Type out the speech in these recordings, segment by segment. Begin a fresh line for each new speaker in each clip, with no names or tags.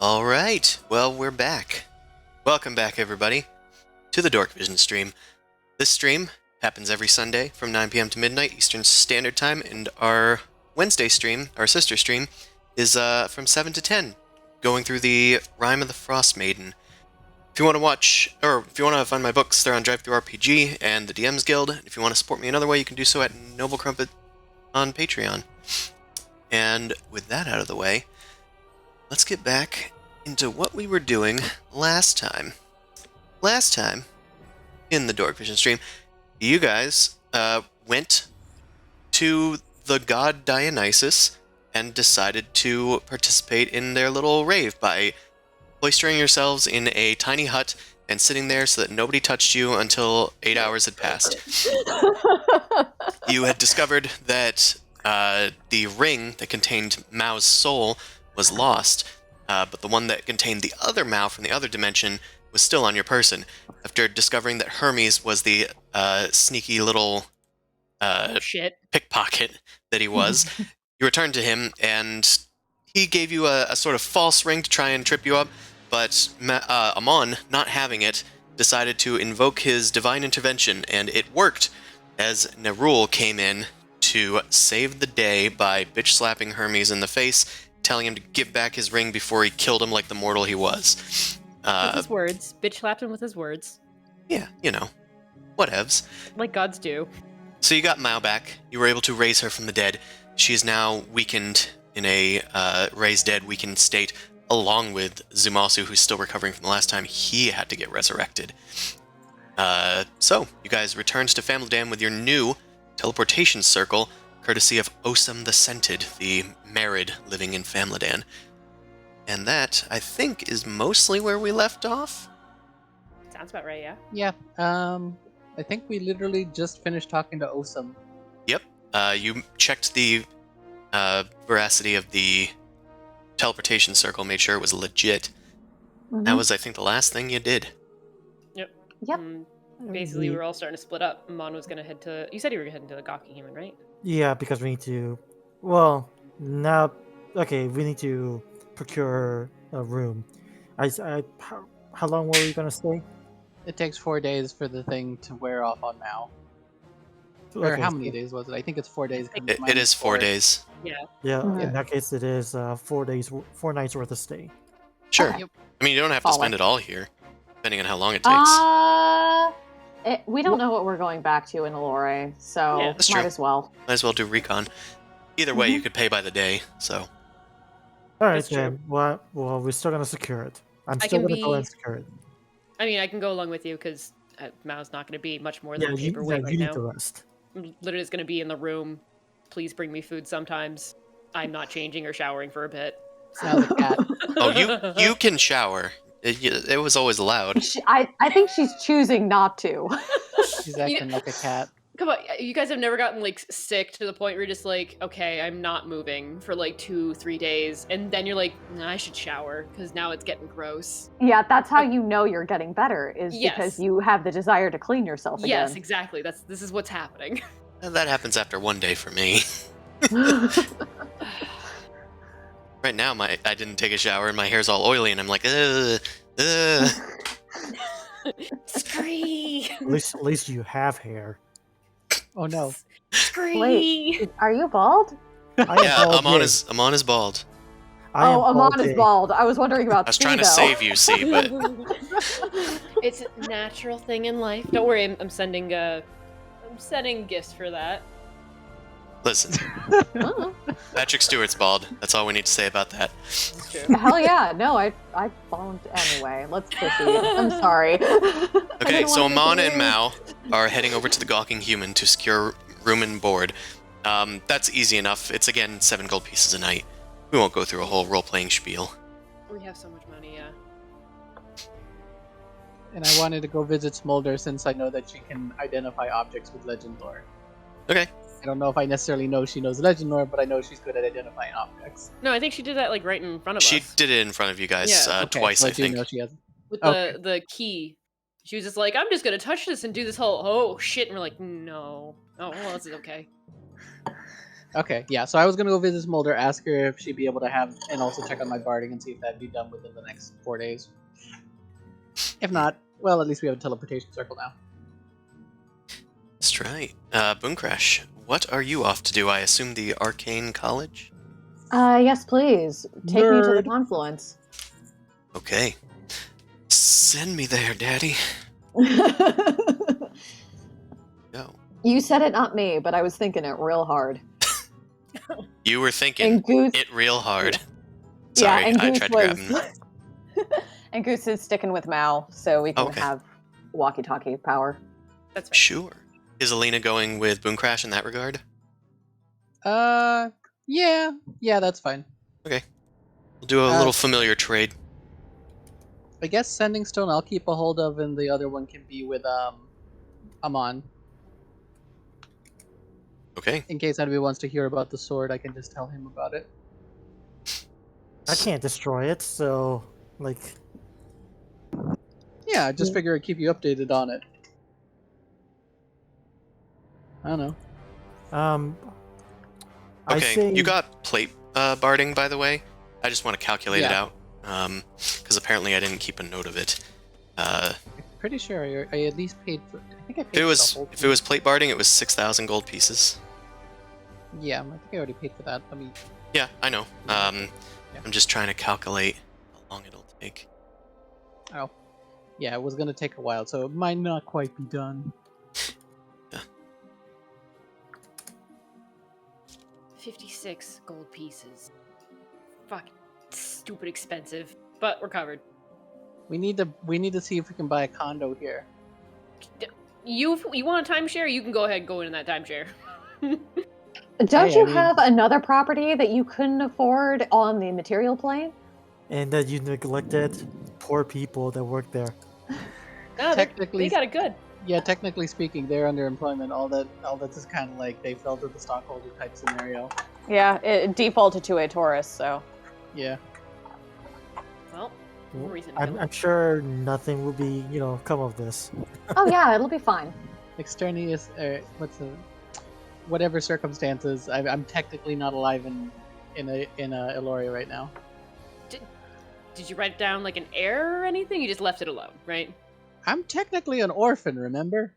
Alright, well, we're back. Welcome back, everybody, to the Dorkvision stream. This stream happens every Sunday from 9 p.m. to midnight Eastern Standard Time, and our Wednesday stream, our sister stream, is from 7 to 10, going through the Rime of the Frost Maiden. If you want to watch, or if you want to find my books, they're on DriveThruRPG and the DM's Guild. If you want to support me another way, you can do so at Noble Crumpet on Patreon. And with that out of the way, let's get back into what we were doing last time. Last time, in the Dorkvision stream, you guys went to the god Dionysus and decided to participate in their little rave by cloistering yourselves in a tiny hut and sitting there so that nobody touched you until 8 hours had passed. You had discovered that the ring that contained Mao's soul was lost, but the one that contained the other Mao from the other dimension was still on your person. After discovering that Hermes was the sneaky little pickpocket that he was, you returned to him, and he gave you a sort of false ring to try and trip you up, but Amon, not having it, decided to invoke his divine intervention, and it worked as Nerul came in to save the day by bitch-slapping Hermes in the face, telling him to give back his ring before he killed him like the mortal he was.
With his words. Bitch slapped him with his words.
Yeah, whatevs.
Like gods do.
So you got Mao back. You were able to raise her from the dead. She is now weakened in a raised dead, weakened state, along with Zumasu, who's still recovering from the last time he had to get resurrected. So you guys returned to Famladan with your new teleportation circle, courtesy of Osam the Scented, the Merid living in Famladan. And that, I think, is mostly where we left off.
Sounds about right, yeah.
Yeah. I think we literally just finished talking to Osam.
Yep. You checked the veracity of the teleportation circle, made sure it was legit.
Mhm.
That was, I think, the last thing you did.
Yep.
Basically, we were all starting to split up. Mon was going to head to... You said you were heading to the Gawking Human, right?
Yeah, because we need to. Well, now. Okay, we need to procure a room. How long were we gonna stay?
It takes 4 days for the thing to wear off on Mao. Or
Okay,
how many
so-
days was it? I think it's 4 days. 'cause
It
mine
is 4 days.
Yeah.
Yeah,
Mhm.
in that case, it is 4 days, 4 nights worth of stay.
Sure.
Okay.
Yep.
I mean, you don't have to
Solid.
spend it all here, depending on how long it takes.
We don't know what we're going back to in Allure, so
Yeah,
that's
might
true.
as well.
Might as well do recon. Either way, you could pay by the day, so...
All right,
That's true.
then. Well, we're still gonna secure it. I'm
I
still
can
gonna go
be-
and secure it.
I mean, I can go along with you because Mao's not going to be much more than
Yeah,
a
you
paperweight right
need
now.
to rest.
Literally is going to be in the room. Please bring me food sometimes. I'm not changing or showering for a bit.
Now the cat.
Oh, you can shower. It was always allowed.
I think she's choosing not to.
She's acting like a cat.
Come on, you guys have never gotten like sick to the point where you're just like, okay, I'm not moving for like 2-3 days, and then you're like, nah, I should shower because now it's getting gross.
Yeah, that's how you know you're getting better, is
Yes.
because you have the desire to clean yourself
Yes,
again.
exactly. This is what's happening.
That happens after 1 day for me. Right now, I didn't take a shower and my hair's all oily, and I'm like,
Scree!
At least you have hair.
Oh no.
Scree!
Wait, are you bald?
I am
Yeah,
bald,
Amon
yes.
is bald.
I am
Amon
bald,
is
yes.
bald. I was wondering about
I was
Steve,
trying to
though.
save you, see, but
It's a natural thing in life. Don't worry, I'm sending gifts for that.
listen,
Oh,
Patrick Stewart's bald. That's all we need to say about that.
It's true.
hell yeah. No, I bald anyway. Let's proceed. I'm sorry.
Okay, so Amon and Mao are heading over to the Gawking Human to secure room and board. That's easy enough. It's, again, 7 gold pieces a night. We won't go through a whole role-playing spiel.
We have so much money, yeah.
And I wanted to go visit Smolder since I know that she can identify objects with legend lore.
Okay.
I don't know if I necessarily know she knows legend lore, but I know she's good at identifying objects.
No, I think she did that like right in front of
She
us.
did it in front of you guys
Yeah.
Okay,
twice,
so
I
do
think.
know she has.
With
Okay.
the key. She was just like, I'm just gonna touch this and do this whole, oh shit, and we're like, no. Oh, well, this is okay.
Okay, yeah. So I was gonna go visit Smolder, ask her if she'd be able to have, and also check on my barding and see if that'd be done within the next 4 days. If not, well, at least we have a teleportation circle now.
That's right. Boomcrash, what are you off to do? I assume the Arcane College?
Yes, please. Take me to the
Nerd.
confluence.
Okay. Send me there, Daddy. Go.
You said it, not me, but I was thinking it real hard.
You were thinking
And Goose,
it real hard.
yeah,
Sorry,
and
I
Goose
tried to grab him.
was, and Goose is sticking with Mao, so we can
Okay.
have walkie-talkie power.
That's right.
Sure. Is Alina going with Boomcrash in that regard?
Yeah, that's fine.
We'll do a little familiar trade.
I guess Sending Stone I'll keep a hold of, and the other one can be with Amon.
Okay.
In case anybody wants to hear about the sword, I can just tell him about it.
I can't destroy it, so like
Yeah, I just figure I'd keep you updated on it. I don't know.
I
Okay,
say
you got plate barding, by the way. I just want to calculate it
Yeah.
out. Because apparently I didn't keep a note of it.
I'm pretty sure I at least paid for. I think I paid
If it
for
was
the whole
if it was plate barding, it was 6,000 gold pieces.
Yeah, I think I already paid for that. Let me.
Yeah, I know.
Yeah.
I'm just trying to calculate how long it'll take.
Oh. Yeah, it was gonna take a while, so it might not quite be done.
56 gold pieces. Fuck. Stupid expensive. But we're covered.
We need to see if we can buy a condo here.
You want a timeshare? You can go ahead and go in that timeshare.
Don't
Hey,
you
I mean-
have another property that you couldn't afford on the material plane?
And that you neglected poor people that work there.
No,
Technically,
they got it good.
yeah, technically speaking, they're underemployment. All that is kind of like they fell to the stockholder type scenario.
Yeah, it defaulted to a tourist, so.
Yeah.
Well, more reason.
I'm sure nothing will be, come of this.
Oh yeah, it'll be fine.
Extraneous, whatever circumstances, I'm technically not alive in Eloria right now.
Did you write down like an error or anything? You just left it alone, right?
I'm technically an orphan, remember?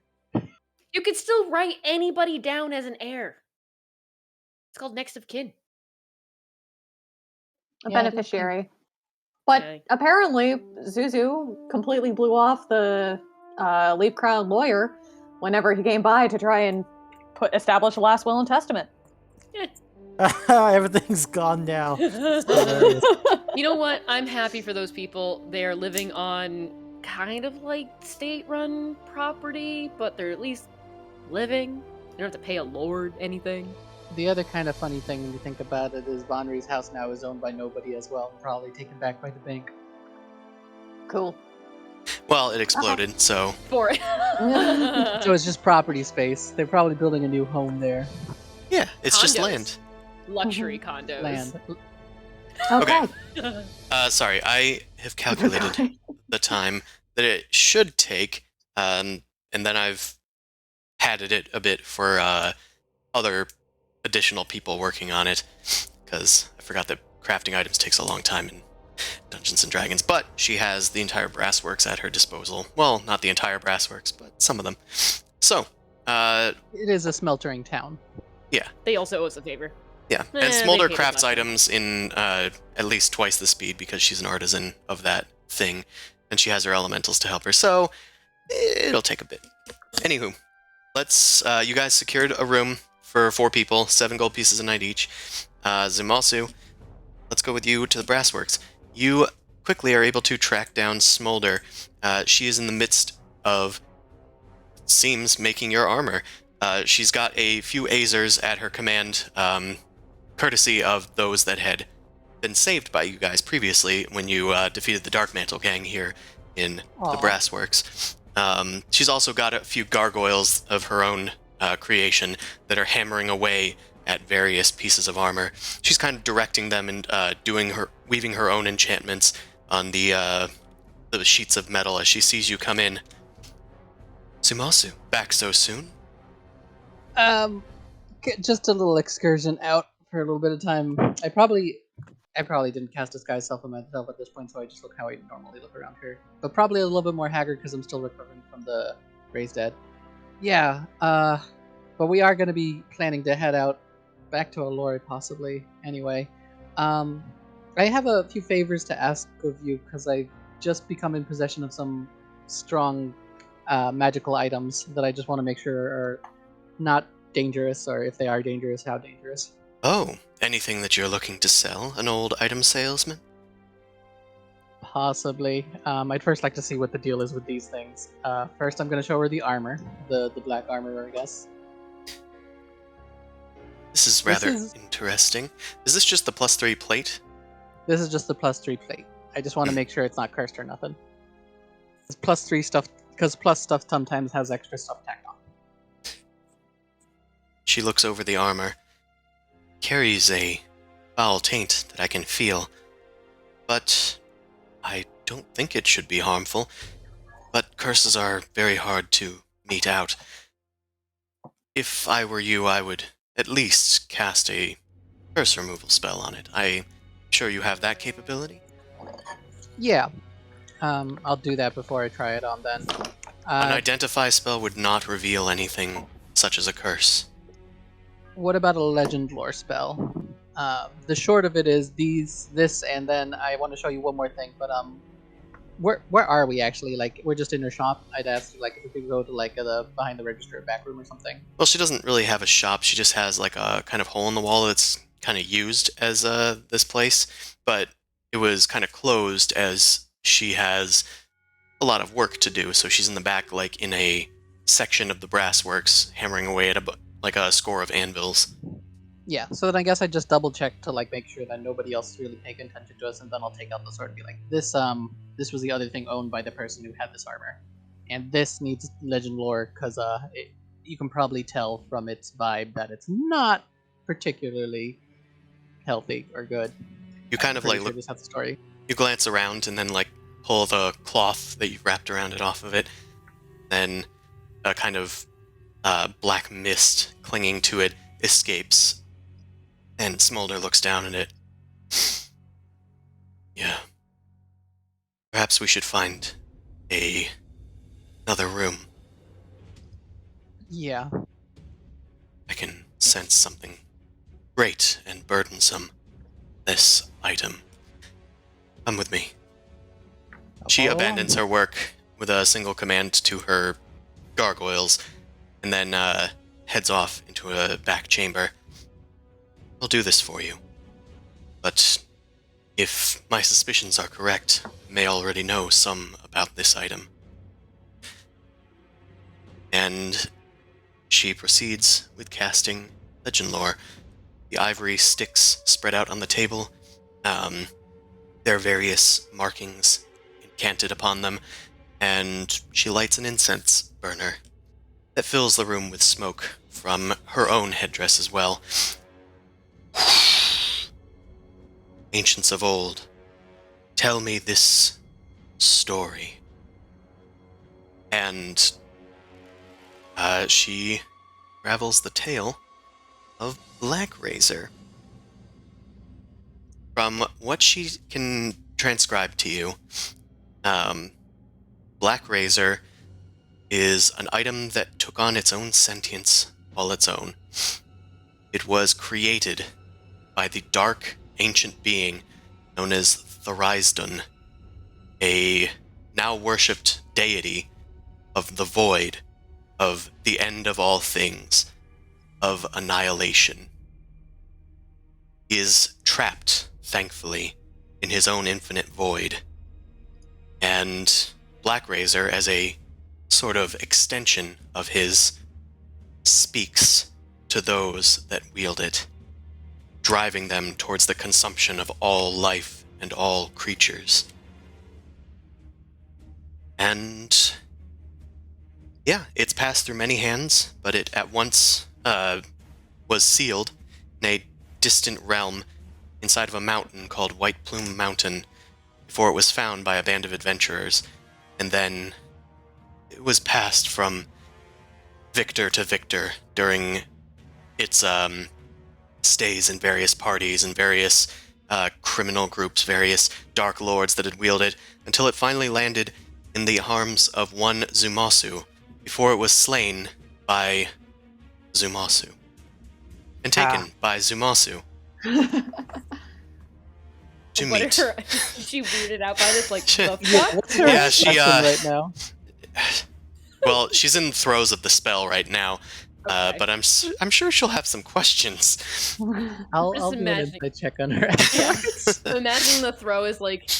You could still write anybody down as an heir. It's called next of kin.
A
Yeah, I didn't
beneficiary. But
Okay.
apparently, Zuzu completely blew off the Leaf Crown lawyer whenever he came by to try and establish a last will and testament.
Everything's gone now. Hilarious.
You know what? I'm happy for those people. They're living on kind of like state-run property, but they're at least living. They don't have to pay a lord anything.
The other kind of funny thing when you think about it is Vonri's house now is owned by nobody as well, probably taken back by the bank.
Cool.
Well, it exploded, so
For it.
So it's just property space. They're probably building a new home there.
yeah, it's just
Condos.
land.
Luxury condos.
Land.
Okay.
Sorry, I have calculated the time that it should take, and then I've padded it a bit for other additional people working on it, because I forgot that crafting items takes a long time in Dungeons and Dragons, but she has the entire brassworks at her disposal. Well, not the entire brassworks, but some of them. So,
It is a smeltering town.
They also owe us a favor.
yeah.
Eh,
And
they
Smolder
paid us
crafts
less.
items in at least twice the speed because she's an artisan of that thing, and she has her elementals to help her, so it'll take a bit. Anywho, let's, you guys secured a room for 4 people, 7 gold pieces a night each. Zumasu, let's go with you to the brassworks. You quickly are able to track down Smolder. She is in the midst of, it seems, making your armor. She's got a few Azers at her command, courtesy of those that had been saved by you guys previously when you defeated the Dark Mantle gang here in the
Aw.
brassworks. She's also got a few gargoyles of her own creation that are hammering away at various pieces of armor. She's kind of directing them and weaving her own enchantments on the sheets of metal as she sees you come in. Sumasu, back so soon?
Just a little excursion out for a little bit of time. I probably didn't cast Disguise Self on myself at this point, so I just look how I normally look around here. But probably a little bit more haggard because I'm still recovering from the Raised Dead. Yeah, but we are going to be planning to head out back to Allure possibly. Anyway, I have a few favors to ask of you because I've just become in possession of some strong magical items that I just want to make sure are not dangerous, or if they are dangerous, how dangerous.
Oh, anything that you're looking to sell? An old item salesman?
Possibly. I'd first like to see what the deal is with these things. First, I'm going to show her the armor, the black armor, I guess.
This is rather interesting. Is this just the +3 plate?
This is just the +3 plate. I just want to make sure it's not cursed or nothing. It's +3 stuff, because plus stuff sometimes has extra stuff tacked on.
She looks over the armor. Carries a foul taint that I can feel. But I don't think it should be harmful. But curses are very hard to mete out. If I were you, I would at least cast a curse removal spell on it. I'm sure you have that capability?
Yeah. I'll do that before I try it on then.
An identify spell would not reveal anything such as a curse.
What about a legend lore spell? The short of it is this, and then I want to show you one more thing. But where are we actually? Like, we're just in her shop. I'd ask like if we could go to like the behind the register back room or something.
Well, she doesn't really have a shop. She just has like a kind of hole in the wall that's kind of used as this place, but it was kind of closed as she has a lot of work to do. So she's in the back, like in a section of the brass works, hammering away at like a score of anvils.
Yeah. So then I guess I just double check to like make sure that nobody else is really paying attention to us, and then I'll take out the sword and be like, this was the other thing owned by the person who had this armor, and this needs legend lore because you can probably tell from its vibe that it's not particularly healthy or good.
You kind of like
Sure this has the story.
You glance around and then like pull the cloth that you wrapped around it off of it. Then a kind of black mist clinging to it escapes, and Smolder looks down at it. Yeah. Perhaps we should find another room.
Yeah.
I can sense something great and burdensome. This item. Come with me. She abandons her work with a single command to her gargoyles, and then heads off into a back chamber. I'll do this for you. But if my suspicions are correct, you may already know some about this item. And she proceeds with casting legend lore. The ivory sticks spread out on the table. There are various markings incanted upon them, and she lights an incense burner that fills the room with smoke from her own headdress as well. Ancients of old, tell me this story. And she unravels the tale of Black Razor. From what she can transcribe to you, Black Razor is an item that took on its own sentience all its own. It was created by the dark ancient being known as Thorisdun, a now worshipped deity of the void, of the end of all things, of annihilation. He is trapped, thankfully, in his own infinite void. And Black Razor, as a sort of extension of his, speaks to those that wield it, driving them towards the consumption of all life and all creatures. And yeah, it's passed through many hands, but it at once was sealed in a distant realm inside of a mountain called White Plume Mountain before it was found by a band of adventurers, and then it was passed from victor to victor during its stays in various parties and various criminal groups, various dark lords that had wielded it, until it finally landed in the arms of one Zumasu before it was slain by Zumasu and taken by Zumasu. To
What
meet.
are her, is she weirded out by this? Like, the
Yeah,
fuck?
what's her
Yeah, she,
expression right now?
Well, she's in the throes of the spell right now,
Okay.
but I'm sure she'll have some questions.
I'll
Just
do an
imagine-
insight check on her.
Yeah. Imagine the throw is like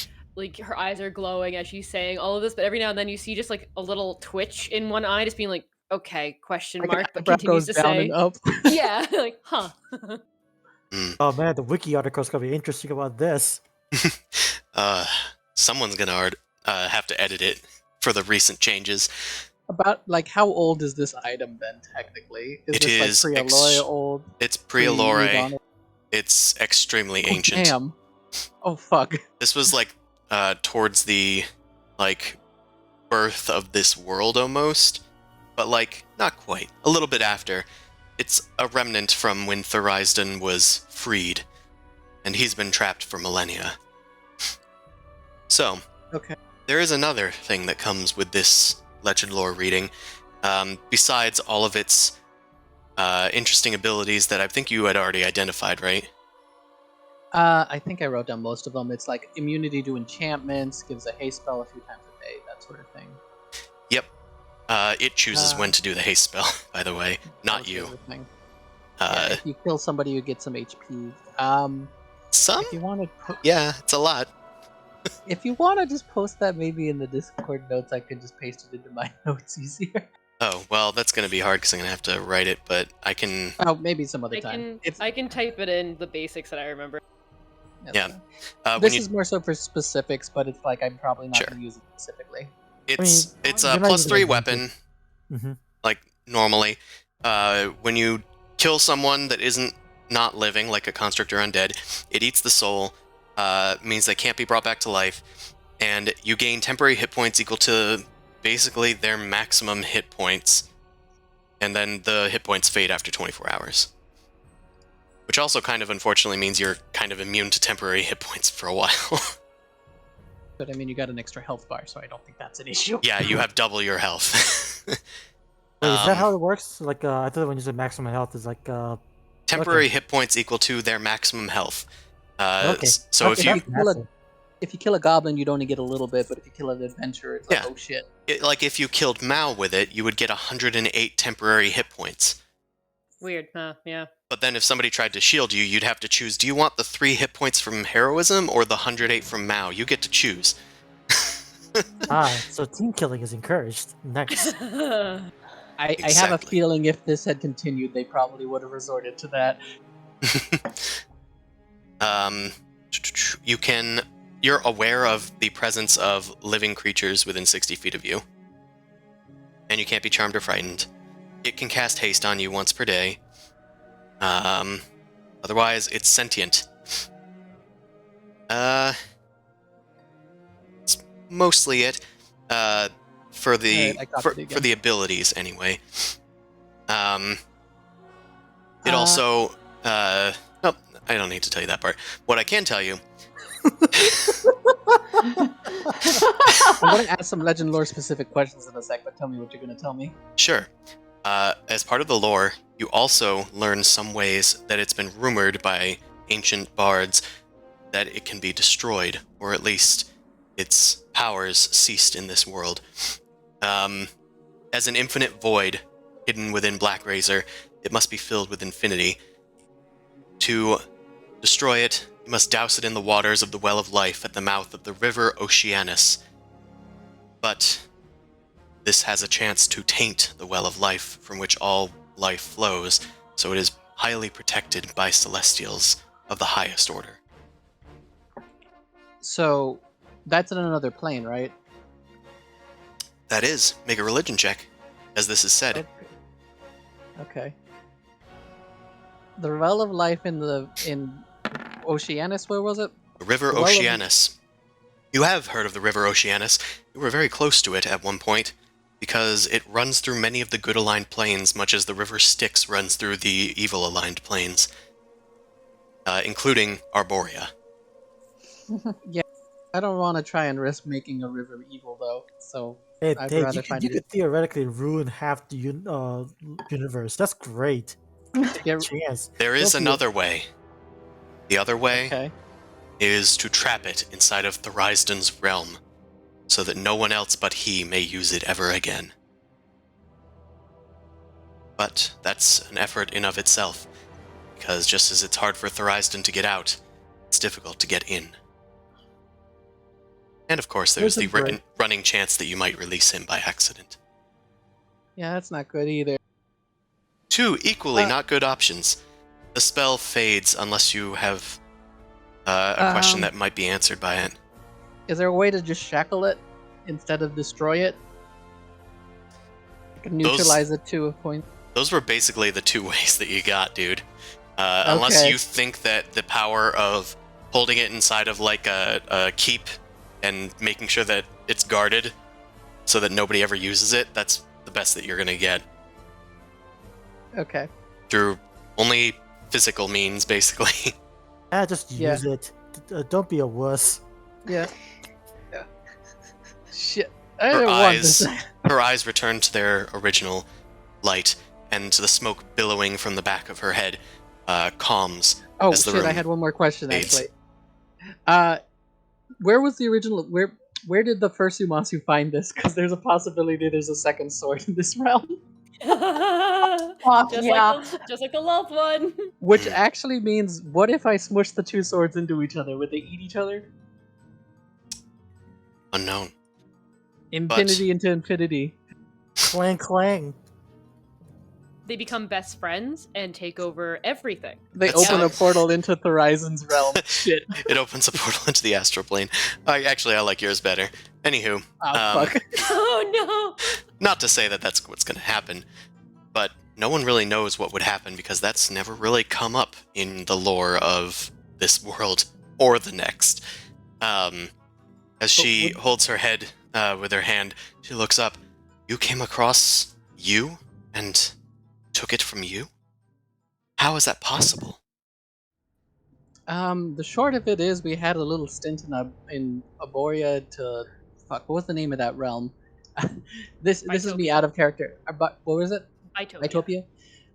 her eyes are glowing as she's saying all of this, but every now and then you see just like a little twitch in one eye, just being like, "Okay?" Question
Like an
mark, but
eyebrow
continues
goes
to
down
say,
and up.
"Yeah," like, "Huh."
Oh man, the wiki article's gonna be interesting about this.
Someone's gonna have to edit it for the recent changes.
About like how old is this item then technically? Is
It
this
is
like pre-Aloy old?
It's pre-Alore.
Pre-Nidana?
It's extremely
Oh,
ancient.
damn. Oh fuck.
This was like towards the like birth of this world almost, but like not quite. A little bit after. It's a remnant from when Thorisdun was freed, and he's been trapped for millennia. So,
Okay.
there is another thing that comes with this legend lore reading. Besides all of its interesting abilities that I think you had already identified, right?
I think I wrote down most of them. It's like immunity to enchantments, gives a haste spell a few times a day, that sort of thing.
Yep. It chooses when to do the haste spell, by the way, not
That was the
you.
other thing. Yeah, if you kill somebody, you get some HP.
Some?
If you want to,
Yeah, it's a lot.
if you want to just post that maybe in the Discord notes, I could just paste it into my notes easier.
Oh, well, that's going to be hard because I'm going to have to write it, but I can...
Oh, maybe some other
I
time.
can type it in the basics that I remember.
That's
Yeah.
fine. This is more so for specifics, but it's like I'm probably not
Sure.
going to use it specifically.
It's
you're
a
not
plus
even
3
gonna
weapon,
Mm-hmm.
like normally. When you kill someone that isn't not living, like a construct or undead, it eats the soul, means they can't be brought back to life, and you gain temporary hit points equal to basically their maximum hit points, and then the hit points fade after 24 hours. Which also kind of unfortunately means you're kind of immune to temporary hit points for a while.
But I mean, you got an extra health bar, so I don't think that's an issue.
Yeah, you have double your health.
Wait, is that how it works? Like, I thought when you said maximum health is like,
temporary
okay.
hit points equal to their maximum health.
Okay.
So
Okay,
if you
that's massive.
If you kill a goblin, you'd only get a little bit, but if you kill an adventurer, it's like,
Yeah.
oh shit.
like if you killed Mao with it, you would get 108 temporary hit points.
Weird, huh? Yeah.
But then if somebody tried to shield you, you'd have to choose, do you want the 3 hit points from heroism or the 108 from Mao? You get to choose.
So team killing is encouraged. Nice.
I have a
Exactly.
feeling if this had continued, they probably would have resorted to that.
You're aware of the presence of living creatures within 60 feet of you. And you can't be charmed or frightened. It can cast haste on you once per day. Otherwise, it's sentient. It's mostly it. For the
Alright, I copied it
for
again.
the abilities, anyway. It also... oh, I don't need to tell you that part. What I can tell you...
I'm going to ask some legend lore specific questions in a sec, but tell me what you're going to tell me.
Sure. As part of the lore, you also learn some ways that it's been rumored by ancient bards that it can be destroyed, or at least its powers ceased in this world. As an infinite void hidden within Black Razor, it must be filled with infinity. To destroy it, you must douse it in the waters of the Well of Life at the mouth of the river Oceanus. But this has a chance to taint the Well of Life from which all life flows, so it is highly protected by Celestials of the highest order.
So, that's in another plane, right?
That is, make a religion check, as this is said.
Okay. The Well of Life in Oceanus, where was it?
The River
The Well of-
Oceanus. You have heard of the River Oceanus. You were very close to it at one point, because it runs through many of the good-aligned planes, much as the River Styx runs through the evil-aligned planes, including Arborea.
I don't want to try and risk making a river evil, though, so
Hey,
I'd
Dave,
rather
you
find
could
it.
theoretically ruin half the universe. That's great.
Yeah,
Chance.
There is
Don't be-
another way. The other way
okay.
is to trap it inside of Thorisden's realm, so that no one else but he may use it ever again. But that's an effort in of itself, because just as it's hard for Thorisden to get out, it's difficult to get in. And of course, there's the
There's a
running chance that you might release him by accident.
Yeah, that's not good either.
2 equally
Uh,
not good options. The spell fades unless you have a question that might be answered by it.
Is there a way to just shackle it instead of destroy it? I can neutralize it to a point.
Those were basically the 2 ways that you got, dude. Unless
Okay.
you think that the power of holding it inside of like a keep and making sure that it's guarded so that nobody ever uses it, that's the best that you're going to get.
Okay.
Through only physical means, basically.
Just
Yeah.
use it. Don't be a wuss.
Yeah. Yeah. Shit. I
Her
didn't want
eyes,
this.
her eyes return to their original light, and the smoke billowing from the back of her head calms.
Oh
as the
shit! I
room
had one more question
fades.
actually. Where was the original? Where did the first Umasu find this? Because there's a possibility there's a second sword in this realm,
Fuck,
just
yeah.
like the love one.
which actually means, what if I smush the two swords into each other? Would they eat each other?
Unknown.
Infinity into infinity.
Clang clang.
They become best friends and take over everything.
They
That
open a
sounds-
portal into Thorizon's realm. Shit.
It opens a portal into the astral plane. I like yours better. Anywho,
Oh fuck.
Oh
not to say that that's what's going to happen, but no one really knows what would happen because that's never really come up in the lore of this world or the next. As she holds her head with her hand, she looks up. You came across you and took it from you? How is that possible?
The short of it is, we had a little stint in Aboria to fuck. What was the name of that realm? This is me
Bitopia.
out of character. But what was it?
no! Itopia.
Bitopia.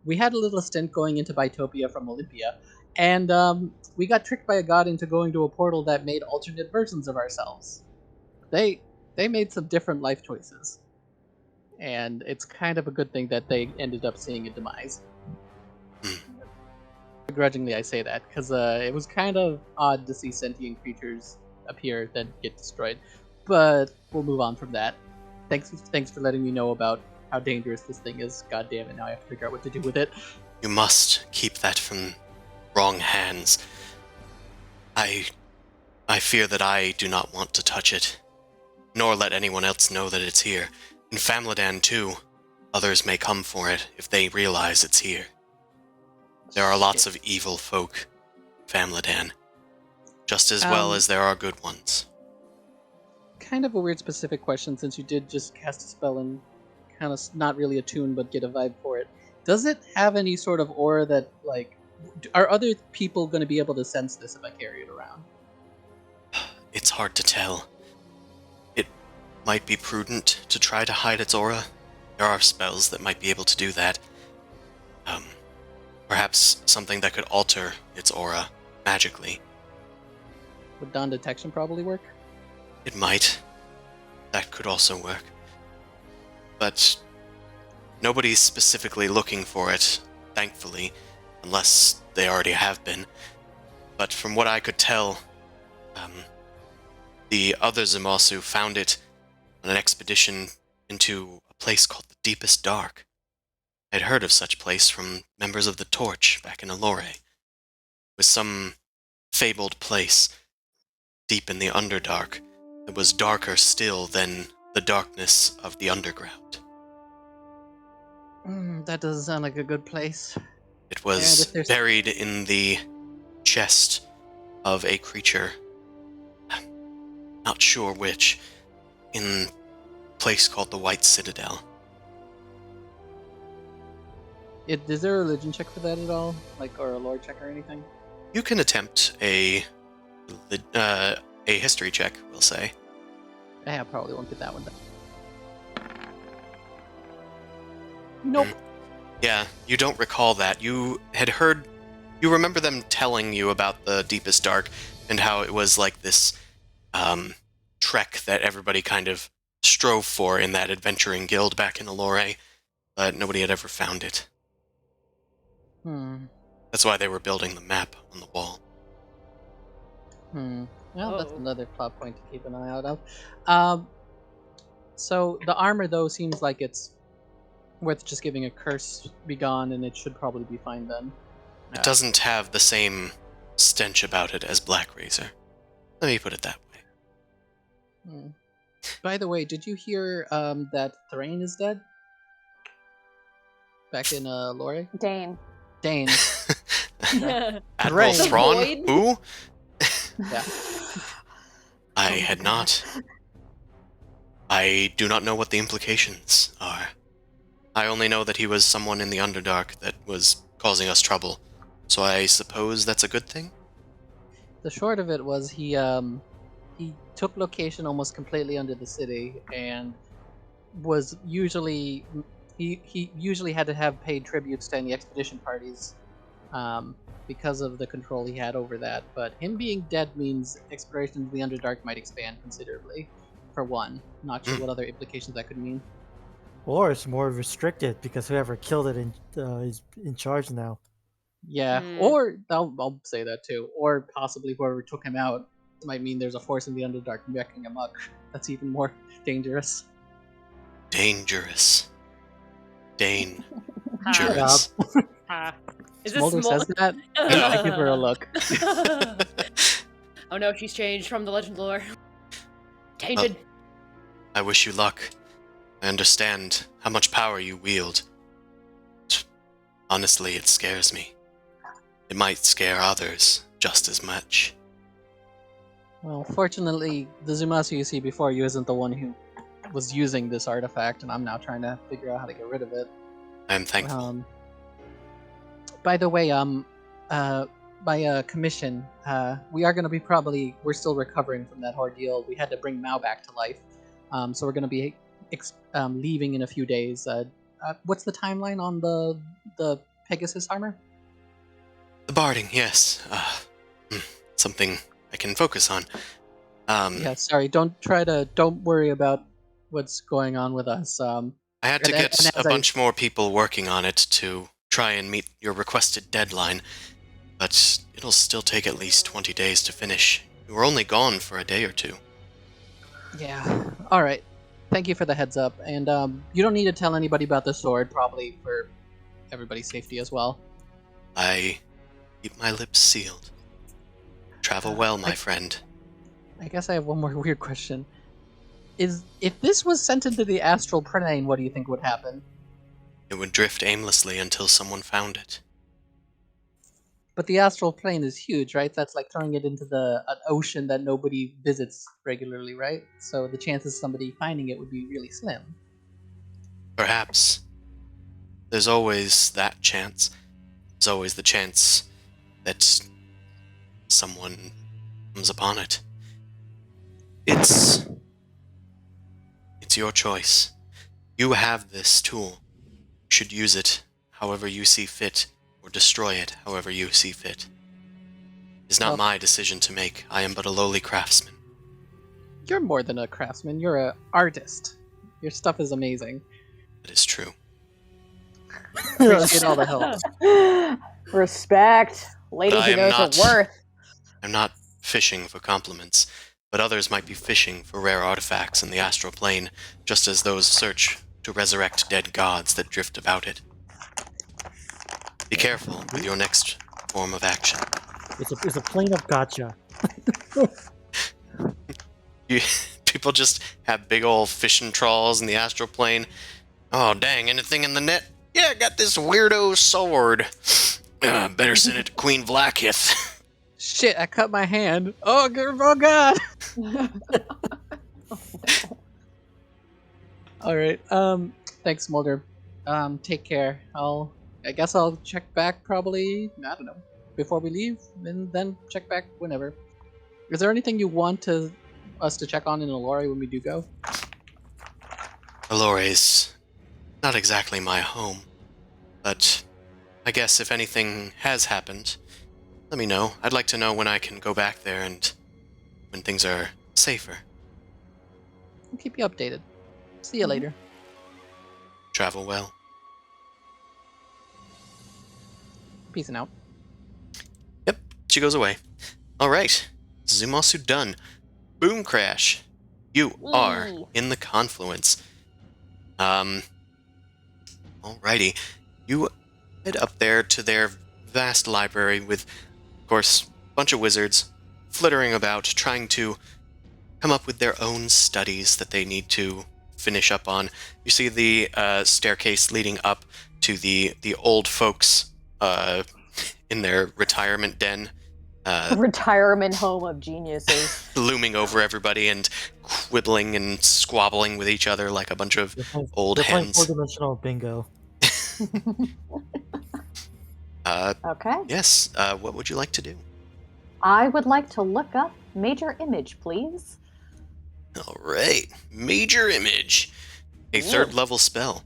We had a little stint going into Bitopia from Olympia, and we got tricked by a god into going to a portal that made alternate versions of ourselves. They made some different life choices, and it's kind of a good thing that they ended up seeing a demise. Begrudgingly, I say that because it was kind of odd to see sentient creatures appear then get destroyed. But we'll move on from that. Thanks for letting me know about how dangerous this thing is. God damn it! Now I have to figure out what to do with it.
You must keep that from wrong hands. I fear that I do not want to touch it, nor let anyone else know that it's here. In Famladan, too, others may come for it if they realize it's here. There are lots of evil folk in Famladan, just as well as there are good ones.
Kind of a weird specific question, since you did just cast a spell and kind of not really attune but get a vibe for it. Does it have any sort of aura that, like, are other people going to be able to sense this if I carry it around?
It's hard to tell. It might be prudent to try to hide its aura. There are spells that might be able to do that. Perhaps something that could alter its aura magically.
Would dawn detection probably work?
It might. That could also work. But nobody's specifically looking for it, thankfully, unless they already have been. But from what I could tell, the other Zamasu found it on an expedition into a place called the Deepest Dark. I'd heard of such place from members of the Torch back in Allure. It was some fabled place deep in the Underdark that was darker still than the darkness of the underground.
That doesn't sound like a good place.
It was
And if there's-
buried in the chest of a creature, not sure which, in a place called the White Citadel.
Is there a religion check for that at all? Like, or a lore check or anything?
You can attempt a history check, we'll say.
I probably won't get that one done. Nope.
Yeah, you don't recall that. You remember them telling you about the Deepest Dark and how it was like this trek that everybody kind of strove for in that adventuring guild back in Allure, but nobody had ever found it. That's why they were building the map on the wall.
Well, that's
Oh.
another plot point to keep an eye out of. So the armor, though, seems like it's worth just giving a curse be gone, and it should probably be fine then.
It doesn't have the same stench about it as Black Razor. Let me put it that way.
By the way, did you hear that Thrain is dead? Back in Lore?
Dane.
Dane.
Yeah.
Admiral
The
Thrawn?
void?
Who?
Yeah.
I had not. I do not know what the implications are. I only know that he was someone in the Underdark that was causing us trouble. So I suppose that's a good thing?
The short of it was he took location almost completely under the city and was usually He usually had to have paid tributes to any expedition parties, because of the control he had over that. But him being dead means exploration of the Underdark might expand considerably. For one, not sure what other implications that could mean.
Or it's more restricted because whoever killed it is in charge now.
Yeah, or I'll say that too. Or possibly whoever took him out might mean there's a force in the Underdark wrecking him up. That's even more dangerous.
Dangerous. Dane.
Ha,
Jurors.
ha. Is this
Smolder says that. I give her a look.
Oh no, she's changed from the legend lore. Tainted.
I wish you luck. I understand how much power you wield. Honestly, it scares me. It might scare others just as much.
Well, fortunately, the Zumasu you see before you isn't the one who was using this artifact, and I'm now trying to figure out how to get rid of it.
I am thankful.
By the way, by commission, we are going to be we're still recovering from that ordeal. We had to bring Mao back to life, so we're going to be leaving in a few days. What's the timeline on the Pegasus armor?
The barding, yes. Something I can focus on.
Yeah, sorry. Don't worry about what's going on with us.
I had to get a bunch more people working on it to try and meet your requested deadline, but it'll still take at least 20 days to finish. We were only gone for a day or two.
Yeah. All right. Thank you for the heads up, and you don't need to tell anybody about the sword, probably for everybody's safety as well.
I keep my lips sealed. Travel well, my friend.
I guess I have one more weird question. If this was sent into the astral plane, what do you think would happen?
It would drift aimlessly until someone found it.
But the astral plane is huge, right? That's like throwing it into an ocean that nobody visits regularly, right? So the chances of somebody finding it would be really slim.
Perhaps. There's always that chance. There's always the chance that someone comes upon it. It's your choice. You have this tool. You should use it however you see fit, or destroy it however you see fit. It is not my decision to make. I am but a lowly craftsman.
You're more than a craftsman. You're an artist. Your stuff is amazing.
That is true.
Appreciate all the help.
Respect. Lady
But I
who
am
knows
not-
her worth.
I'm not fishing for compliments, but others might be fishing for rare artifacts in the astral plane, just as those search to resurrect dead gods that drift about it. Be careful with your next form of action.
It's a plane of gotcha.
People just have big old fishing trawls in the astral plane. Oh, dang, anything in the net? Yeah, I got this weirdo sword. Better send it to Queen Vlaakith.
Shit, I cut my hand. Oh god. All right. Thanks, Mulder. Take care. I guess I'll check back probably, I don't know, before we leave, and then check back whenever. Is there anything you want us to check on in Allori when we do go?
Allori's not exactly my home, but I guess if anything has happened, let me know. I'd like to know when I can go back there and when things are safer.
I'll keep you updated. See you later.
Travel well.
Peace out.
Yep, she goes away. Alright, Zumasu done. Boom crash. You are
Ooh.
in the confluence. Alrighty. You head up there to their vast library with, of course, a bunch of wizards flittering about, trying to come up with their own studies that they need to finish up on. You see the staircase leading up to the old folks in their retirement den.
Retirement home of geniuses.
Looming over everybody and quibbling and squabbling with each other like a bunch of old
They're playing
hens.
four-dimensional bingo.
Okay.
Yes, what would you like to do?
I would like to look up Major Image, please.
Alright, Major Image. A third level spell.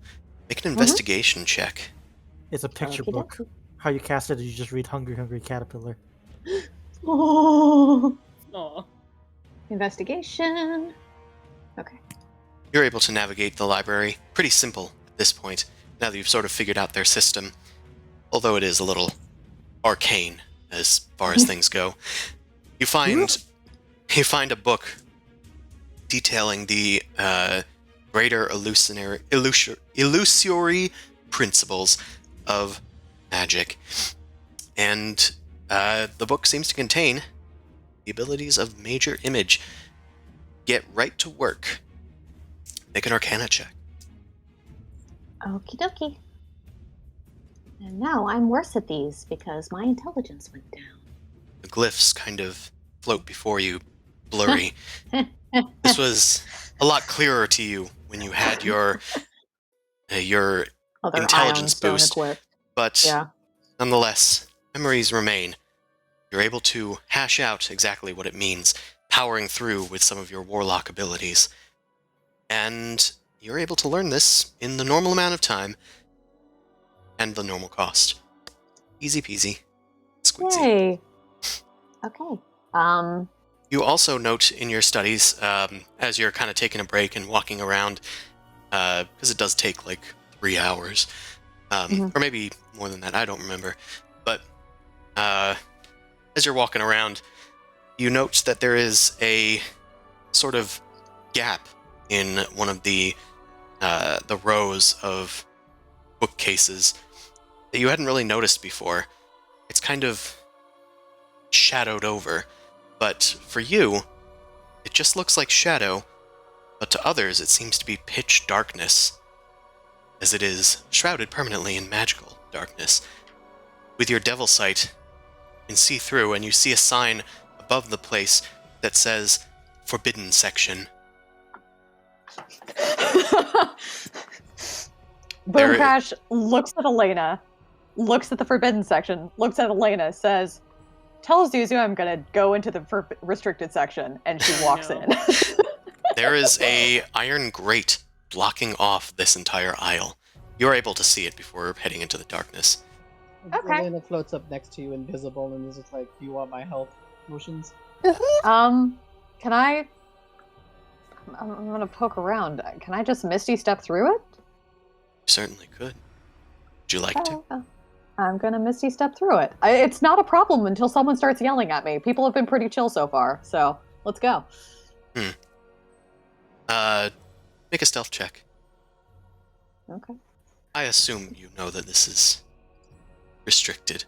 Make an investigation check.
It's a picture
Okey
book.
dokey.
How you cast it is you just read "Hungry, Hungry Caterpillar."
Oh.
Aw.
Investigation. Okay.
You're able to navigate the library. Pretty simple at this point, now that you've sort of figured out their system. Although it is a little arcane as far as things go. You find a book detailing the greater illusory principles of magic. And the book seems to contain the abilities of Major Image. Get right to work. Make an Arcana check.
Okie dokie. And now I'm worse at these because my intelligence went down.
The glyphs kind of float before you, blurry. This was a lot clearer to you when you had your
Other
intelligence
ions don't
boost,
equip.
but
Yeah.
nonetheless, memories remain. You're able to hash out exactly what it means, powering through with some of your warlock abilities. And you're able to learn this in the normal amount of time and the normal cost. Easy peasy. Squeezy.
Yay. Okay.
You also note in your studies, as you're kind of taking a break and walking around, because it does take like 3 hours, or maybe more than that, I don't remember. But as you're walking around, you note that there is a sort of gap in one of the rows of bookcases that you hadn't really noticed before. It's kind of shadowed over, but for you, it just looks like shadow, but to others it seems to be pitch darkness, as it is shrouded permanently in magical darkness. With your devil sight, you can see through, and you see a sign above the place that says, Forbidden Section.
Boom Crash looks at Elena, looks at the forbidden section, looks at Elena, says, "Tell Zuzu I'm gonna go into the restricted section," and she walks
No.
in.
There is a iron grate blocking off this entire aisle. You're able to see it before heading into the darkness.
Okay.
Elena floats up next to you, invisible, and is just like, "Do you want my help?" Motions.
Can I? I'm gonna poke around. Can I just Misty step through it?
You certainly could. Would you like to?
Oh, I'm gonna Misty step through it. It's not a problem until someone starts yelling at me. People have been pretty chill so far, so let's go.
Make a stealth check.
Okay.
I assume you know that this is restricted.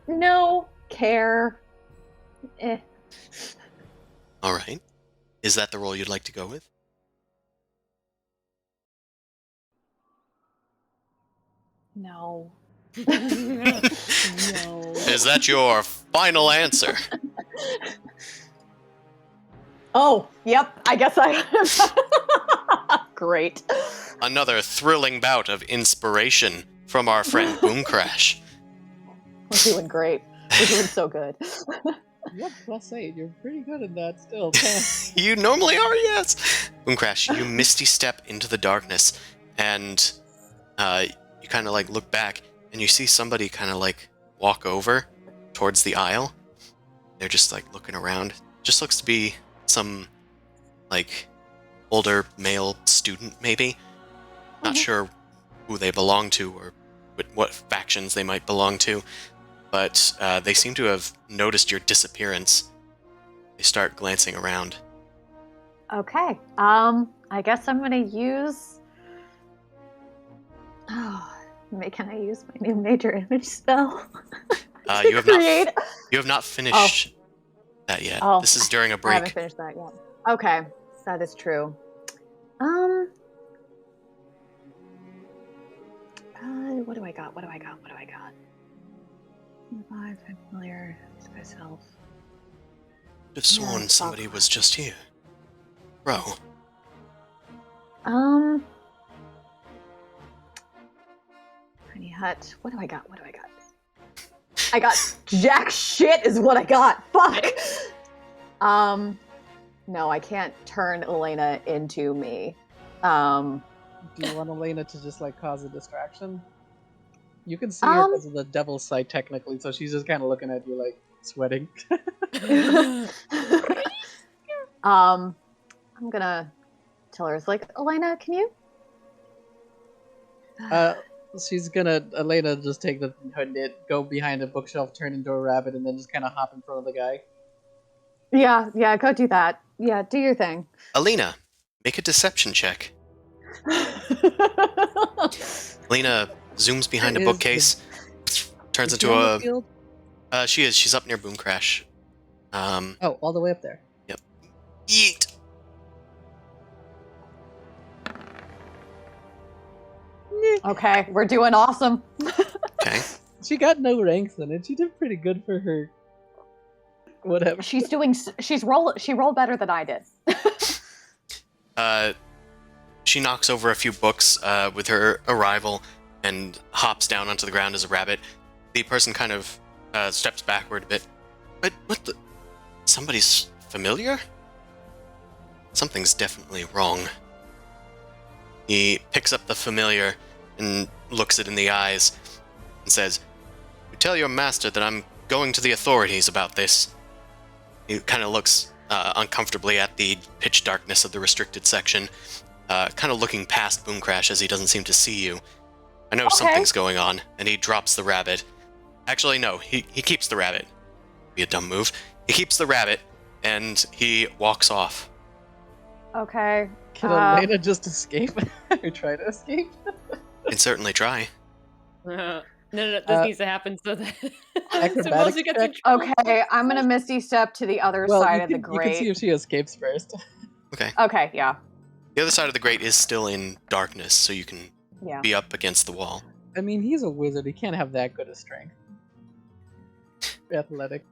No care.
All right. Is that the role you'd like to go with?
No.
No.
Is that your final answer?
Oh, yep. I guess I. Great.
Another thrilling bout of inspiration from our friend Boom Crash.
We're doing great. We're doing so good.
Yep, +8. You're pretty good at that still.
You normally are, yes. Boom Crash, you misty step into the darkness, and you kind of like look back, and you see somebody kind of like walk over towards the aisle. They're just like looking around. Just looks to be some like older male student, maybe. Not sure who they belong to or what factions they might belong to, but they seem to have noticed your disappearance. They start glancing around.
Okay. I guess I'm gonna use. Oh, can I use my new major image spell?
You have
Create.
you have not finished that yet.
Oh,
This is during a
I haven't
break.
finished that yet. Okay, that is true. What do I got? What do I got? 5 familiar to myself.
I'd have sworn
Yeah,
somebody was just here. Bro.
Tiny hut. What do I got? I got jack shit is what I got. Fuck. No, I can't turn Elena into me.
Do you want Elena to just like cause a distraction? You can see her
Um,
because of the devil's sight technically, so she's just kind of looking at you like sweating.
I'm gonna tell her, it's like, Elena, can you?
She's gonna Elena just take her knit, go behind a bookshelf, turn into a rabbit, and then just kind of hop in front of the guy.
Yeah, go do that. Yeah, do your thing.
Alina, make a deception check. Alina zooms behind a
Where is
bookcase, turns
Is she
into
on the
a.
field?
She is. She's up near Boom Crash.
Oh, all the way up there.
Yeet.
Okay, we're doing awesome.
Okay.
She got no ranks in it. She did pretty good for her. Whatever.
She rolled better than I did.
She knocks over a few books with her arrival and hops down onto the ground as a rabbit. The person kind of steps backward a bit. But what the? Somebody's familiar? Something's definitely wrong. He picks up the familiar and looks it in the eyes and says, "You tell your master that I'm going to the authorities about this." He kind of looks uncomfortably at the pitch darkness of the restricted section, kind of looking past Boom Crash as he doesn't seem to see you. I know something's going on, and he drops the rabbit. Actually, no, he keeps the rabbit. Be a dumb move. He keeps the rabbit, and he walks off.
Okay.
Can Elena just escape? Or try to escape?
Can certainly try.
No, this needs to happen so that
acrobatics
Mozu gets
check?
in trouble.
Okay, I'm gonna Misty Step to the other side of the
You can see
grate.
if she escapes first.
Okay.
Okay, yeah.
The other side of the grate is still in darkness, so you can
Yeah.
be up against the wall.
I mean, he's a wizard. He can't have that good a strength. Athletic.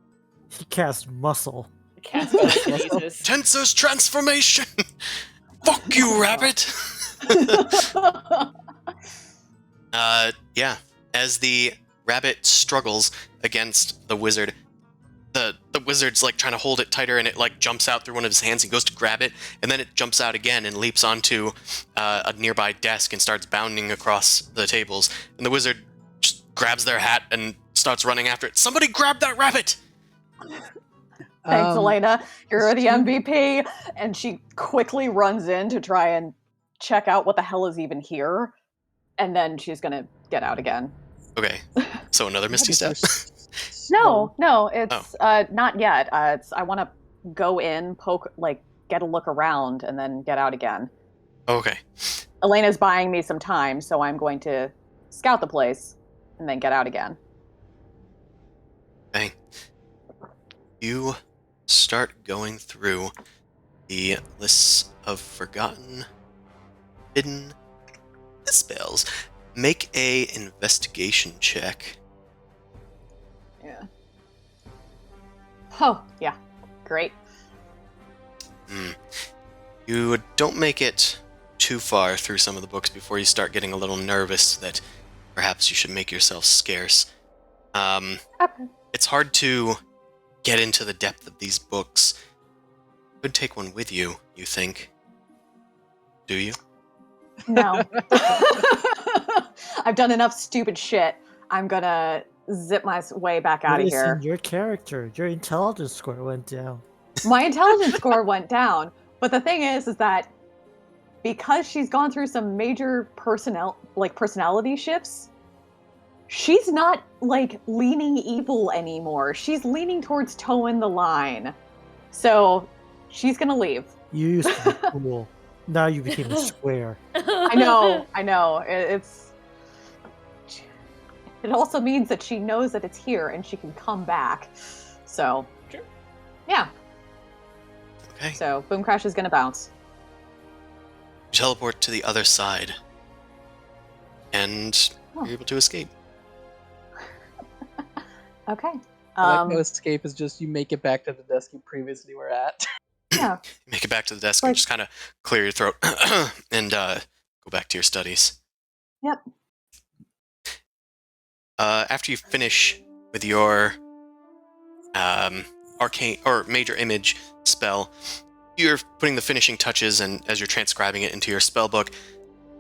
He cast muscle.
Cast telekinesis.
Tensor's transformation! Fuck you, rabbit! Yeah. As the rabbit struggles against the wizard, the wizard's like trying to hold it tighter, and it like jumps out through one of his hands. He goes to grab it, and then it jumps out again and leaps onto a nearby desk and starts bounding across the tables. And the wizard just grabs their hat and starts running after it. Somebody grab that rabbit!
Thanks, Elena. You're the
she-
MVP. And she quickly runs in to try and check out what the hell is even here. And then she's gonna get out again.
Okay, so another Misty Step.
No, it's not yet. I want to go in, poke, like get a look around, and then get out again.
Okay.
Elena's buying me some time, so I'm going to scout the place and then get out again.
Okay. You start going through the lists of forgotten, hidden spells. Make a investigation check.
Yeah. Oh, yeah. Great.
You don't make it too far through some of the books before you start getting a little nervous that perhaps you should make yourself scarce.
Okay.
It's hard to get into the depth of these books. Could take one with you, you think? Do you?
No. I've done enough stupid shit. I'm gonna zip my way back out of
Listen,
here.
your character, your intelligence score went down.
My intelligence score went down, but the thing is that because she's gone through some major personality shifts, she's not like leaning evil anymore. She's leaning towards toeing the line. So she's gonna leave.
You used to be cool. Now you became a square.
I know. It also means that she knows that it's here and she can come back. So,
Sure.
yeah.
Okay.
So Boom Crash is gonna bounce.
Teleport to the other side. And
Oh.
you're able to escape.
Okay.
I like how escape is just you make it back to the desk you previously were at.
Yeah.
Make it back to the desk and
Like-
just kind of clear your throat and go back to your studies.
Yep.
After you finish with your arcane or major image spell, you're putting the finishing touches and as you're transcribing it into your spellbook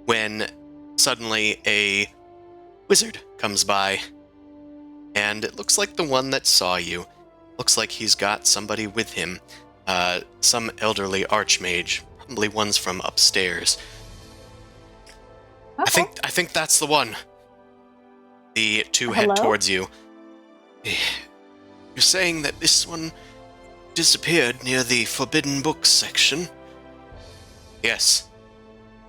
when suddenly a wizard comes by, and it looks like the one that saw you. Looks like he's got somebody with him, some elderly archmage, probably ones from upstairs.
Okay.
I think that's the one. The two
Hello?
head towards you. You're saying that this one disappeared near the Forbidden Books section? Yes,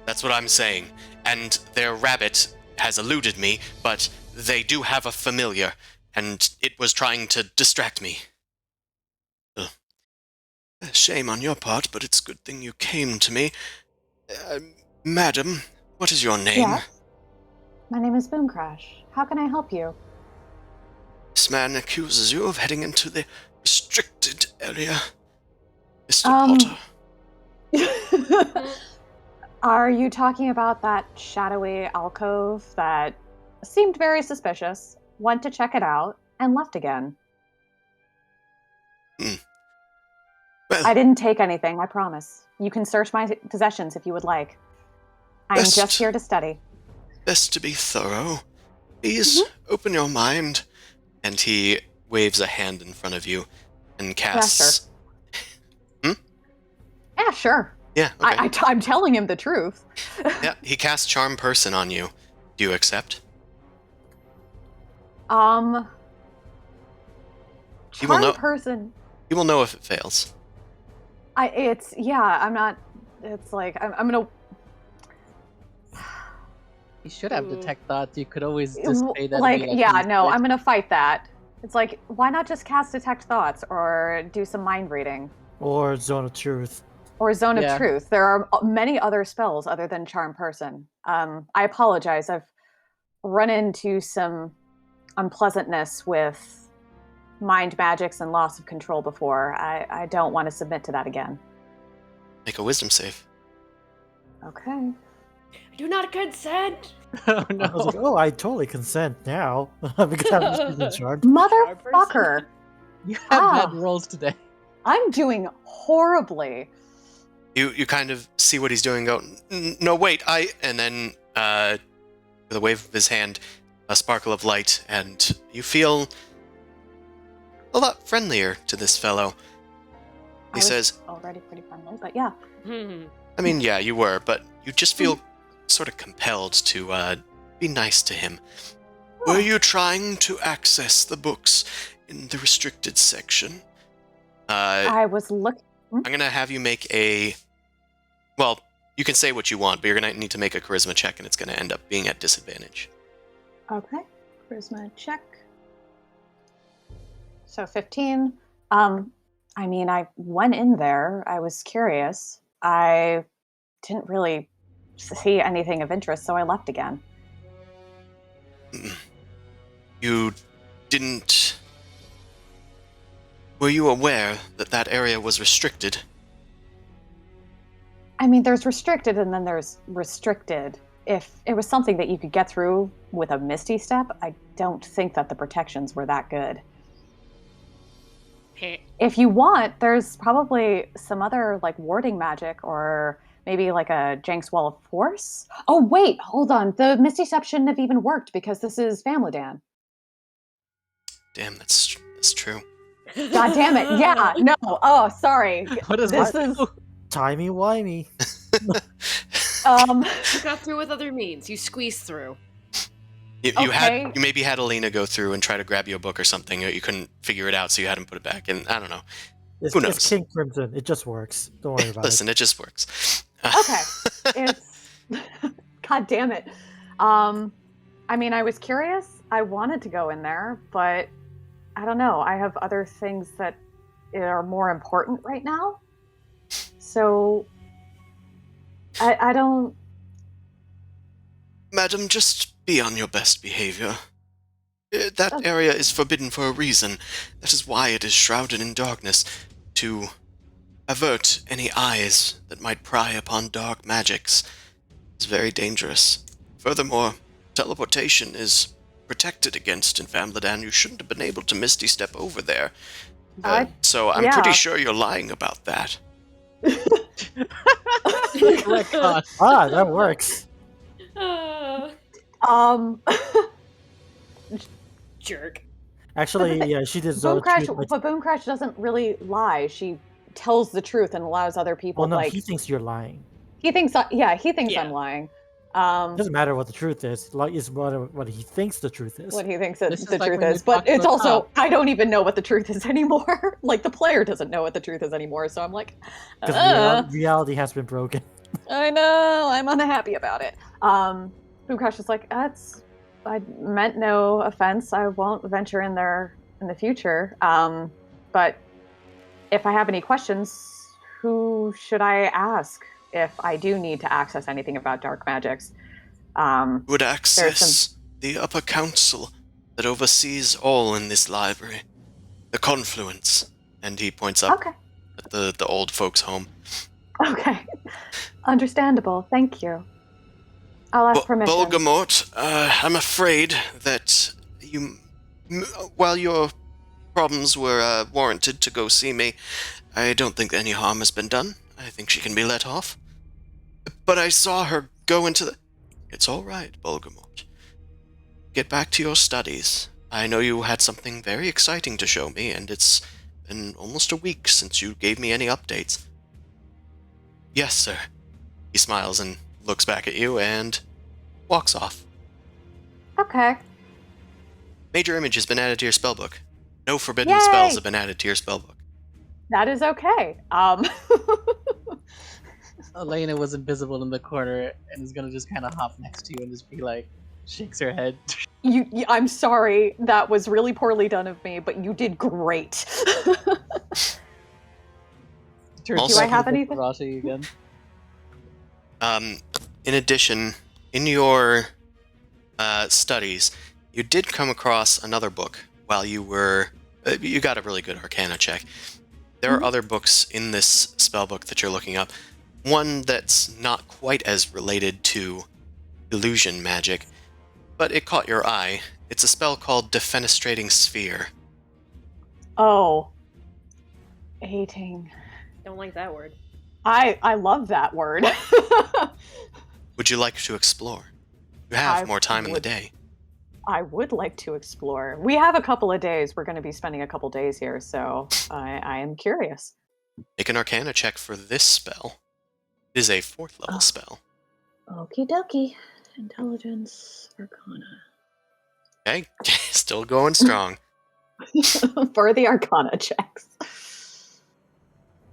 that's what I'm saying. And their rabbit has eluded me, but they do have a familiar, and it was trying to distract me. Shame on your part, but it's a good thing you came to me. Madam, what is your name?
Yes. My name is Boomcrash. How can I help you?
This man accuses you of heading into the restricted area. Mr. Potter.
Are you talking about that shadowy alcove that seemed very suspicious, went to check it out, and left again?
Well,
I didn't take anything, I promise. You can search my possessions if you would like. I'm
Best.
just here to study.
best to be thorough. Please, open your mind. And he waves a hand in front of you and casts...
Yeah, sure.
Yeah, okay.
I'm telling him the truth.
Yeah, he casts Charm Person on you. Do you accept?
You
will
Charm
know-
person.
You will know if it fails.
I'm not. It's like I'm gonna.
You should have
Ooh.
detect thoughts. You could always just say that.
Like,
and be
yeah,
"He's
no,
good."
I'm gonna fight that. It's like, why not just cast detect thoughts or do some mind reading
Or Zone of Truth.
or zone
Yeah.
of truth? There are many other spells other than charm person. I apologize. I've run into some unpleasantness with mind magics and loss of control before. I don't want to submit to that again.
Make a wisdom save.
Okay.
I do not consent.
Oh
I was
no!
like, oh, I totally consent now because I'm just using charmed.
Motherfucker!
You have
Ah.
bad rolls today.
I'm doing horribly.
You kind of see what he's doing, go, no, wait, and then, with a wave of his hand, a sparkle of light, and you feel a lot friendlier to this fellow.
I
He
was
says,
already pretty friendly, but yeah.
I mean, yeah, you were, but you just feel sort of compelled to be nice to him. Were you trying to access the books in the restricted section?
I was looking.
I'm going to have you make a... Well, you can say what you want, but you're going to need to make a charisma check, and it's going to end up being at disadvantage.
Okay. Charisma check. So 15. I mean, I went in there. I was curious. I didn't really see anything of interest, so I left again.
You didn't... Were you aware that that area was restricted?
I mean, there's restricted and then there's restricted. If it was something that you could get through with a Misty Step, I don't think that the protections were that good. If you want, there's probably some other like warding magic or maybe like a Jenks Wall of Force. Oh, wait, hold on. The Misty Step shouldn't have even worked because this is Famladan.
Damn, that's true.
God damn it. Yeah, no. Oh, sorry.
What is
This
that?
is
Timey-wimey.
You got through with other means. You squeezed through.
You
Okay.
you maybe had Alina go through and try to grab you a book or something, or you couldn't figure it out, so you had him put it back, and I don't know. Who knows?
It's King Crimson. It just works. Don't worry about
Listen, it just works.
okay. It's God damn it. I mean, I was curious. I wanted to go in there, but I don't know. I have other things that are more important right now. So I don't.
Madam, just be on your best behavior. That area is forbidden for a reason. That is why it is shrouded in darkness, to avert any eyes that might pry upon dark magics. It's very dangerous. Furthermore, teleportation is protected against in Famladan. You shouldn't have been able to Misty Step over there. So I'm
yeah.
pretty sure you're lying about that.
Retcon.
Ah, that works.
Um,
Jerk.
Actually,
But
yeah, she did
Boom
the
Crash,
truth.
but Boom Crash doesn't really lie. She tells the truth and allows other people
Well, no,
like
he thinks you're lying.
he thinks he thinks
Yeah.
I'm lying.
It doesn't matter what the truth is. Like, it's what he thinks the truth is.
What he thinks
This
that
is
the
like
truth
when you
is, but
talk to
it's
a
also
cop.
I don't even know what the truth is anymore. Like the player doesn't know what the truth is anymore, so I'm like,
Because reality has been broken.
I know, I'm unhappy about it. Boom Crash is like, I meant no offense. I won't venture in there in the future. But if I have any questions, who should I ask if I do need to access anything about dark magics?
Would
There's
access the upper council that oversees all in this library. The confluence. And he points up
Okay,
at the old folks' home.
okay, understandable. Thank you. I'll ask permission.
Bulgamort, I'm afraid that while your problems were warranted to go see me, I don't think any harm has been done. I think she can be let off. But I saw her go into the... It's all right, Bulgamort. Get back to your studies. I know you had something very exciting to show me, and it's been almost a week since you gave me any updates. Yes, sir. He smiles and looks back at you and walks off.
Okay.
Major image has been added to your spellbook. No forbidden
Yay!
spells have been added to your spellbook.
That is okay.
Elena was invisible in the corner and is gonna just kind of hop next to you and just be like, shakes her head.
I'm sorry. That was really poorly done of me, but you did great.
Turns
Also-
Do I
back
have
into
anything?
Rashi again.
In addition, in your studies, you did come across another book while you were... you got a really good Arcana check. There are other books in this spellbook that you're looking up. One that's not quite as related to illusion magic, but it caught your eye. It's a spell called Defenestrating Sphere.
Oh. 18.
Don't like that word.
I love that word.
Would you like to explore? You have
I
more time in the
would.
day.
I would like to explore. We have a couple of days. We're going to be spending a couple days here, so I am curious.
Make an Arcana check for this spell. It is a 4th level
Oh.
spell.
Okie dokie. Intelligence, Arcana.
Okay, still going strong.
For the Arcana checks.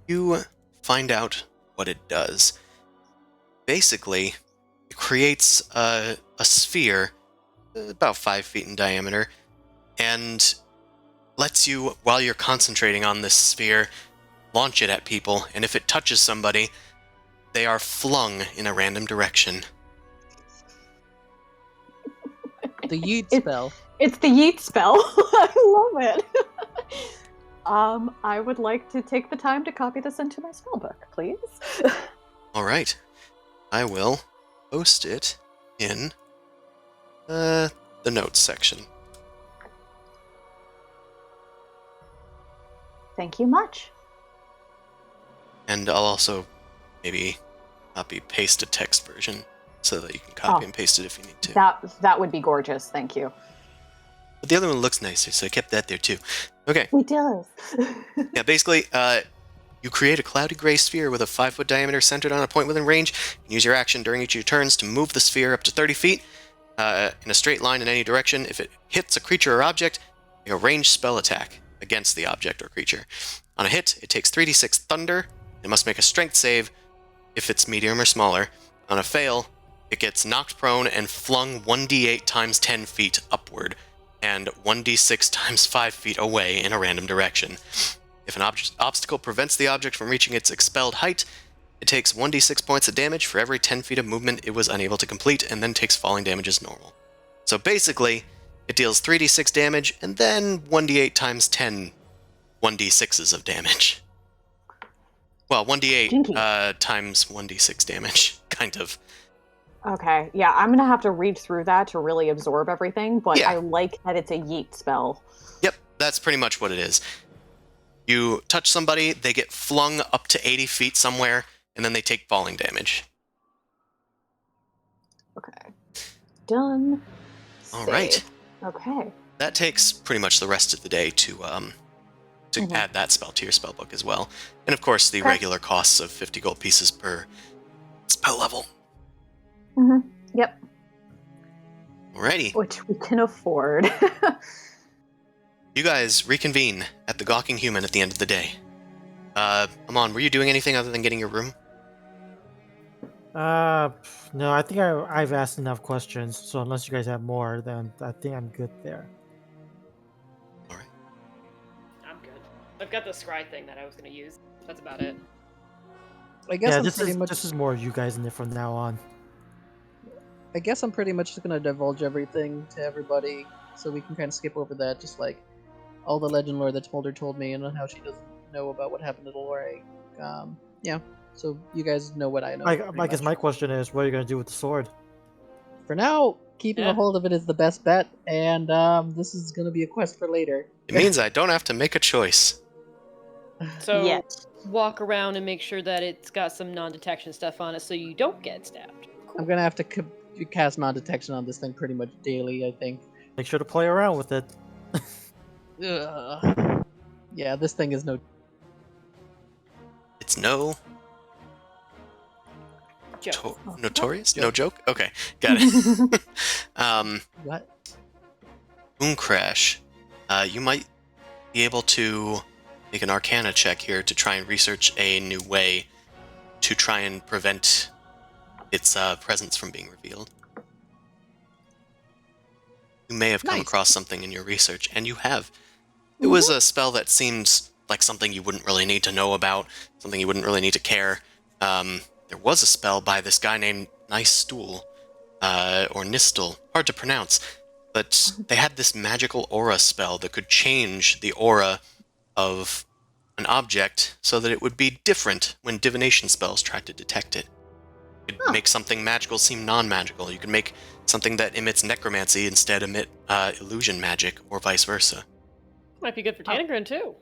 You find out what it does. Basically, it creates a sphere about 5 feet in diameter and lets you, while you're concentrating on this sphere, launch it at people, and if it touches somebody, they are flung in a random direction.
The yeet
It-
spell.
It's the yeet spell. I love it. I would like to take the time to copy this into my spellbook, please.
All right, I will post it in the notes section.
Thank you much.
And I'll also maybe copy paste a text version so that you can copy
Oh.
and paste it if you need to.
That would be gorgeous. Thank you.
But the other one looks nicer, so I kept that there too. Okay,
It does.
yeah, basically, you create a cloudy gray sphere with a 5-foot diameter centered on a point within range. You can use your action during each of your turns to move the sphere up to 30 feet in a straight line in any direction. If it hits a creature or object, make a ranged spell attack against the object or creature. On a hit, it takes 3d6 thunder. It must make a strength save if it's medium or smaller. On a fail, it gets knocked prone and flung 1d8 times 10 feet upward and 1d6 times 5 feet away in a random direction. If an obstacle prevents the object from reaching its expelled height, it takes 1d6 points of damage for every 10 feet of movement it was unable to complete, and then takes falling damage as normal. So basically, it deals 3d6 damage, and then 1d8 times 10 1d6s of damage. Well, 1d8 times 1d6 damage, kind of.
Okay, yeah, I'm gonna have to read through that to really absorb everything, but
Yeah.
I like that it's a yeet spell.
Yep, that's pretty much what it is. You touch somebody, they get flung up to 80 feet somewhere, and then they take falling damage.
Okay. Done.
All right.
Save. Okay.
That takes pretty much the rest of the day to
Mhm.
add that spell to your spellbook as well. And of course, the
Okay.
regular costs of 50 gold pieces per spell level.
Yep.
Alrighty.
Which we can afford.
You guys reconvene at the Gawking Human at the end of the day. Amon, were you doing anything other than getting your room?
No, I think I've asked enough questions. So unless you guys have more, then I think I'm good there.
Alright.
I'm good. I've got the scry thing that I was going to use. That's about it.
I guess
Yeah,
I'm
this
pretty
is
much.
this is more you guys in it from now on.
I guess I'm pretty much just gonna divulge everything to everybody, so we can kind of skip over that. Just like all the legend lore that Smolder told me, and how she doesn't know about what happened to Lore. Yeah. So you guys know what I know.
I
pretty
guess
much.
my question is, what are you gonna do with the sword?
For now, keeping a
Yeah.
hold of it is the best bet, and this is gonna be a quest for later.
It means I don't have to make a choice.
So
Yes.
walk around and make sure that it's got some non-detection stuff on it so you don't get stabbed.
I'm gonna have to cast non-detection on this thing pretty much daily, I think.
Make sure to play around with it.
Ugh. Yeah, this thing is no.
It's no
Joe.
notorious?
Joke.
No joke? Okay, got it.
What?
Boom Crash. You might be able to make an Arcana check here to try and research a new way to try and prevent its presence from being revealed. You may have come
Nice.
across something in your research, and you have. It was a spell that seems like something you wouldn't really need to know about, something you wouldn't really need to care. There was a spell by this guy named Nice Stool, or Nistel, hard to pronounce, but they had this magical aura spell that could change the aura of an object so that it would be different when divination spells tried to detect it. You could make something magical seem non-magical. You could make something that emits necromancy instead emit illusion magic, or vice versa.
Might be good for Tanagrin too.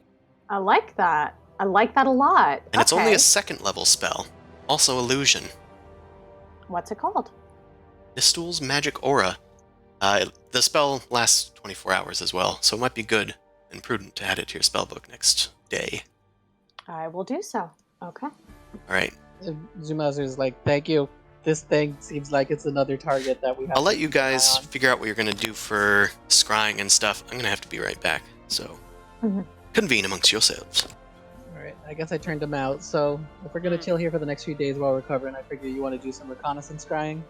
I like that. I like that a lot.
And it's only
Okay.
a second level spell. Also illusion.
What's it called?
Nistul's Magic Aura. The spell lasts 24 hours as well, so it might be good and prudent to add it to your spellbook next day.
I will do so. Okay.
Alright,
Zumazu is like, thank you. This thing seems like it's another target that we have.
I'll
to
let you
keep an eye
guys
on.
figure out what you're going to do for scrying and stuff. I'm going to have to be right back, so
Mhm.
convene amongst yourselves.
Alright, I guess I turned him out. So if we're gonna chill here for the next few days while recovering, I figure you want to do some reconnaissance scrying.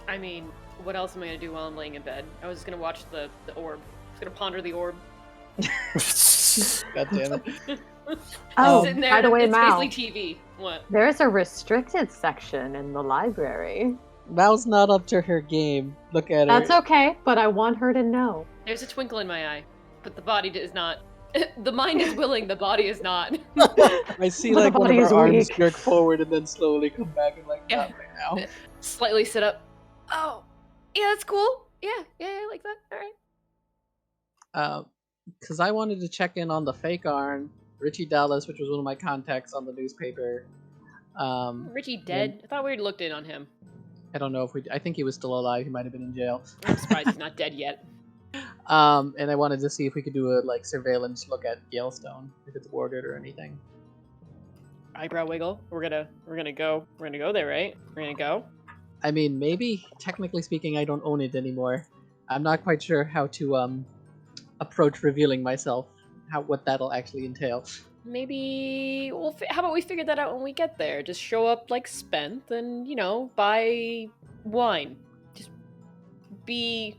I mean, what else am I going to do while I'm laying in bed? I was just going to watch the orb. I was going to ponder the orb.
God damn it.
Oh,
Sitting there,
by the way,
it's
Mal,
basically TV. What?
there's a restricted section in the library.
Mal's not up to her game. Look at her.
That's okay, but I want her to know.
There's a twinkle in my eye, but the body is not. The mind is willing, the body is not.
I see
But the
like one of
body
her
is
arms
weak.
jerk forward and then slowly come back and like,
Yeah.
not right now.
Slightly sit up. Oh, yeah, that's cool. Yeah, I like that. All right.
Because I wanted to check in on the fake Arn, Richie Dallas, which was one of my contacts on the newspaper.
Richie dead? I thought we had looked in on him.
I don't know if I think he was still alive. He might have been in jail.
I'm surprised he's not dead yet.
And I wanted to see if we could do a like surveillance look at Galestone, if it's warded or anything.
Eyebrow wiggle. We're gonna go there, right? We're gonna go.
I mean, maybe technically speaking, I don't own it anymore. I'm not quite sure how to approach revealing myself. What that'll actually entail.
Maybe how about we figure that out when we get there? Just show up like spent and, buy wine. Just be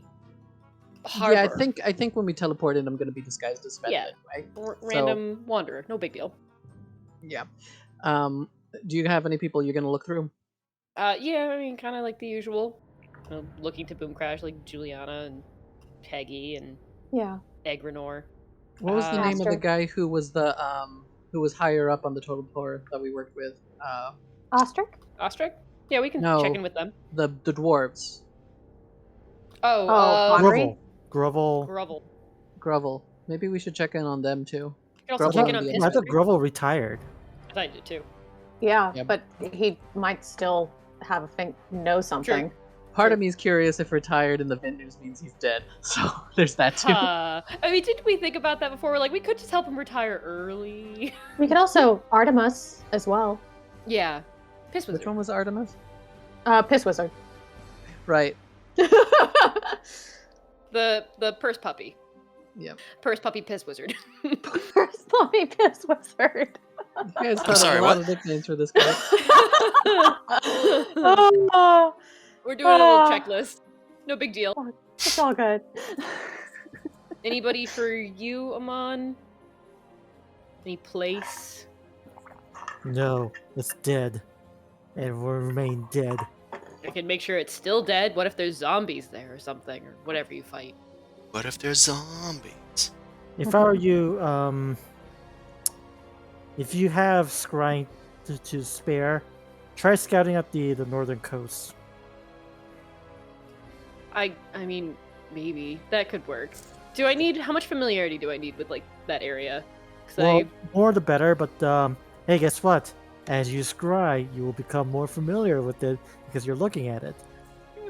harbor.
Yeah, I think when we teleport in, I'm gonna be disguised as Spent
Yeah.
anyway.
Random wanderer. No big deal.
Yeah. Do you have any people you're gonna look through?
Yeah, I mean, kind of like the usual. Looking to Boom Crash, like Juliana and Peggy and
Yeah.
Egrenor.
What was the name of the
Master.
guy who was who was higher up on the totem pole that we worked with?
Ostrich?
Ostrich? Yeah, we can
No.
check in with them.
The dwarves.
Oh,
Oh, Henri?
Grovel.
Grovel.
Grovel. Maybe we should check in on them too.
You can also
Grubble
check
would
in on
be
Piss
I thought
Wizard.
Grovel retired.
I thought you did too.
Yeah,
Yeah.
but he might still have know something.
Part of
True.
me is curious if retired in the vendors means he's dead. So there's that too.
I mean, didn't we think about that before? We're like, we could just help him retire early.
We could also Artemis as well.
Yeah. Piss Wizard.
Which one was Artemis?
Piss Wizard.
Right.
The purse puppy.
Yep.
Purse puppy Piss Wizard.
First Puppy Piss Wizard.
You guys thought
sorry,
of a lot
what?
of nicknames for this guy.
Oh,
We're doing a little checklist. No big deal.
it's all good.
Anybody for you, Amon? Any place?
No, it's dead. And will remain dead.
I can make sure it's still dead. What if there's zombies there or something, or whatever you fight?
What if there's zombies?
If I were you, if you have scrying to spare, try scouting up the northern coast.
I mean, maybe that could work. Do I need how much familiarity do I need with like that area? 'Cause
Well, more the better, but hey, guess what? As you scry, you will become more familiar with it because you're looking at it.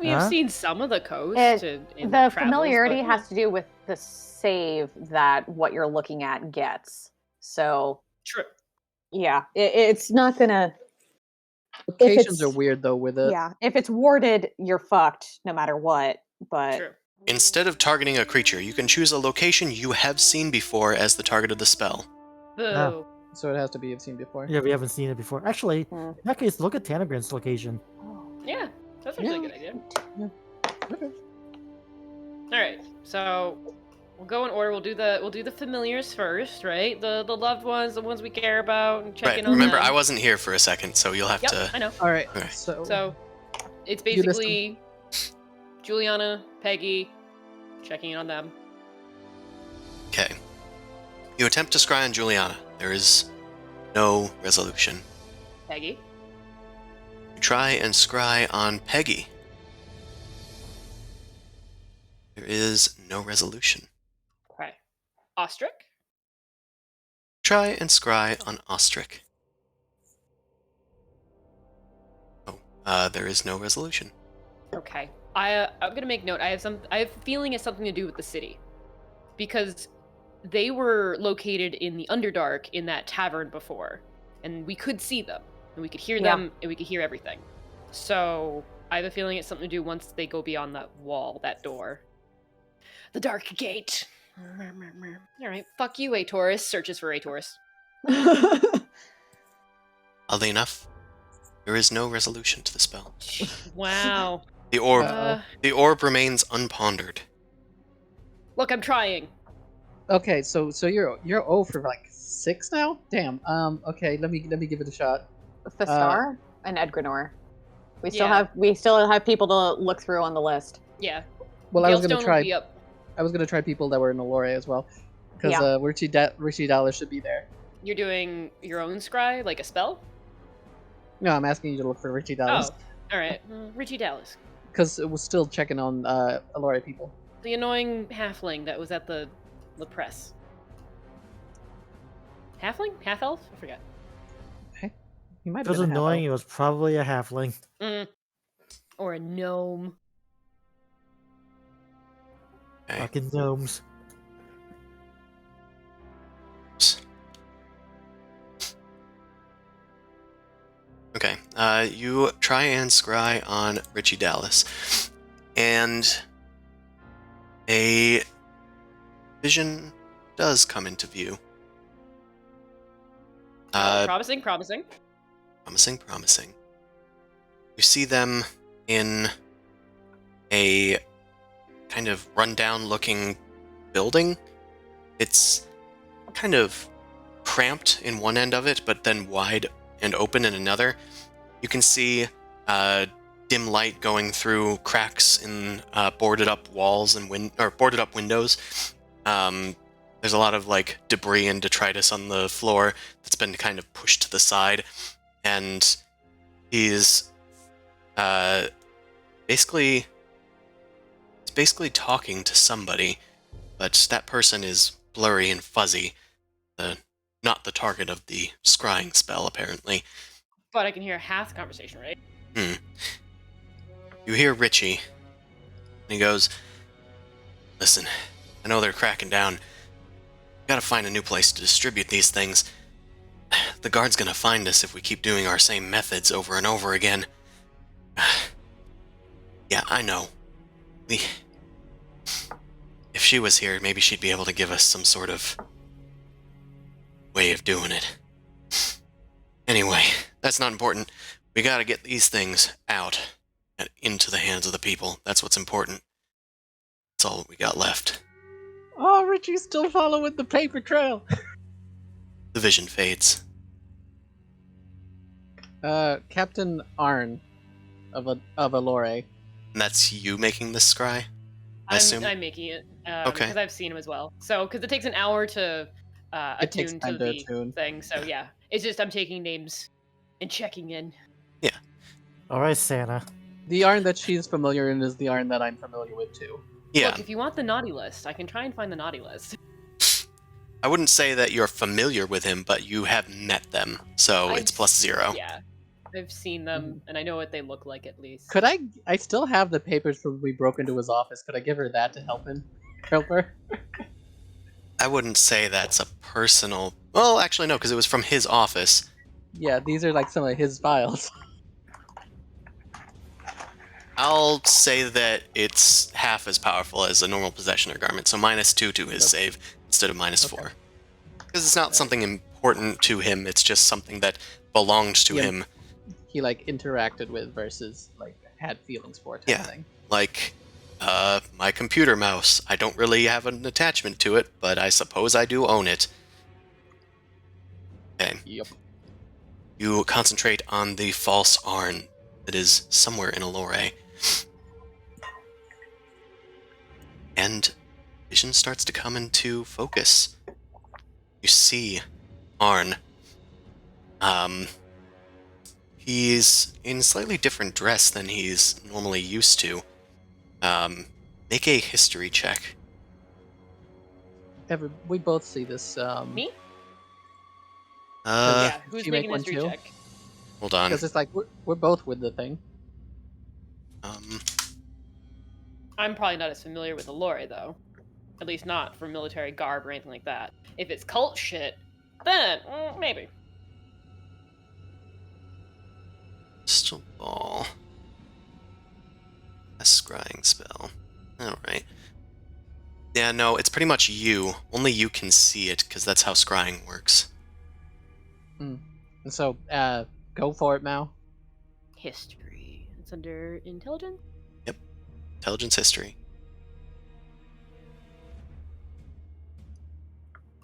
I've
Huh?
seen some of the coast. In
The
travels,
familiarity
but,
has to do with the save that what you're looking at gets. So
True.
yeah, it's not gonna.
Locations
it's-
are weird though with it.
Yeah, if it's warded, you're fucked no matter what. But
True.
Instead of targeting a creature, you can choose a location you have seen before as the target of the spell.
Boo.
So it has to be you've seen before.
Yeah, we haven't seen it before. Actually,
Hmm.
in that case, look at Tanagrin's location.
Yeah, that's actually
Yeah.
a good idea.
Okay.
All right, so we'll go in order. We'll do the familiars first, right? The loved ones, the ones we care about, and check
Right.
in on
Remember,
them.
I wasn't here for a second, so you'll have
Yep,
to.
I know.
All right.
Okay.
So it's
You list
basically Juliana, Peggy, checking in on them.
Okay. You attempt to scry on Juliana. There is no resolution.
Peggy.
You try and scry on Peggy. There is no resolution.
Okay. Ostrich.
Try and scry on Ostrich. Oh, there is no resolution.
Okay. I'm gonna make note. I have a feeling it's something to do with the city, because they were located in the Underdark in that tavern before, and we could see them, and we could hear
Yeah.
them, and we could hear everything. So I have a feeling it's something to do once they go beyond that wall, that door. The Dark Gate. All right. Fuck you, Atorus. Searches for Atorus.
Oddly enough, there is no resolution to the spell.
Wow.
The orb,
Uh,
the orb remains unpondered.
look, I'm trying.
Okay, so you're 0 for like 6 now. Damn. Okay, let me give it a shot.
Thestar and Edgrenor. We
Yeah.
still have people to look through on the list.
Yeah.
Well, I was
Galestone
gonna
will
try.
be up.
I was gonna try people that were in Alore as well, because
Yeah.
Richie Dallas should be there.
You're doing your own scry, like a spell?
No, I'm asking you to look for Richie Dallas
Oh, all right. Richie Dallas,
because it was still checking on Alore people.
the annoying halfling that was at the press. Halfling? Half elf? I forget.
He might
If
have
it was
been a half
annoying,
elf.
it was probably a halfling.
Or a gnome.
Okay.
Fucking gnomes.
Okay. You try and scry on Richie Dallas, and a vision does come into view.
Promising.
Promising. You see them in a kind of rundown-looking building. It's kind of cramped in one end of it, but then wide and open in another. You can see dim light going through cracks in boarded-up walls and boarded-up windows. There's a lot of like debris and detritus on the floor that's been kind of pushed to the side, and he's basically talking to somebody, but that person is blurry and fuzzy. The not the target of the scrying spell, apparently.
But I can hear half the conversation, right?
You hear Richie, and he goes, "Listen, I know they're cracking down. We gotta find a new place to distribute these things. The guard's gonna find us if we keep doing our same methods over and over again." Yeah, I know. If she was here, maybe she'd be able to give us some sort of way of doing it. Anyway, that's not important. We gotta get these things out and into the hands of the people. That's what's important. That's all we got left.
Oh, Richie's still following the paper trail.
The vision fades.
Captain Arn of Alore.
And that's you making this scry? I assume?
I'm making it
Okay.
because I've seen him as well. So because it takes an hour to
It takes
attune
time
to
to
the
attune.
thing. So yeah, it's just I'm taking names and checking in.
All right, Santa.
The Arn that she's familiar in is the Arn that I'm familiar with too.
Yeah,
Look, if you want the naughty list, I can try and find the naughty list.
I wouldn't say that you're familiar with him, but you have met them, so
I've
it's +0.
Yeah, I've seen them and I know what they look like at least.
Could I still have the papers from when we broke into his office. Could I give her that to help her?
I wouldn't say that's a personal... Well, actually, no, because it was from his office.
Yeah, these are like some of his files.
I'll say that it's half as powerful as a normal possession or garment, so -2 to his save instead of -4. Because it's not something important to him, it's just something that belonged to
Yeah.
him.
He like interacted with versus like had feelings for type
Yeah.
thing.
Like, my computer mouse. I don't really have an attachment to it, but I suppose I do own it. Okay.
Yep.
You concentrate on the false Arn that is somewhere in Alore. And vision starts to come into focus. You see Arn. He's in slightly different dress than he's normally used to. Make a history check.
We both see this.
Me?
Uh,
Yeah, who's
she
making
make
this
one too?
check?
hold on.
Because it's like we're both with the thing.
I'm probably not as familiar with Allure though. At least not for military garb or anything like that. If it's cult shit, then maybe.
Crystal ball. A scrying spell. Alright. Yeah, no, it's pretty much you. Only you can see it, because that's how scrying works.
And so, go for it, Mao.
History. It's under intelligence.
Intelligence history.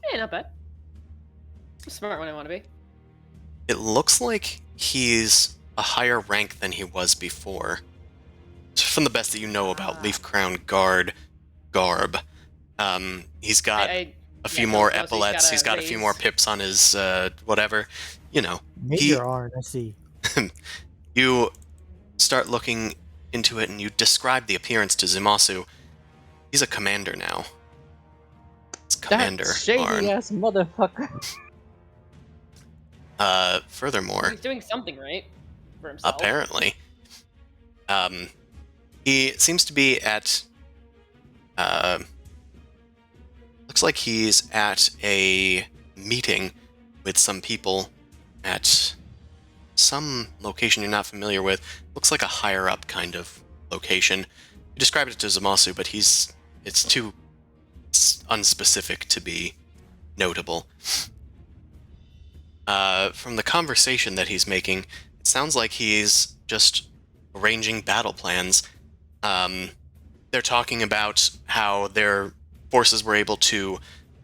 Hey, not bad. I'm smart when I want to be.
It looks like he's a higher rank than he was before. From the best that you know about Leaf Crown garb. He's got a few more
Mostly
epaulets, he's got a few
raise.
more pips on his, whatever. You know,
Major Arn, I see.
you start looking into it and you describe the appearance to Zumasu. He's a commander now. It's Commander
That shady
Arn.
ass motherfucker.
Furthermore,
He's doing something right for himself.
apparently, he seems to be at, looks like he's at a meeting with some people at some location you're not familiar with. Looks like a higher up kind of location. You described it to Zamasu, but it's too unspecific to be notable. From the conversation that he's making, it sounds like he's just arranging battle plans. They're talking about how their forces were able to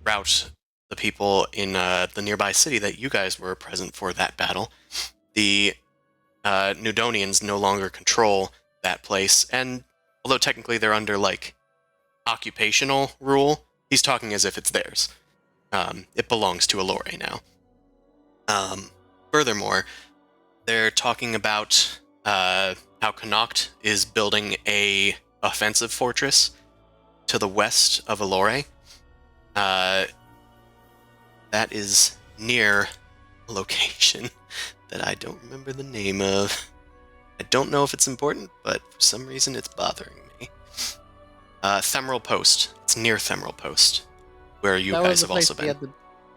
rout the people in the nearby city that you guys were present for that battle. The Nudonians no longer control that place, and although technically they're under, like, occupational rule, he's talking as if it's theirs. It belongs to Alore now. Furthermore, they're talking about how Connacht is building a offensive fortress to the west of Alore. That is near a location that I don't remember the name of. I don't know if it's important, but for some reason it's bothering me. Femoral Post. It's near Femoral Post, where you
That was
guys
the
have also
place we
been.
had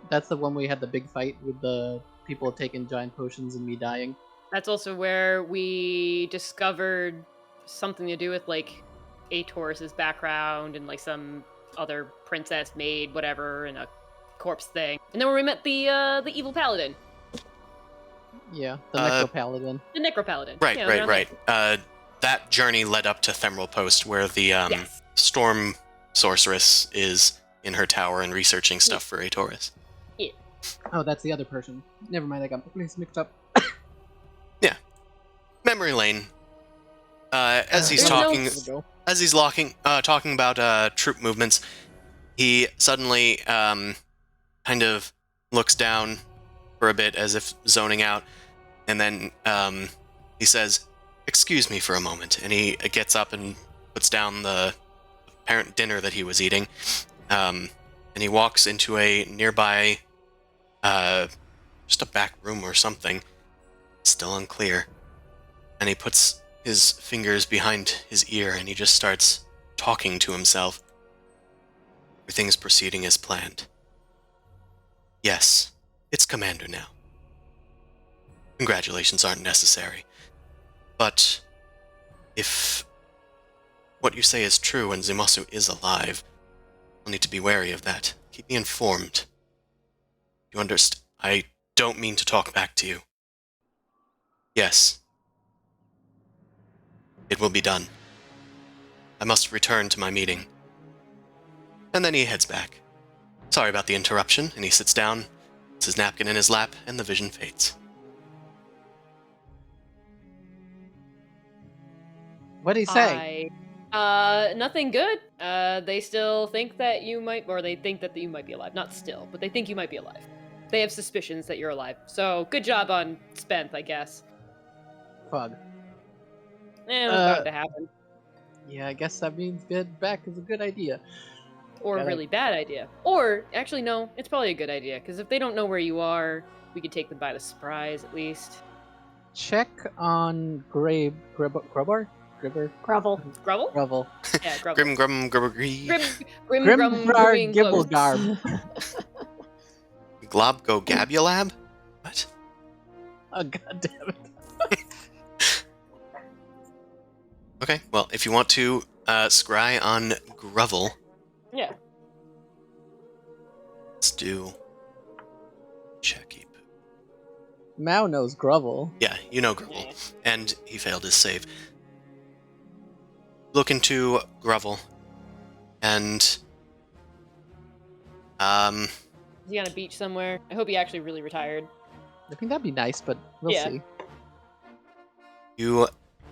that's the one we had the big fight with the people taking giant potions and me dying.
That's also where we discovered something to do with like Atorus's background and like some other princess maid, whatever, and a corpse thing. And then where we met the evil paladin,
Yeah, the
Uh,
Necro-Paladin.
the necro paladin.
Right,
Yeah,
right,
around
right.
there.
That journey led up to Femoral Post, where the
Yes.
Storm Sorceress is in her tower and researching stuff for Aetorus.
Oh, that's the other person. Never mind, I got my place mixed up.
Memory lane. As he's
There's
talking,
no-
as he's talking about troop movements, he suddenly kind of looks down for a bit as if zoning out, and then he says, "Excuse me for a moment," and he gets up and puts down the apparent dinner that he was eating, and he walks into a nearby, just a back room or something, still unclear, and he puts his fingers behind his ear and he just starts talking to himself. Everything's proceeding as planned. Yes, it's Commander now. Congratulations aren't necessary. But if what you say is true and Zumasu is alive, I'll need to be wary of that. Keep me informed. You understand? I don't mean to talk back to you. Yes. It will be done. I must return to my meeting. And then he heads back. Sorry about the interruption, and he sits down, puts his napkin in his lap, and the vision fades.
What did he say?
Nothing good. They still think that you might, or they think that you might be alive. Not still, but they think you might be alive. They have suspicions that you're alive. So, good job on Spence, I guess.
Fug.
It was bound to happen.
Yeah, I guess that means getting back is a good idea.
Or a
gotta-
really bad idea. Or, actually, no, it's probably a good idea, because if they don't know where you are, we could take them by the surprise, at least.
Check on Gribber?
Gravel.
Grovel?
Grovel.
Yeah, Grovel.
Grim Grum Grubbergree.
Grim
Grimgar
Grimming Close.
Gibblegarb.
Glob Go Gabulab? What?
Oh, god damn it.
Okay, well, if you want to scry on Grovel,
Yeah.
let's do checky.
Mao knows Grovel.
Yeah, you know Grovel. And he failed his save. Look into Grovel, and
Is he on a beach somewhere? I hope he actually really retired.
I think that'd be nice, but we'll
Yeah.
see.
you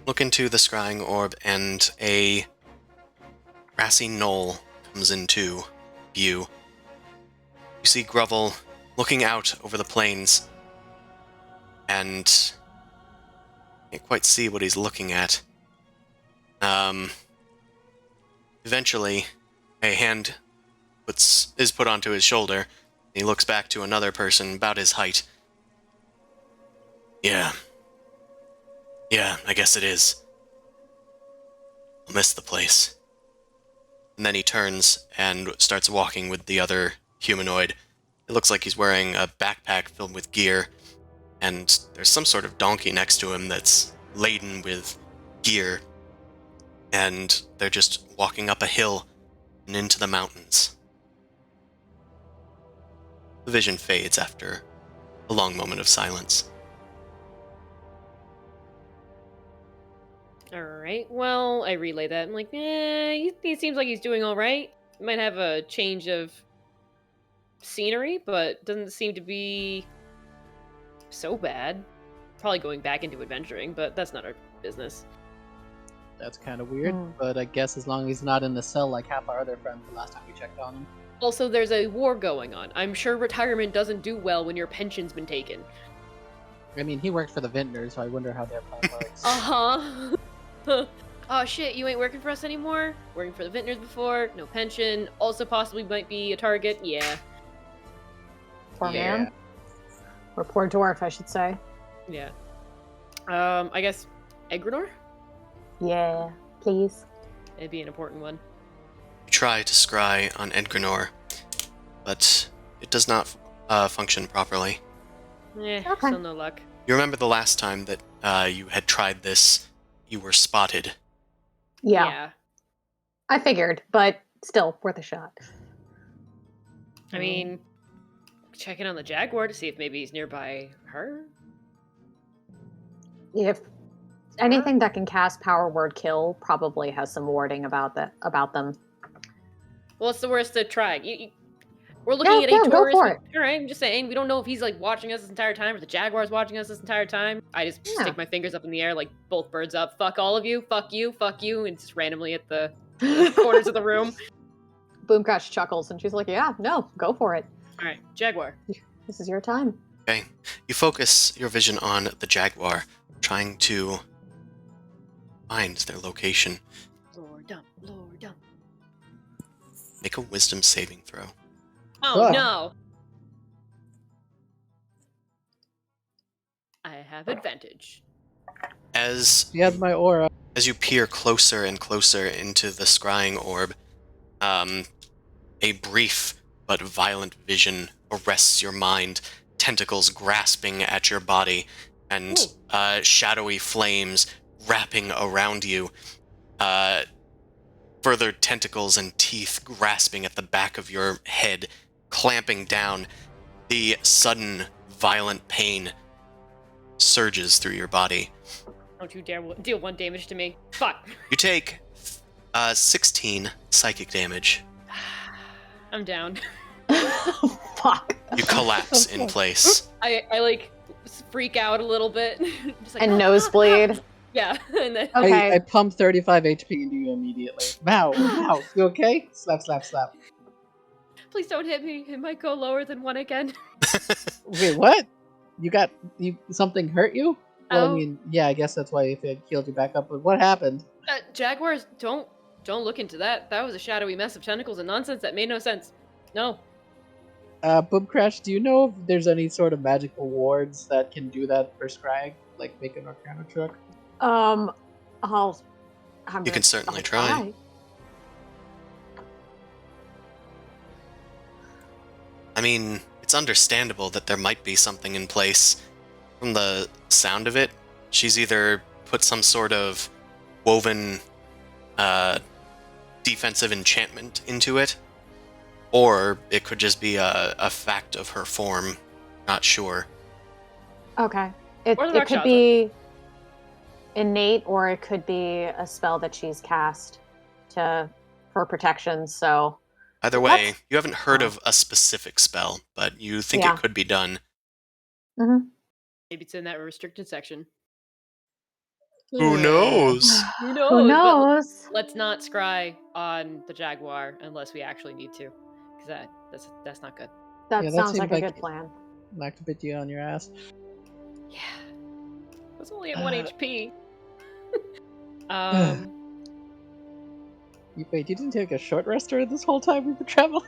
look into the scrying orb, and a grassy knoll comes into view. You see Grovel looking out over the plains, and can't quite see what he's looking at. Eventually, a hand is put onto his shoulder, and he looks back to another person about his height. Yeah, I guess it is. I'll miss the place. And then he turns and starts walking with the other humanoid. It looks like he's wearing a backpack filled with gear, and there's some sort of donkey next to him that's laden with gear, and they're just walking up a hill and into the mountains. The vision fades after a long moment of silence.
Alright, well, I relay that. I'm like, he seems like he's doing alright. Might have a change of scenery, but doesn't seem to be so bad. Probably going back into adventuring, but that's not our business.
That's kind of weird,
Hmm.
but I guess as long as he's not in the cell like half our other friends the last time we checked on him.
Also, there's a war going on. I'm sure retirement doesn't do well when your pension's been taken.
I mean, he worked for the vintners, so I wonder how their plan works.
Uh-huh. Oh shit, you ain't working for us anymore? Working for the vintners before, no pension, also possibly might be a target, yeah.
Poor
Yeah.
man. Or poor dwarf, I should say.
Yeah. I guess Egrenor?
Yeah, please.
It'd be an important one.
You try to scry on Edgrenor, but it does not function properly.
Eh,
Okay.
still no luck.
You remember the last time that you had tried this, you were spotted.
Yeah, I figured, but still worth a shot.
I mean, check in on the Jaguar to see if maybe he's nearby her.
If anything that can cast power word kill probably has some wording about them.
Well, it's the worst to try. We're looking at a
Yeah, go
tourist.
for it.
All right, I'm just saying, we don't know if he's like watching us this entire time or the Jaguar's watching us this entire time. I just
Yeah.
stick my fingers up in the air like both birds up. Fuck all of you. Fuck you. Fuck you. And just randomly at the corners of the room.
Boomcrash chuckles and she's like, "Yeah, no, go for it.
All right, Jaguar.
This is your time."
Okay. You focus your vision on the Jaguar, trying to find their location.
Lord dump. Lord dump.
Make a wisdom saving throw.
Oh
Ugh.
no. I have advantage.
As
She has my aura.
As you peer closer and closer into the scrying orb, a brief but violent vision arrests your mind, tentacles grasping at your body, and shadowy flames wrapping around you. Further tentacles and teeth grasping at the back of your head, clamping down. The sudden, violent pain surges through your body.
Don't you dare deal 1 damage to me. Fuck.
You take 16 psychic damage.
I'm down.
Fuck.
You collapse in place.
I like freak out a little bit. Just like,
And
"Ah,
nosebleed.
ah, ah." Yeah, and then
Okay.
I pump 35 HP into you immediately. Wow, wow, you okay? Slap, slap, slap.
please don't hit me. It might go lower than 1 again.
Wait, what? Something hurt you? Well,
Oh.
I mean, yeah, I guess that's why it healed you back up. But what happened?
Jaguars, don't look into that. That was a shadowy mess of tentacles and nonsense that made no sense. No.
Boom Crash, do you know if there's any sort of magical wards that can do that for Scrag? Like make an Arcana check?
I'm
You can certainly
I'll
try. I mean, it's understandable that there might be something in place. From the sound of it, she's either put some sort of woven defensive enchantment into it, or it could just be a fact of her form. Not sure.
Okay. It
Or the dark
could
shadows.
be innate, or it could be a spell that she's cast for protection. So
Either way,
Let's-
you haven't heard
Oh.
of a specific spell, but you think
Yeah.
it could be done.
Maybe it's in that restricted section.
Who knows?
Who knows?
who
But
knows?
let's not scry on the Jaguar unless we actually need to. Because that's not good.
That
Yeah, that
sounds
seemed
like a
like-
good plan.
Like to bit you on your ass.
Yeah. It was only at 1
Uh,
HP.
Wait, you didn't take a short rest during this whole time we've been traveling?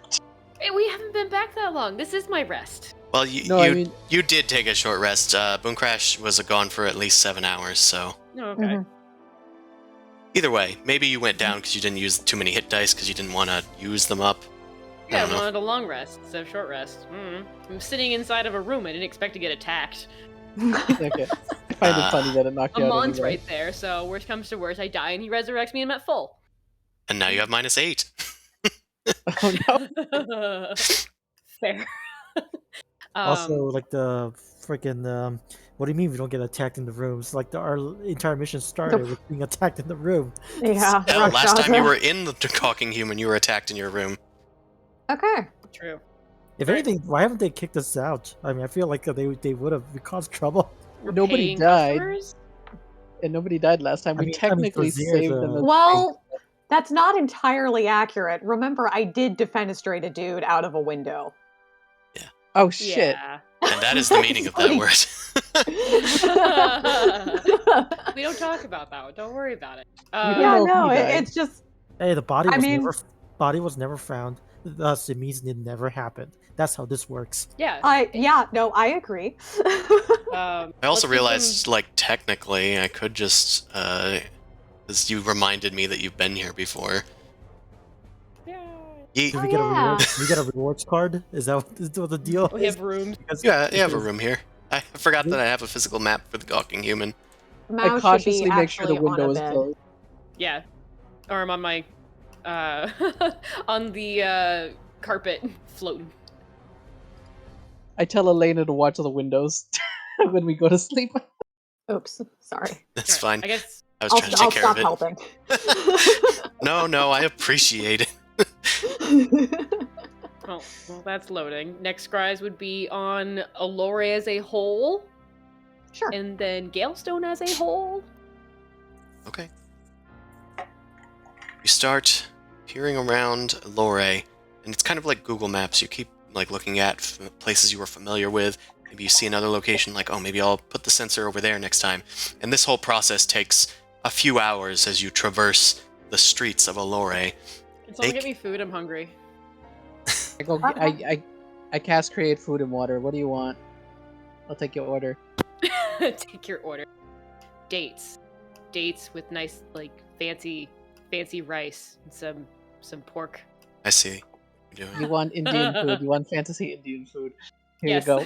Hey, we haven't been back that long. This is my rest.
Well,
No, I mean,
you did take a short rest. Boom Crash was gone for at least 7 hours, so
Oh, okay.
Mhm.
either way, maybe you went down because you didn't use too many hit dice because you didn't want to use them up. I
Yeah, I
don't know.
wanted a long rest instead of short rest. I'm sitting inside of a room. I didn't expect to get attacked.
okay. I find it funny that it knocked you out
Amon's
anyway.
right there, so worst comes to worst, I die and he resurrects me and I'm at full.
And now you have -8.
Oh no.
Fair.
Also, like the freaking what do you mean we don't get attacked in the rooms? Like our entire mission started with being attacked in the room.
Yeah.
Yeah, last time you
Rakshasa.
were in the Talking Human, you were attacked in your room.
Okay.
True.
If
Right.
anything, why haven't they kicked us out? I mean, I feel like they would have caused trouble.
We're
Nobody
paying
died.
customers?
And nobody died last time.
I
We
mean,
technically
for Zir,
saved
the-
them.
Well, that's not entirely accurate. Remember, I did defenestrate a dude out of a window.
Oh shit.
Yeah.
And that is the meaning of that word.
We don't talk about that one. Don't worry about it.
don't
Yeah,
know if
no,
he died.
it's just
Hey, the body
I
was
mean-
never found. thus it means it never happened. That's how this works.
Yeah.
I agree.
I also realized, like, technically, I could just, because you reminded me that you've been here before.
Yeah.
Do
Oh,
we get a
yeah.
reward? We get a rewards card? Is that what the deal
We
is?
have rooms.
Because-
Yeah, you have a
because-
room here. I forgot that I have a physical map for the gawking human.
Mouse
I
should be
cautiously make sure the
actually on a
window is
bed.
closed.
Yeah. Or I'm on my on the carpet floating.
I tell Elena to watch the windows when we go to sleep.
Oops, sorry.
That's
Alright,
fine.
I guess
I was
I'll,
trying to
I'll
take care
stop
of it.
helping.
No, I appreciate it.
well that's loading. Next scries would be on Allure as a whole,
Sure.
and then Galestone as a whole.
Okay. You start peering around Lore, and it's kind of like Google Maps. You keep like looking at places you were familiar with. Maybe you see another location, like, oh, maybe I'll put the sensor over there next time. And this whole process takes a few hours as you traverse the streets of Allure.
Can someone get me food? I'm hungry.
I cast create food and water. What do you want? I'll take your order.
Take your order. Dates with nice, like, fancy rice and some pork.
I see what you're doing.
You want Indian food. You want fantasy Indian food. Here
Yes.
you go.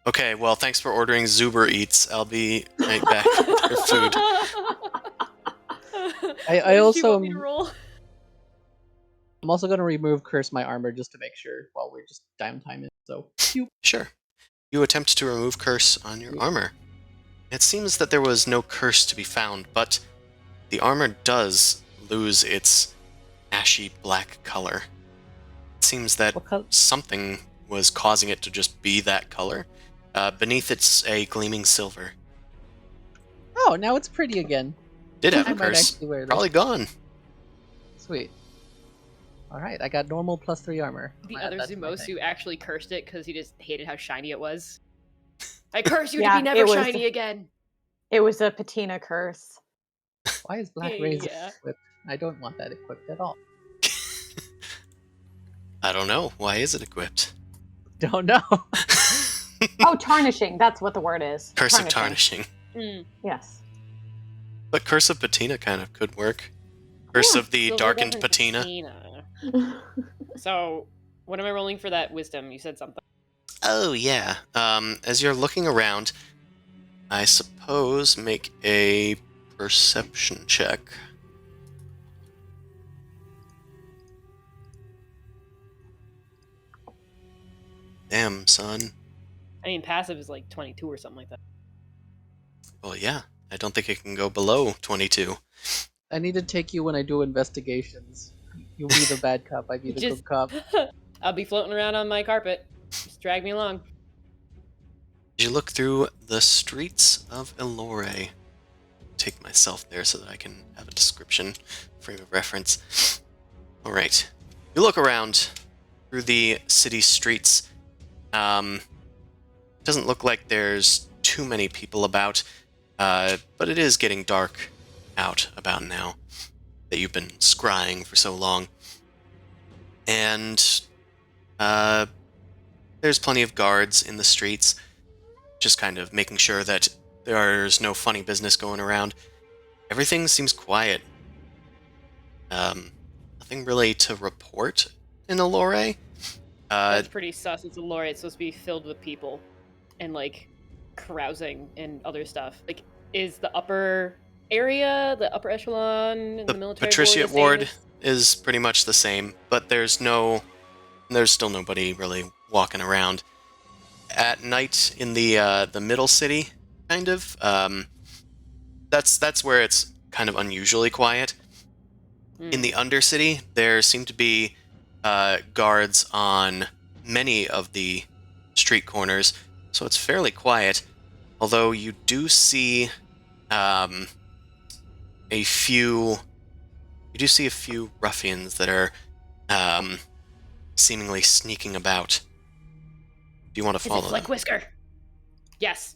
Okay, well, thanks for ordering Zuber Eats. I'll be right back with your food.
I also
want me to roll?
I'm also gonna remove curse my armor just to make sure while we're just downtime it. So
Sure. You attempt to remove curse on your
Yeah.
armor. It seems that there was no curse to be found, but the armor does lose its ashy black color. It seems that
what color?
something was causing it to just be that color. Beneath it's a gleaming silver.
Oh, now it's pretty again.
Did have
I
a
might
curse.
actually wear this.
Probably gone.
Sweet. All right, I got normal +3 armor.
The
Wow,
other
that's my thing.
Zumosu actually cursed it because he just hated how shiny it was. I curse you
Yeah,
to be never
it was-
shiny again.
It was a patina curse.
Why is Black Razor
Yeah.
equipped? I don't want that equipped at all.
I don't know. Why is it equipped?
Don't know.
Oh, tarnishing. That's what the word is.
Curse of Tarnishing.
Mm.
Yes.
But Curse of Patina kind of could work. Curse
Yeah,
of the
Silver
Darkened
Golden
Patina.
So, what am I rolling for that wisdom? You said something.
Oh, yeah. As you're looking around, I suppose make a perception check. Damn, son.
I mean, passive is like 22 or something like that.
Well, yeah. I don't think it can go below 22.
I need to take you when I do investigations. You'll be the bad cop. I be the
Just-
good cop.
I'll be floating around on my carpet. Just drag me along.
As you look through the streets of Elore, take myself there so that I can have a description, frame of reference. All right, you look around through the city streets. Doesn't look like there's too many people about, but it is getting dark out about now that you've been scrying for so long. And there's plenty of guards in the streets, just kind of making sure that there's no funny business going around. Everything seems quiet. Nothing really to report in Allure.
That's pretty sus. It's a lore. It's supposed to be filled with people and like carousing and other stuff. Like, is the upper area, the upper echelon, in the military
Patriciate
board,
Ward is pretty much the same, but there's still nobody really walking around. At night in the middle city, kind of, that's where it's kind of unusually quiet. In the Undercity, there seem to be guards on many of the street corners, so it's fairly quiet. Although you do see a few ruffians that are seemingly sneaking about. Do you want to
Is it
follow them?
Flick Whisker? Yes.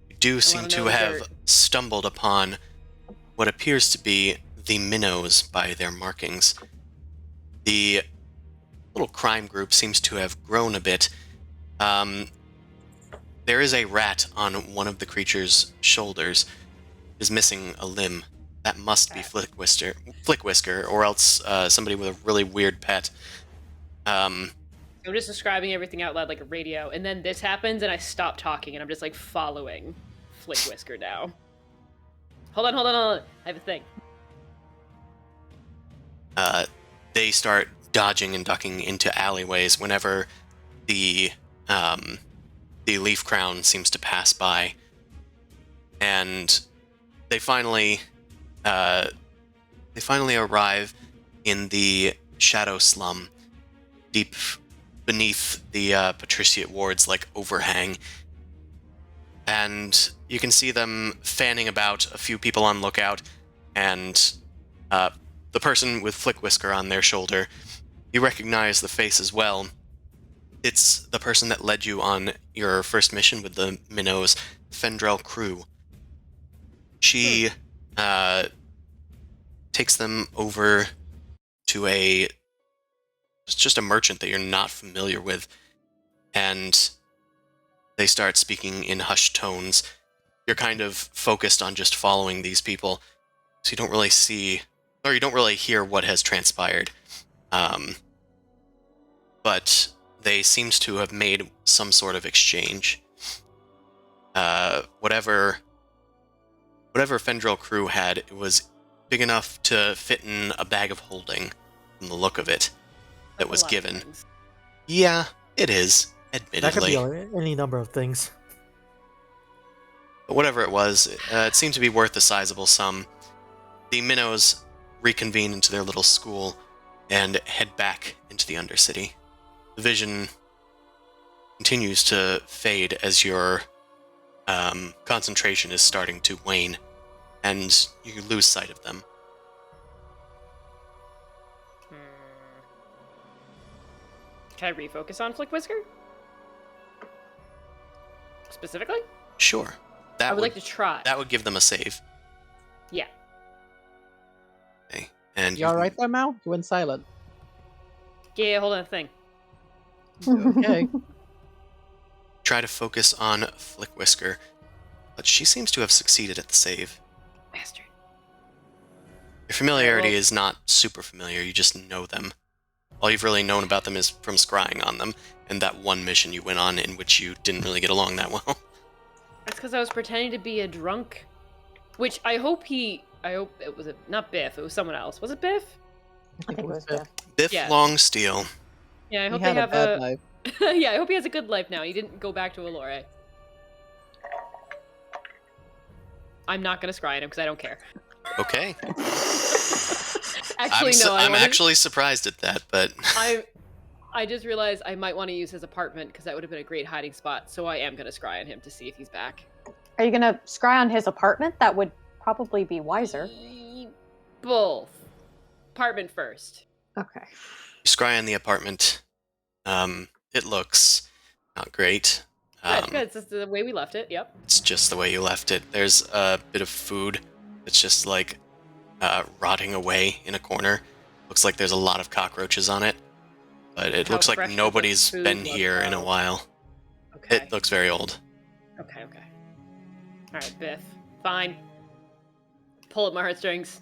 You do seem
wanna
to
know if
have
they're-
stumbled upon what appears to be the minnows by their markings. The little crime group seems to have grown a bit. There is a rat on one of the creature's shoulders. It is missing a limb. That must be Flickwhisker, or else somebody with a really weird pet.
I'm just describing everything out loud like a radio, and then this happens, and I stop talking, and I'm just like following Flickwhisker now. Hold on. I have a thing.
They start dodging and ducking into alleyways whenever the leaf crown seems to pass by, and they finally arrive in the shadow slum, deep beneath the patriciate ward's like overhang, and you can see them fanning about, a few people on lookout, and the person with Flickwhisker on their shoulder. You recognize the face as well. It's the person that led you on your first mission with the minnows, Fendrel Crew. She takes them over to it's just a merchant that you're not familiar with, and they start speaking in hushed tones. You're kind of focused on just following these people, so you don't really see, or you don't really hear what has transpired. But they seems to have made some sort of exchange. Whatever Fendrel Crew had, it was big enough to fit in a bag of holding, from the look of it, that was given. Yeah, it is, admittedly.
That could be any number of things.
But whatever it was, it seemed to be worth a sizable sum. The minnows reconvene into their little school and head back into the Undercity. The vision continues to fade as your concentration is starting to wane, and you lose sight of them.
Can I refocus on Flickwhisker? Specifically?
Sure.
I would like to try.
That would give them a save.
Yeah.
Okay. And
You alright there, Mao? You went silent.
Yeah, hold on a thing.
Okay.
try to focus on Flickwhisker, but she seems to have succeeded at the save.
Bastard.
Your familiarity
Well-
is not super familiar, you just know them. All you've really known about them is from scrying on them, and that one mission you went on in which you didn't really get along that well.
That's because I was pretending to be a drunk. Which I hope it was not Biff, it was someone else. Was it Biff?
I think it was Biff.
Biff
Yeah.
Longsteel.
Yeah, I
He
hope
had
they
a
have
bad life.
yeah, I hope he has a good life now. He didn't go back to Allure. I'm not gonna scry at him because I don't care.
Okay.
Actually, no.
I'm actually surprised at that, but
I just realized I might want to use his apartment because that would have been a great hiding spot. So I am gonna scry on him to see if he's back.
Are you gonna scry on his apartment? That would probably be wiser.
Both. Apartment first.
Okay.
you scry on the apartment. It looks not great.
Good, good. It's just the way we left it. Yep.
It's just the way you left it. There's a bit of food that's just like rotting away in a corner. Looks like there's a lot of cockroaches on it, but it
How
looks like
fresh does
nobody's
the food
been
look,
here in a
though?
while.
Okay.
It looks very old.
Okay. All right, Biff. Fine. Pull at my heartstrings.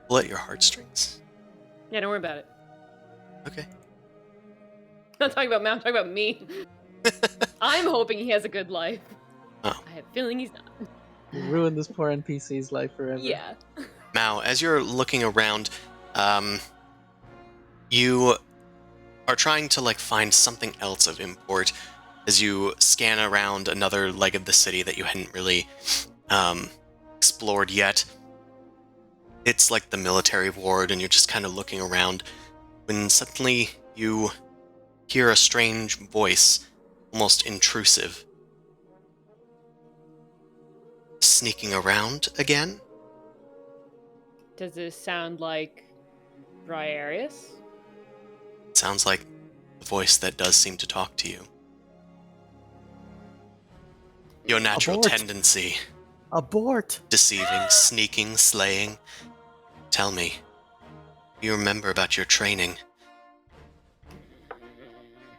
Pull at your heartstrings.
Yeah, don't worry about it.
Okay.
I'm not talking about Matt. I'm talking about me. I'm hoping he has a good life.
Oh.
I have a feeling he's not.
You ruined this poor NPC's life forever.
Yeah.
Mao, as you're looking around, you are trying to find something else of import as you scan around another leg of the city that you hadn't really explored yet. It's like the military ward, and you're just kind of looking around when suddenly you hear a strange voice, almost intrusive. Sneaking around again?
Does this sound like Briarius?
Sounds like the voice that does seem to talk to you. Your natural
Abort.
tendency.
Abort!
deceiving, sneaking, slaying. Tell me, you remember about your training?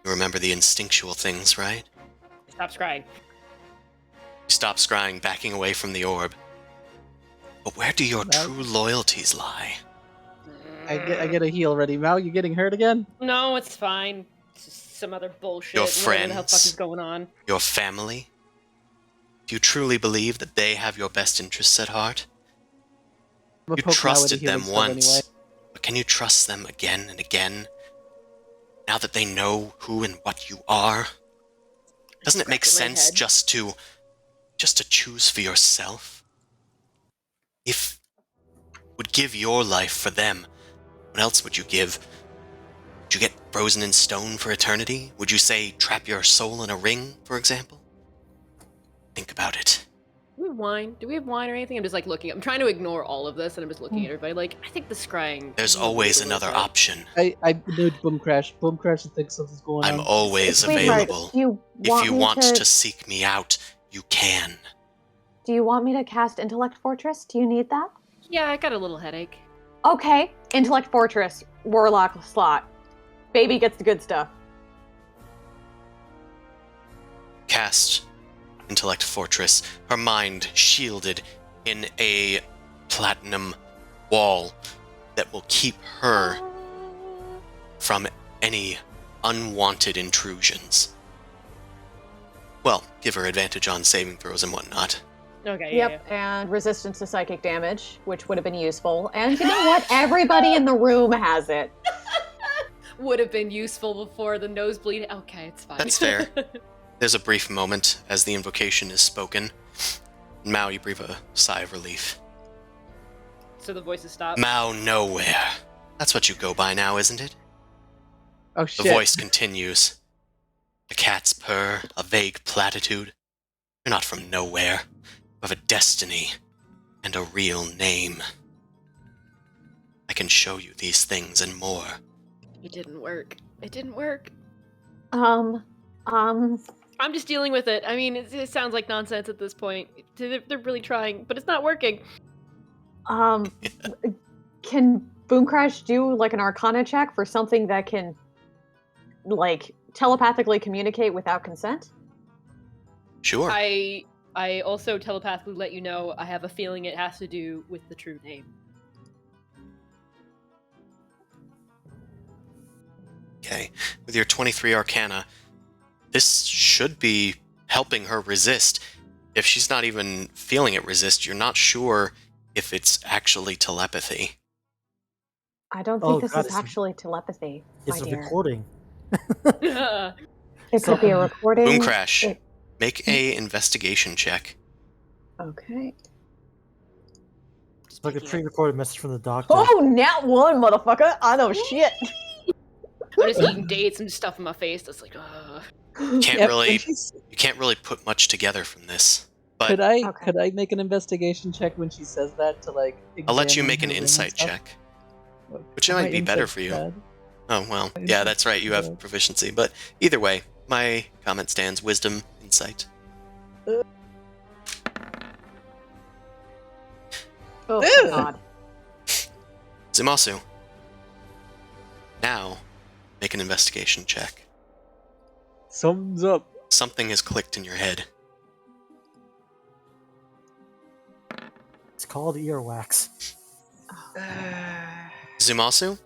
You remember the instinctual things, right?
Stop scrying.
You stop scrying, backing away from the orb. But where do your
Mal-
true loyalties lie?
I get a heal ready. Mal, you getting hurt again?
No, it's fine. It's just some other bullshit.
Your
Whatever the hell fuck
friends.
is going on?
Your family? Do you truly believe that they have your best interests at heart?
I'm gonna
You
poke Mal with a
trusted
healing
them
spell
once,
anyway.
but can you trust them again and again? Now that they know who and what you are? Doesn't it make
Scratching my
sense
head.
just to choose for yourself? If you would give your life for them, what else would you give? Would you get frozen in stone for eternity? Would you say trap your soul in a ring, for example? Think about it.
Do we have wine? Do we have wine or anything? I'm just like looking. I'm trying to ignore all of this, and I'm just looking at everybody. Like, I think the scrying.
There's
is a little
always
bit
another
worth it.
option.
I need Boom Crash. Boom Crash thinks something's going
I'm
on.
always
Sweetheart,
available.
do you
If
want
you
me
want
to,
to seek me out, you can.
do you want me to cast Intellect Fortress? Do you need that?
Yeah, I got a little headache.
Okay, Intellect Fortress, Warlock slot. Baby gets the good stuff.
Cast Intellect Fortress, her mind shielded in a platinum wall that will keep her from any unwanted intrusions. Well, give her advantage on saving throws and whatnot.
Okay.
Yep, and resistance to psychic damage, which would have been useful. And you know what? Everybody in the room has it.
Would have been useful before the nosebleed. Okay, it's fine.
That's fair. There's a brief moment as the invocation is spoken. Mao, you breathe a sigh of relief.
So the voices stop.
Mao Nowhere. That's what you go by now, isn't it?
Oh
The
shit!
voice continues. A cat's purr, a vague platitude. You're not from nowhere. You have a destiny and a real name. I can show you these things and more.
It didn't work. It didn't work. I'm just dealing with it. I mean, it sounds like nonsense at this point. They're really trying, but it's not working.
Can Boom Crash do like an Arcana check for something that can, like, telepathically communicate without consent?
Sure.
I also telepathically let you know I have a feeling it has to do with the true name.
Okay. With your 23 Arcana, this should be helping her resist. If she's not even feeling it resist, you're not sure if it's actually telepathy.
I don't
Oh,
think this
God,
is actually telepathy, my
It's a
dear.
recording.
It could be a recording.
Boom Crash,
It-
make a investigation check.
Okay.
Just
Like a
picking up.
pre-recorded message from the doctor.
Oh, nat one, motherfucker! I know shit.
I'm just eating dates and stuff in my face. That's like,
Can't
Yep,
really
when she's-
you can't really put much together from this. But
Could I make an investigation check when she says that to like?
I'll let you
examine
make an
her ring and
insight
stuff?
check. Which
My
might be better
insight's
for you.
bad.
Oh well.
My
Yeah,
insight's
that's right, you have
bad.
proficiency. But either way, my comment stands wisdom, insight.
Oh
Ew.
God.
Zumasu. Now make an investigation check.
Sums up.
Something has clicked in your head.
It's called earwax.
Zumasu,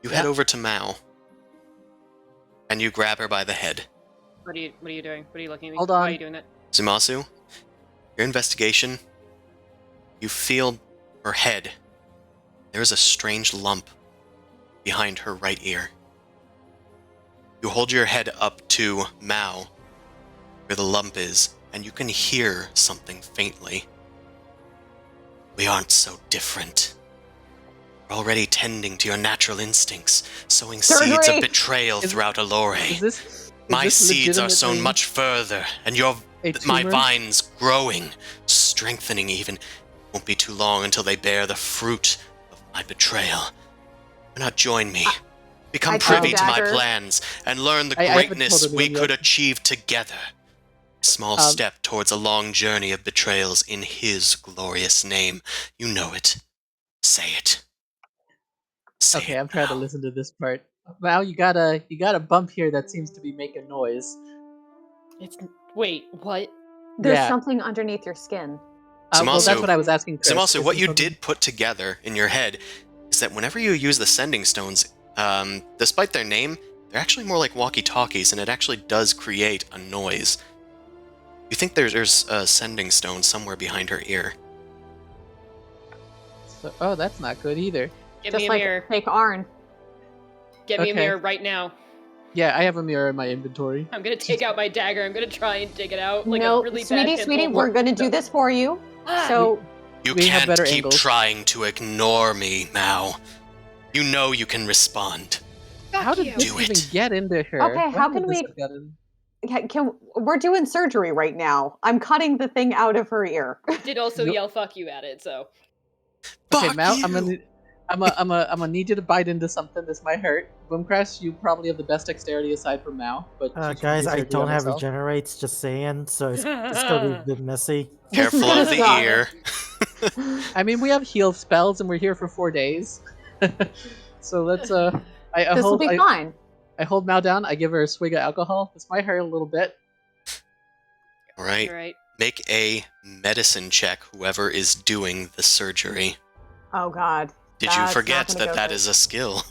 you head
Yeah.
over to Mao. And you grab her by the head.
what are you doing? What are you looking at me?
Hold
Why
on.
are you doing that?
Zumasu, your investigation, you feel her head. There is a strange lump behind her right ear. You hold your head up to Mao, where the lump is, and you can hear something faintly. We aren't so different. We're already tending to your natural instincts, sowing seeds
Surgery!
of betrayal
Is-
throughout Allure.
Is this?
My
this
seeds are sown
legitimately
much further, and
a
my
tumor?
vines growing, strengthening even. Won't be too long until they bear the fruit of my betrayal. Why not join me? Become
I
privy
told
to my
Dagger.
plans and learn the
I haven't
greatness
told
we
anyone
could
yet.
achieve together. small step towards a long journey of betrayals in his glorious name. You know it. Say it. Say
Okay,
it
I'm trying to
now.
listen to this part. Mal, you got a bump here that seems to be making noise.
Wait, what?
There's
Yeah.
something underneath your skin.
Well, that's
Zumasu,
what I was asking Chris.
Zumasu,
Is
what
there
you
something-
did put together in your head is that whenever you use the sending stones, despite their name, they're actually more like walkie-talkies, and it actually does create a noise. You think there's a sending stone somewhere behind her ear.
Oh, that's not good either.
Get
Just
me a
like
mirror.
fake Arn.
Get me a
Okay.
mirror right now.
Yeah, I have a mirror in my inventory.
I'm gonna take out my dagger. I'm gonna try and dig it out like
No,
a really bad
sweetie,
tentpole.
we're gonna do this for you. So
You
We have
can't
better
keep
angles.
trying to ignore me, Mao. You know you can respond.
Fuck
How did
you.
this
Do
even
it.
get into her?
Okay,
When
how
would
can
this
we-
have gotten-
we're doing surgery right now. I'm cutting the thing out of her ear.
Did also
You-
yell "fuck you" at it, so.
Okay,
Fuck
Mal,
you.
I'm gonna need you to bite into something. This might hurt. Boomcrash, you probably have the best dexterity aside from Mal, but she should
Guys,
do
I
surgery
don't
on
have
herself.
regenerates, just saying, so it's gonna be a bit messy.
This is
Careful
gonna
of the
suck.
ear.
I mean, we have heal spells, and we're here for 4 days. So let's I
This will
hold
be fine.
I hold Mal down. I give her a swig of alcohol. This might hurt a little bit.
All right.
Alright.
Make a medicine check, whoever is doing the surgery.
Oh God.
Did
That's
you
not
forget
gonna
that
go
that
good.
is a skill?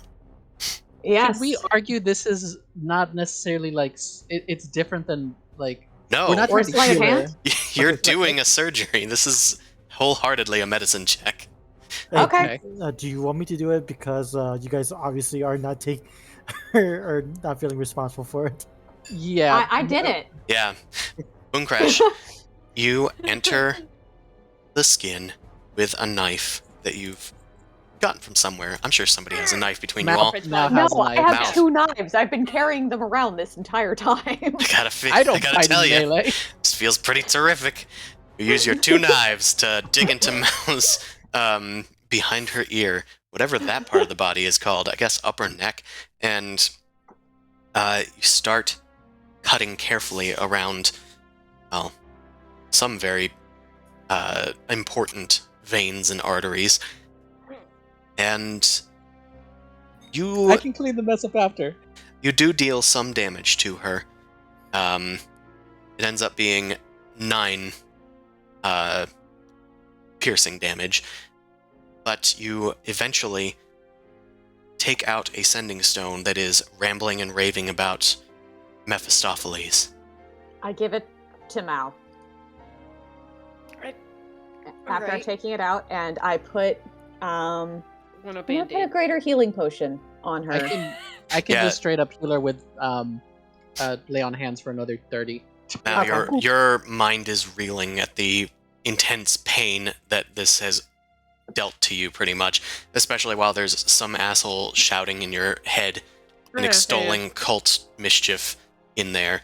Yes.
Should we argue this is not necessarily like it's different than like
No.
we're not
Or
trying to
sleight of
heal her.
hand?
You're
Okay,
doing a surgery. This is wholeheartedly a medicine check.
Hey,
Okay.
do you want me to do it because you guys obviously are not are not feeling responsible for it?
Yeah,
I did it.
Yeah. Boomcrash, you enter the skin with a knife that you've gotten from somewhere. I'm sure somebody has a knife between you
Mal,
all.
Mal
No,
has a
I
knife.
have
Mouth.
2 knives. I've been carrying them around this entire time.
I don't
gotta
fight
tell
in
you,
melee.
this feels pretty terrific. You use your 2 knives to dig into Mal's behind her ear, whatever that part of the body is called, I guess upper neck, and you start cutting carefully around, well, some very important veins and arteries, and you
I can clean the mess up after.
you do deal some damage to her. It ends up being 9 piercing damage, but you eventually take out a sending stone that is rambling and raving about Mephistopheles.
I give it to Mao.
Right.
After
Alright.
taking it out, and I put
One
I'm
a
gonna put a
band-aid.
greater healing potion on her.
I can
Yeah.
just straight up heal her with lay on hands for another 30.
Now
Okay.
your mind is reeling at the intense pain that this has dealt to you, pretty much, especially while there's some asshole shouting in your head and
Yeah,
extolling cult mischief in there.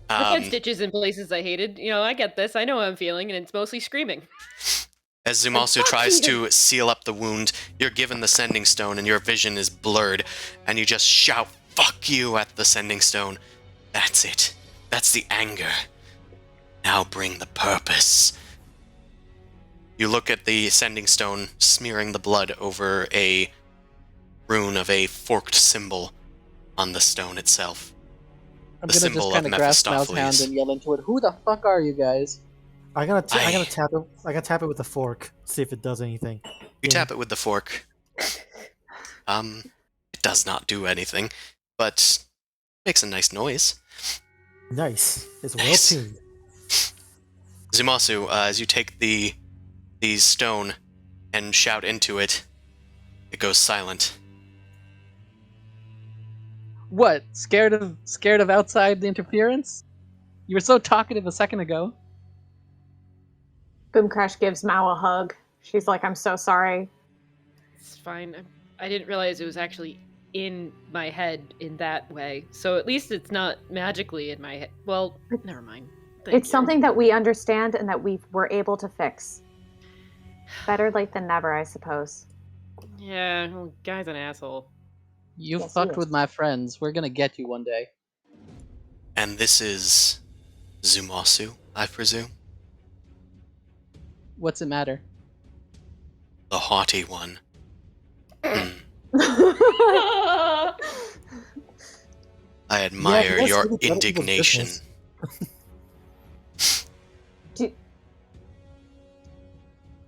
I've had stitches in places I hated. You know, I get this. I know how I'm feeling, and it's mostly screaming.
As Zumasu
fuck
tries
you.
to seal up the wound, you're given the sending stone and your vision is blurred, and you just shout, "Fuck you," at the sending stone. That's it. That's the anger. Now bring the purpose. You look at the sending stone smearing the blood over a rune of a forked symbol on the stone itself.
I'm
The
gonna
symbol
just
of
kind of grasp Mal's hand
Mephistopheles.
and yell into it. Who the fuck are you guys?
I'm gonna
I-
tap it. I gotta tap it with a fork. See if it does anything.
You
Yeah.
tap it with the fork. It does not do anything, but makes a nice noise.
Nice. It's well
Nice.
tuned.
Zumasu, as you take the stone and shout into it, it goes silent.
What? Scared of outside interference? You were so talkative a second ago.
Boomcrash gives Mao a hug. She's like, "I'm so sorry."
It's fine. I didn't realize it was actually in my head in that way. So at least it's not magically in my head. Well, never mind. Thank
It's
you.
something that we understand and that we were able to fix. Better late than never, I suppose.
Yeah, well, guy's an asshole.
You
Yes, he
fucked
is.
with my friends. We're gonna get you one day.
And this is Zumasu. I presume.
What's it matter?
The haughty one. Hmm. I admire
that's
your
really other people's
indignation.
business.
Do-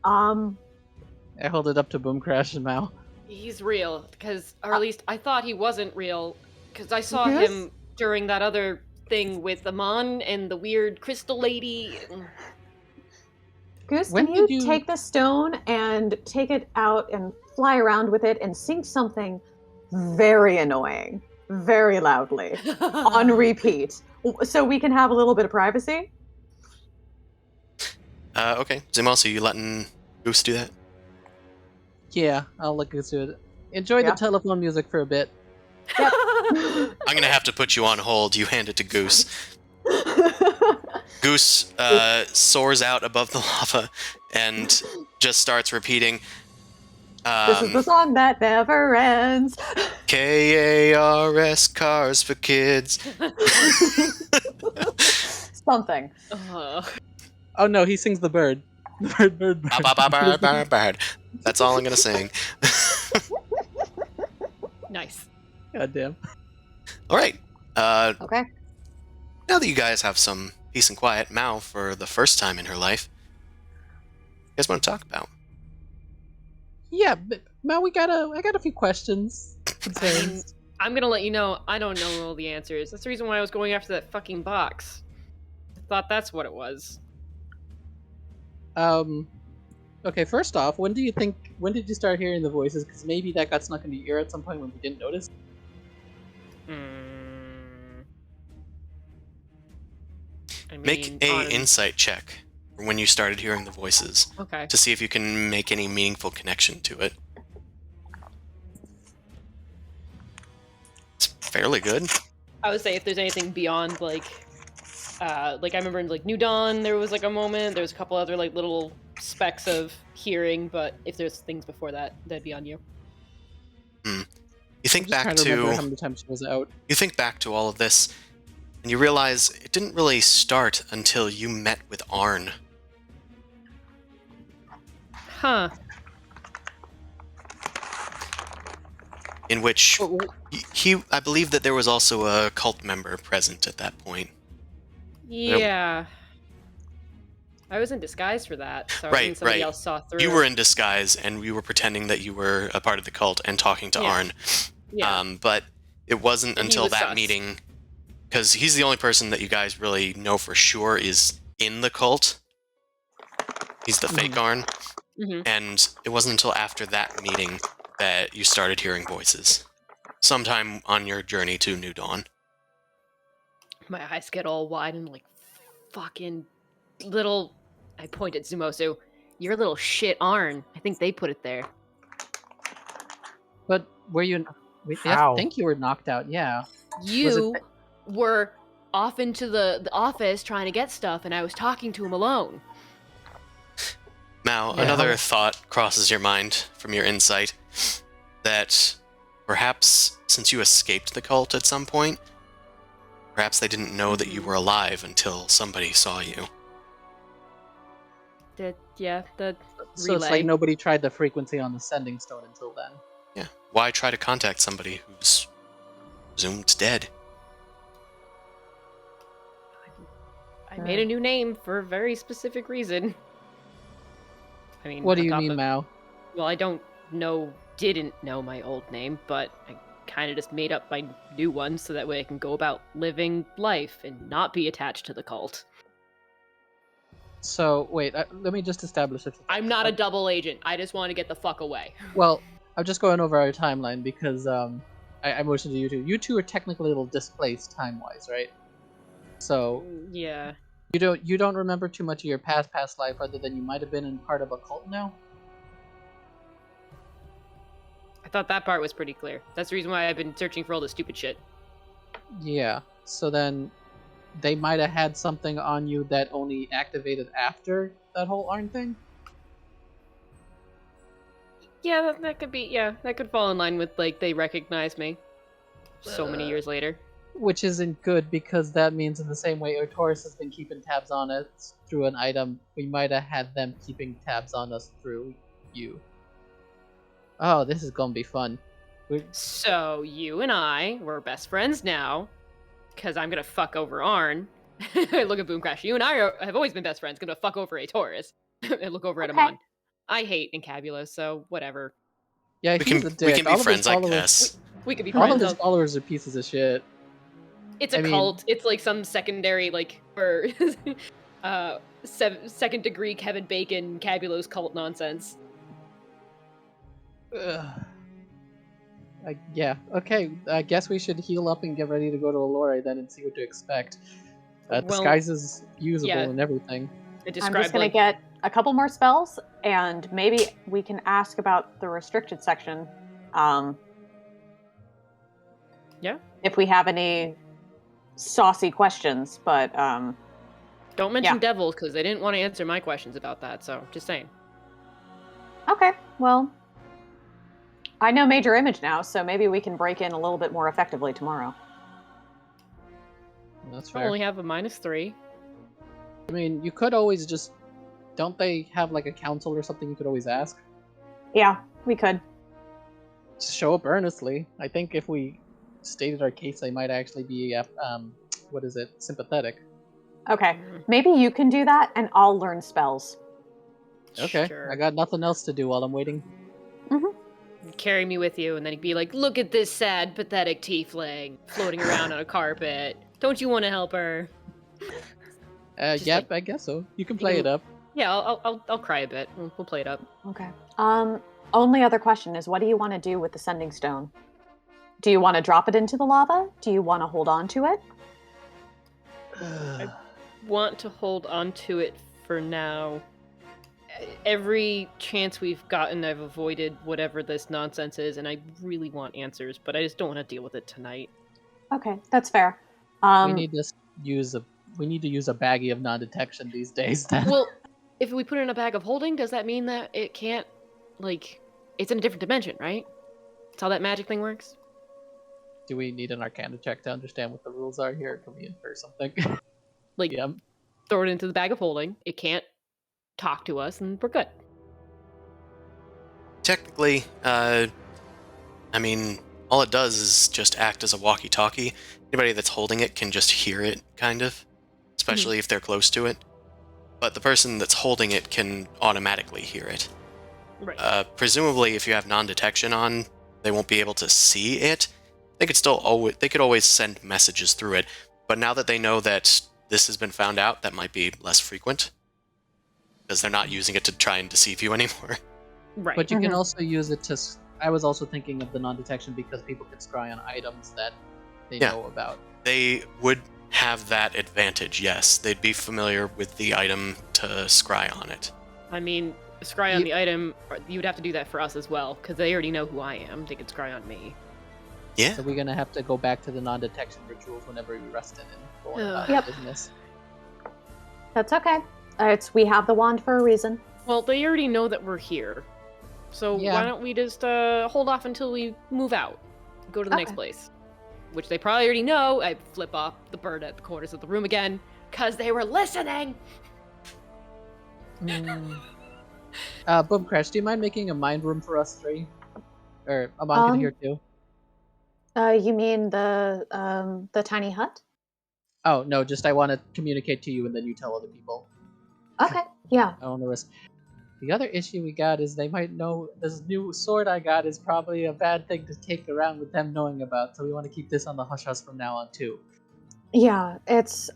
I hold it up to Boom Crash and Mal.
He's real, or at least I thought he wasn't real, because I saw
Goose?
him during that other thing with Amon and the weird crystal lady.
Goose,
When
can you
did you-
take the stone and take it out and fly around with it and sing something very annoying, very loudly, on repeat, so we can have a little bit of privacy?
Okay. Zimel, so you letting Goose do that?
Yeah, I'll look into it. Enjoy
Yeah.
the telephone music for a bit.
I'm gonna have to put you on hold. You hand it to Goose. Goose soars out above the lava and just starts repeating,
This is the song that never ends.
KARS, Cars for Kids.
Something.
Oh no, he sings the bird. Bird.
Bird. That's all I'm gonna sing.
Nice.
God damn.
All right.
Okay.
Now that you guys have some peace and quiet, Mao, for the first time in her life, you guys want to talk about?
Yeah, but Mal, I got a few questions.
I mean,
Concerns.
I'm gonna let you know I don't know all the answers. That's the reason why I was going after that fucking box. I thought that's what it was.
Okay, first off, when did you start hearing the voices? Because maybe that got snuck into your ear at some point when we didn't notice.
I
Make
mean,
a insight check for when you started hearing the voices
Okay.
to see if you can make any meaningful connection to it. It's fairly good.
I would say if there's anything beyond like I remember in like New Dawn there was like a moment. There was a couple other like little specks of hearing, but if there's things before that, that'd be on you.
You think
I'm just
back
trying to remember
to
how many times she was out.
you think back to all of this, and you realize it didn't really start until you met with Arn.
Huh.
In which
Oh,
I believe that there was also a cult member present at that point.
Yeah. I was in disguise for that, so
Right,
I think somebody
right.
else saw through.
You were in disguise, and we were pretending that you were a part of the cult and talking to
Yeah.
Arn.
Yeah.
But it wasn't
And he
until
was
that
sus.
meeting, because he's the only person that you guys really know for sure is in the cult. He's the fake Arn.
hmm
And it wasn't until after that meeting that you started hearing voices. Sometime on your journey to New Dawn.
My eyes get all wide and like fucking little. I point at Zumosu. You're a little shit, Arn. I think they put it there.
but were you? I
How?
think you were knocked out. Yeah.
You were off into the office trying to get stuff, and I was talking to him alone.
Now,
Yeah,
another
how-
thought crosses your mind from your insight that perhaps since you escaped the cult at some point, perhaps they didn't know that you were alive until somebody saw you.
The
So it's like nobody tried the frequency on the sending stone until then.
Yeah. Why try to contact somebody who's presumed dead?
I made a new name for a very specific reason. I mean,
What do
on
you
top
mean,
of-
Mao?
Well, I didn't know my old name, but I kind of just made up my new one so that way I can go about living life and not be attached to the cult.
So wait, let me just establish it.
I'm not a double agent. I just want to get the fuck away.
Well, I'm just going over our timeline because I motioned to you two. You two are technically a little displaced time-wise, right? So
Yeah.
you don't remember too much of your past life other than you might have been in part of a cult now.
I thought that part was pretty clear. That's the reason why I've been searching for all this stupid shit.
Yeah. So then they might have had something on you that only activated after that whole Arn thing.
Yeah, that could be. Yeah, that could fall in line with like they recognize me. So many years later.
Which isn't good because that means in the same way Taurus has been keeping tabs on us through an item, we might have had them keeping tabs on us through you. Oh, this is gonna be fun.
So you and I, we're best friends now, because I'm gonna fuck over Arn. I look at Boom Crash. You and I have always been best friends. Gonna fuck over a Taurus. I look over at
Okay.
Amon. I hate Incabula, so whatever.
Yeah,
We
he's
can
a dick.
we can be
All of his
friends, I
followers,
guess.
We could be
all
friends.
of his followers are pieces of shit.
It's a
I mean-
cult. It's like some secondary, like, or second degree Kevin Bacon Cabulos cult nonsense.
Ugh. Yeah, okay. I guess we should heal up and get ready to go to Allure then and see what to expect.
Well,
Disguise is usable
yeah.
and everything.
It
I'm
described
just gonna
like
get a couple more spells, and maybe we can ask about the restricted section.
Yeah.
If we have any saucy questions, but
don't mention
yeah.
devils because they didn't want to answer my questions about that. So just saying.
Okay, well, I know Major Image now, so maybe we can break in a little bit more effectively tomorrow.
That's
I
fair.
only have a -3.
I mean, you could always just... Don't they have like a council or something you could always ask?
Yeah, we could.
Just show up earnestly. I think if we stated our case, they might actually be, sympathetic.
Okay, maybe you can do that, and I'll learn spells.
Okay,
Sure.
I got nothing else to do while I'm waiting.
Carry me with you, and then he'd be like, "Look at this sad, pathetic tiefling floating around on a carpet. Don't you want to help her?" Just
Yep,
like-
I guess so. You can play it up.
Yeah, I'll cry a bit. We'll play it up.
Okay. Only other question is, what do you want to do with the sending stone? Do you want to drop it into the lava? Do you want to hold on to it?
Want to hold on to it for now. Every chance we've gotten, I've avoided whatever this nonsense is, and I really want answers, but I just don't want to deal with it tonight.
Okay, that's fair.
we need to use a baggie of non-detection these days. Then.
Well, if we put it in a bag of holding, does that mean that it can't, like, it's in a different dimension, right? That's how that magic thing works?
Do we need an Arcana check to understand what the rules are here? Can we infer something?
Like,
yeah.
throw it into the bag of holding, it can't talk to us, and we're good.
Technically, I mean, all it does is just act as a walkie-talkie. Anybody that's holding it can just hear it, kind of, especially if they're close to it. But the person that's holding it can automatically hear it.
Right.
Presumably, if you have non-detection on, they won't be able to see it. They could always send messages through it. But now that they know that this has been found out, that might be less frequent, because they're not using it to try and deceive you anymore.
Right.
But you can also use it to... I was also thinking of the non-detection because people can scry on items that they know about.
They would have that advantage, yes. They'd be familiar with the item to scry on it.
I mean, scry on the item, you would have to do that for us as well, because they already know who I am. They could scry on me.
Yeah.
So we're gonna have to go back to the non-detection rituals whenever we rest in and go on about
Yep.
business.
That's okay. We have the wand for a reason.
Well, they already know that we're here. So
Yeah.
why don't we just hold off until we move out? Go to the next
Okay.
place. Which they probably already know. I flip off the bird at the corners of the room again, because they were listening!
Boom Crash, do you mind making a mind room for us three? Or Amon can hear too.
You mean the tiny hut?
Oh, no, just I want to communicate to you and then you tell other people.
Okay, yeah.
I don't want to risk. The other issue we got is they might know this new sword I got is probably a bad thing to take around with them knowing about, so we want to keep this on the hush-hush from now on too.
Yeah, it's...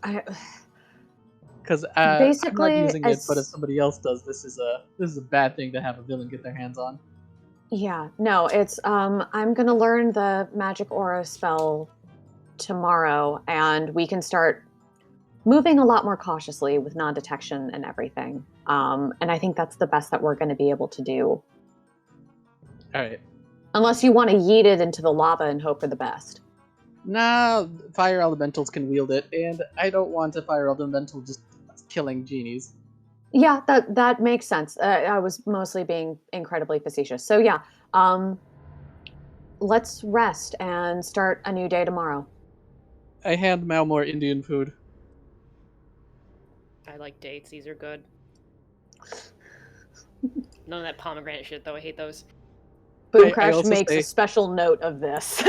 Because I'm not
Basically,
using it, but if somebody else does, this is a bad thing to have a villain get their hands on.
Yeah, no, it's... I'm gonna learn the magic aura spell tomorrow, and we can start moving a lot more cautiously with non-detection and everything. And I think that's the best that we're going to be able to do.
Alright.
Unless you want to yeet it into the lava and hope for the best.
Nah, fire elementals can wield it, and I don't want a fire elemental just killing genies.
Yeah, that makes sense. I was mostly being incredibly facetious. So yeah, let's rest and start a new day tomorrow.
I hand Mal more Indian food.
I like dates. These are good. None of that pomegranate shit, though. I hate those.
Boom
I
Crash
also
makes
say-
a special note of this.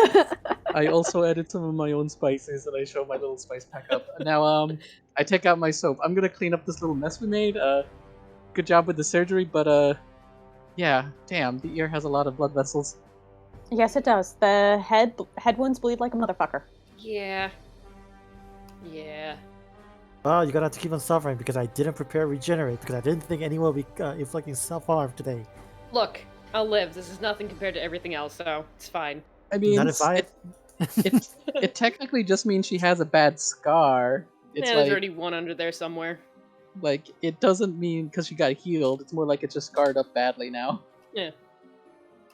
I also added some of my own spices, and I show my little spice pack up. Now, I take out my soap. I'm gonna clean up this little mess we made. Good job with the surgery, but yeah, damn, the ear has a lot of blood vessels.
Yes, it does. The head wounds bleed like a motherfucker.
Yeah. Yeah.
Well, you're gonna have to keep on suffering because I didn't prepare regenerate because I didn't think anyone would be inflicting self-harm today.
Look, I'll live. This is nothing compared to everything else, so it's fine.
I mean,
Not if I.
it technically just means she has a bad scar. It's
Yeah, there's
like
already one under there somewhere.
it doesn't mean because she got healed. It's more like it's just scarred up badly now.
Yeah.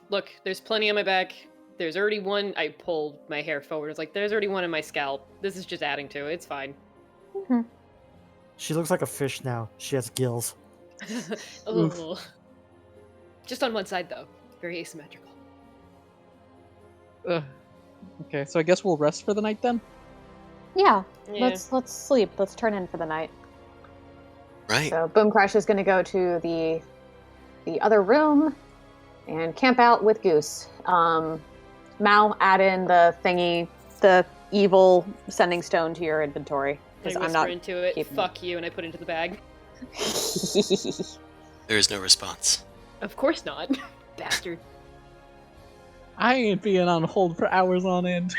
Look, there's plenty on my back. There's already one. I pulled my hair forward. It's like, there's already one in my scalp. This is just adding to it. It's fine.
She looks like a fish now. She has gills.
Ugh. Just on one side, though. Very asymmetrical.
Ugh. Okay, so I guess we'll rest for the night then.
Yeah,
Yeah.
let's sleep. Let's turn in for the night.
Right.
So Boom Crash is going to go to the other room and camp out with Goose. Mal, add in the thingy, the evil sending stone to your inventory
I
because
whisper
I'm not.
into it,
keeping
fuck you, and I put it into the bag.
There is no response.
Of course not. Bastard.
I ain't being on hold for hours on end.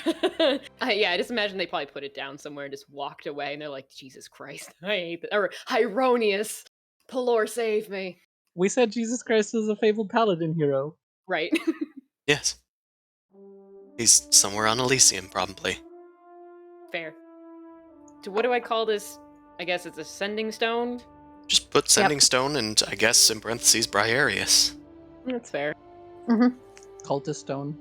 Yeah, I just imagine they probably put it down somewhere and just walked away, and they're like, Jesus Christ, I hate that. Or, Hyronius, Pelor, save me.
We said Jesus Christ is a fabled paladin hero.
Right.
Yes. He's somewhere on Elysium, probably.
Fair. So what do I call this? I guess it's a sending stone?
Just put Sending Stone and, I guess, in parentheses, Briarius.
That's fair.
Cultist stone.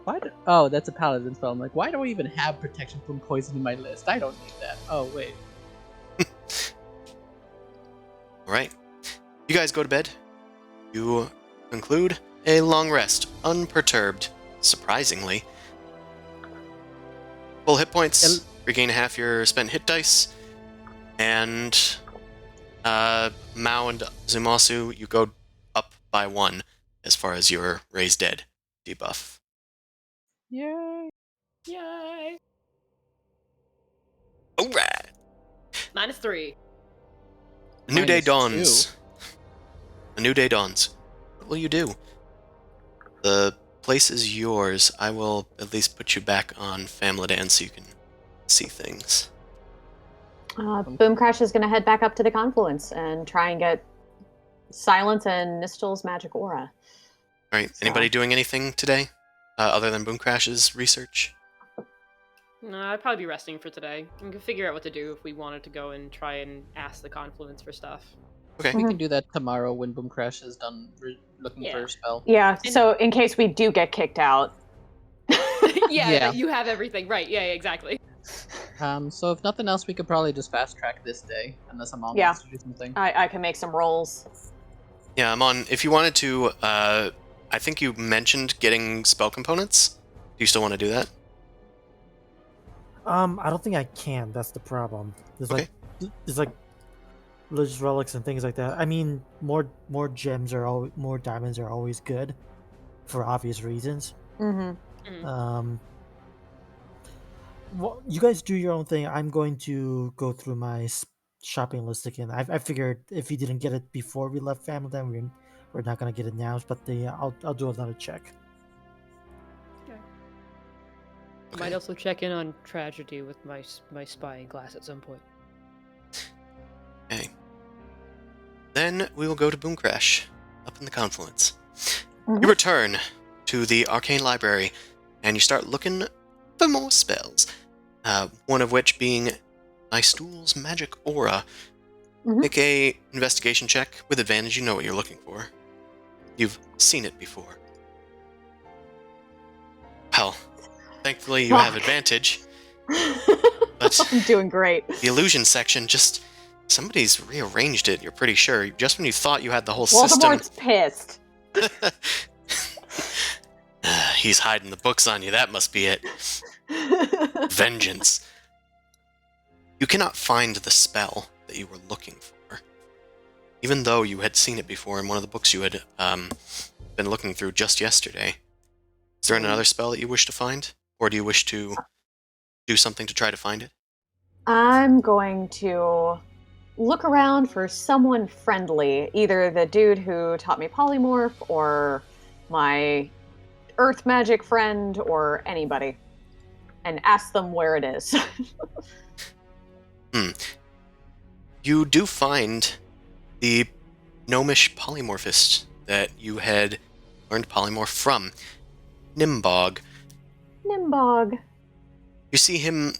Why? Oh, that's a paladin spell. I'm like, why do I even have protection from poison in my list? I don't need that. Oh wait.
Alright. You guys go to bed. You conclude a long rest, unperturbed, surprisingly. Full hit points, regain half your spent hit dice, and Mao and Zumasu, you go up by 1 as far as your raised dead debuff.
Yay!
Yay!
Alright!
-3.
A new day
-2.
dawns. A new day dawns. What will you do? The place is yours. I will at least put you back on Famladan so you can see things.
Boom Crash is going to head back up to the confluence and try and get Silence and Nistel's magic aura.
Alright, anybody doing anything today? Other than Boom Crash's research?
No, I'd probably be resting for today. We can figure out what to do if we wanted to go and try and ask the Confluence for stuff.
Okay.
We can do that tomorrow when Boom Crash is done looking
Yeah.
for a spell.
Yeah, so in case we do get kicked out.
Yeah,
Yeah.
you have everything. Right, yeah, exactly.
So if nothing else, we could probably just fast track this day, unless I'm on
Yeah.
to do something.
I can make some rolls.
Yeah, I'm on. If you wanted to, I think you mentioned getting spell components. Do you still want to do that?
I don't think I can. That's the problem. There's like religious relics and things like that. I mean, more gems are more diamonds are always good, for obvious reasons.
Mm-hmm.
Well, you guys do your own thing. I'm going to go through my shopping list again. I figured if you didn't get it before we left Family, then we're not gonna get it now. But I'll do another check.
Okay.
Might also check in on tragedy with my spying glass at some point.
Okay. Then we will go to Boom Crash, up in the Confluence.
Mhm.
You return to the Arcane Library, and you start looking for more spells. One of which being Nystool's magic aura.
Mhm.
Make a investigation check with advantage. You know what you're looking for. You've seen it before. Well, thankfully you have
Fuck.
advantage. But
I'm doing great.
the illusion section just... Somebody's rearranged it, you're pretty sure. Just when you thought you had the whole
Voldemort's
system...
pissed.
He's hiding the books on you. That must be it. Vengeance. You cannot find the spell that you were looking for, even though you had seen it before in one of the books you had been looking through just yesterday. Is there another spell that you wish to find? Or do you wish to do something to try to find it?
I'm going to look around for someone friendly, either the dude who taught me polymorph or my earth magic friend or anybody, and ask them where it is.
You do find the gnomish polymorphist that you had learned polymorph from, Nimbog.
Nimbog.
You see him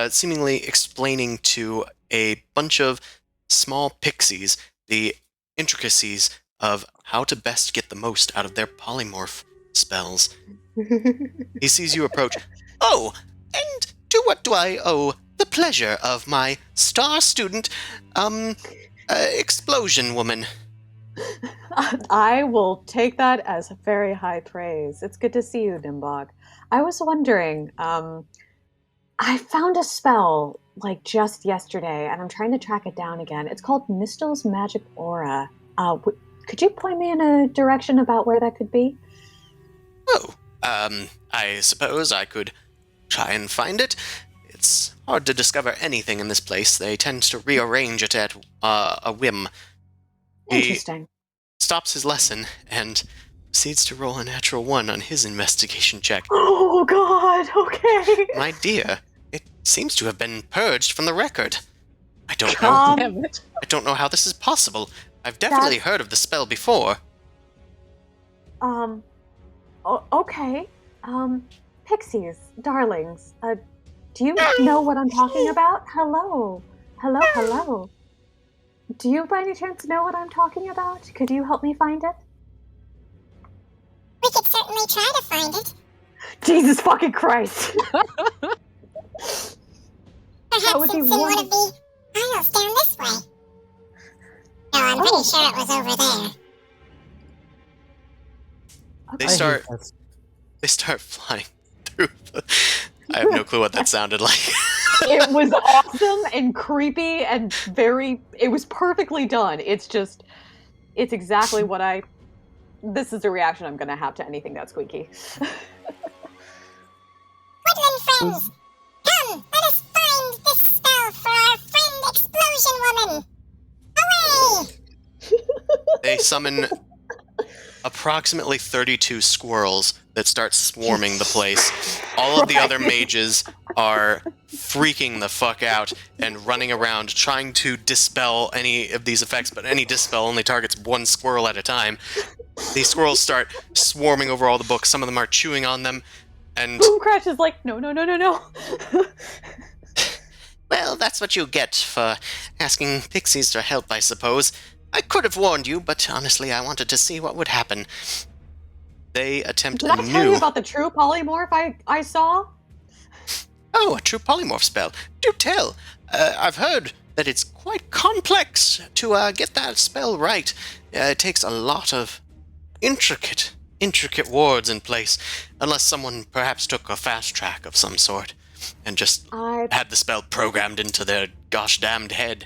seemingly explaining to a bunch of small pixies the intricacies of how to best get the most out of their polymorph spells. He sees you approach. Oh, and to what do I owe the pleasure of my star student, Explosion Woman?
I will take that as very high praise. It's good to see you, Nimbog. I was wondering, I found a spell like just yesterday, and I'm trying to track it down again. It's called Mistel's Magic Aura. Could you point me in a direction about where that could be?
Oh, I suppose I could try and find it. It's hard to discover anything in this place. They tend to rearrange it at a whim.
Interesting.
He stops his lesson and proceeds to roll a natural 1 on his investigation check.
Oh, God, okay.
My dear, it seems to have been purged from the record. I don't know.
Damn it.
I don't know how this is possible. I've definitely heard of the spell before.
Okay. Pixies, darlings, do you know what I'm talking about? Hello. Hello. Do you by any chance know what I'm talking about? Could you help me find it?
We could certainly try to find it.
Jesus fucking Christ.
Perhaps it's in one of the aisles down this way. No, I'm pretty sure it was over there.
They
I hate
start
that.
they start flying through the... I have no clue what that sounded like.
It was awesome and creepy and it was perfectly done. It's exactly what this is the reaction I'm gonna have to anything that's squeaky.
Woodland friends, come, let us find this spell for our friend Explosion Woman. Hooray!
They summon approximately 32 squirrels that start swarming the place. All of the other mages are freaking the fuck out and running around trying to dispel any of these effects, but any dispel only targets one squirrel at a time. These squirrels start swarming over all the books. Some of them are chewing on them, and...
Boom Crash is like, no.
Well, that's what you get for asking pixies for help, I suppose. I could have warned you, but honestly, I wanted to see what would happen. They attempt
Did
a
I tell you
new...
about the true polymorph I saw?
Oh, a true polymorph spell. Do tell. I've heard that it's quite complex to get that spell right. It takes a lot of intricate wards in place, unless someone perhaps took a fast track of some sort and just had the spell programmed into their gosh damned head.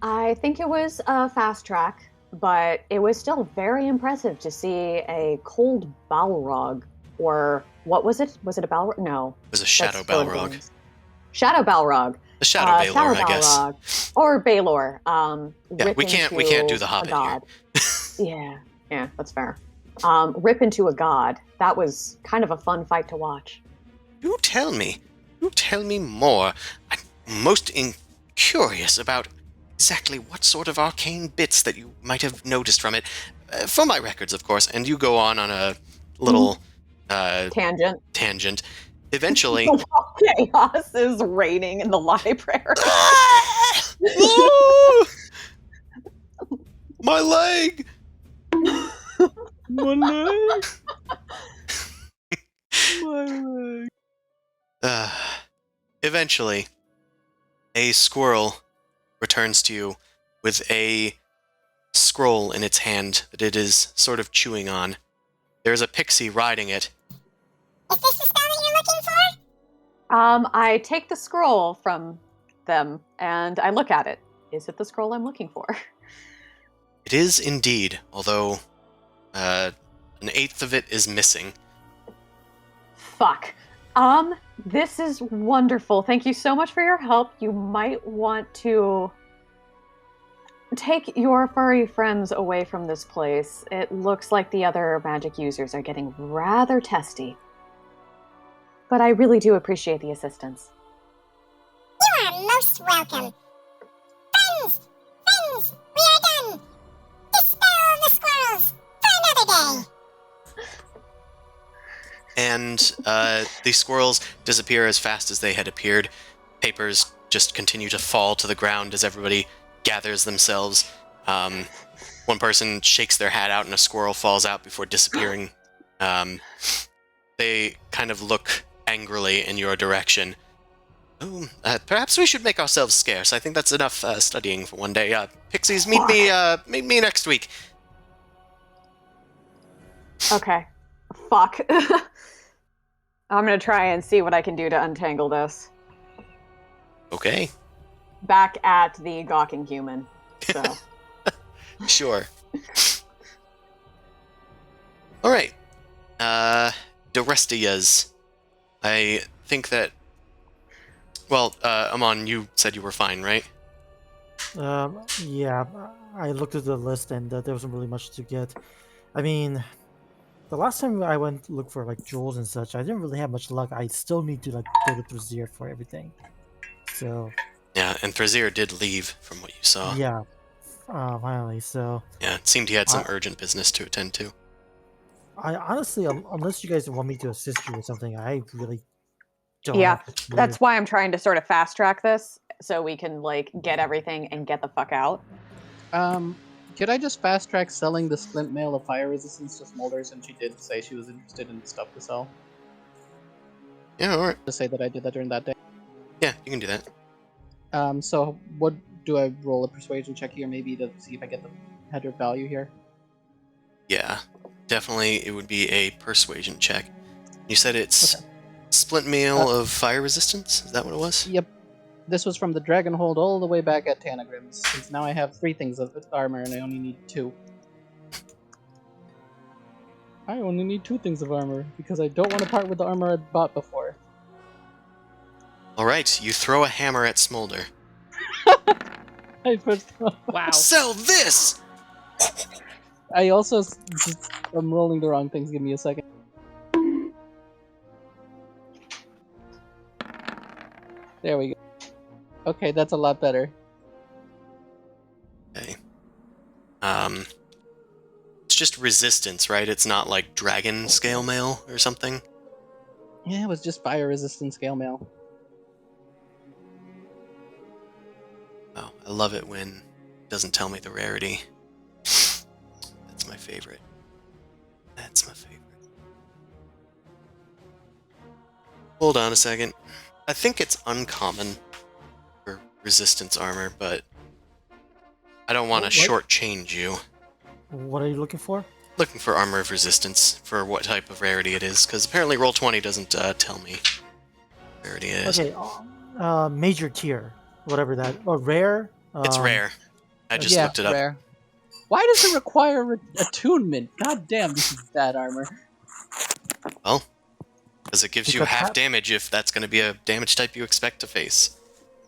I think it was a fast track, but it was still very impressive to see a cold Balrog, or what was it? Was it a Balrog? No.
It was a Shadow
that's
Balrog.
Shadow Balrog.
The Shadow Balor,
Shadow
I guess.
Balrog. Or Balor.
Yeah, we can't do the Hobbit
here. Yeah, that's fair. Rip into a god. That was kind of a fun fight to watch.
You tell me more. I'm most curious about exactly what sort of arcane bits that you might have noticed from it. For my records, of course, and you go on a little
Tangent.
Eventually...
Chaos is reigning in the library.
My leg!
My leg. My leg.
Eventually, a squirrel returns to you with a scroll in its hand that it is sort of chewing on. There's a pixie riding it,
Is this the spell that you're looking for?
I take the scroll from them and I look at it. Is it the scroll I'm looking for?
It is indeed, although an eighth of it is missing.
Fuck. This is wonderful. Thank you so much for your help. You might want to take your furry friends away from this place. It looks like the other magic users are getting rather testy. But I really do appreciate the assistance.
You are most welcome. Friends! Friends! We are done! Dispel the squirrels for another day!
And the squirrels disappear as fast as they had appeared. Papers just continue to fall to the ground as everybody gathers themselves. One person shakes their hat out and a squirrel falls out before disappearing. They kind of look angrily in your direction. Oh, perhaps we should make ourselves scarce. I think that's enough studying for one day. Pixies, meet me next week.
Okay. Fuck. I'm gonna try and see what I can do to untangle this.
Okay.
Back at the gawking human. So.
Sure. All right. Dorestias. I think that... Well, Amon, you said you were fine, right?
Yeah, I looked at the list and there wasn't really much to get. I mean, the last time I went to look for like jewels and such, I didn't really have much luck. I still need to like go to Thrazir for everything. So.
Yeah, and Thrazir did leave from what you saw.
Yeah. Finally, so.
Yeah, it seemed he had some urgent business to attend to.
I honestly, unless you guys want me to assist you with something, I really don't.
Yeah, that's why I'm trying to sort of fast track this so we can like get everything and get the fuck out.
Could I just fast track selling the splint mail of fire resistance to Smolder, since she did say she was interested in stuff to sell?
Yeah, alright.
To say that I did that during that day.
Yeah, you can do that.
So what do I roll a persuasion check here, maybe to see if I get the better value here?
Yeah, definitely it would be a persuasion check. You said it's splint mail of fire resistance? Is that what it was?
Yep. This was from the Dragonhold all the way back at Tanagrim's, since now I have 3 things of armor and I only need 2. I only need 2 things of armor, because I don't want to part with the armor I bought before.
Alright, you throw a hammer at Smolder.
I put...
Wow.
Sell this!
I also I'm rolling the wrong things. Give me a second. There we go. Okay, that's a lot better.
Okay. It's just resistance, right? It's not like dragon scale mail or something?
Yeah, it was just fire resistant scale mail.
Oh, I love it when it doesn't tell me the rarity. That's my favorite. That's my favorite. Hold on a second. I think it's uncommon for resistance armor, but I don't want to shortchange you.
What are you looking for?
Looking for armor of resistance for what type of rarity it is, because apparently Roll20 doesn't tell me what rarity it is.
Okay, major tier, whatever that, or rare.
It's rare. I just looked it up.
Rare. Why does it require attunement? God damn, this is bad armor.
Well, because it gives you half damage if that's going to be a damage type you expect to face.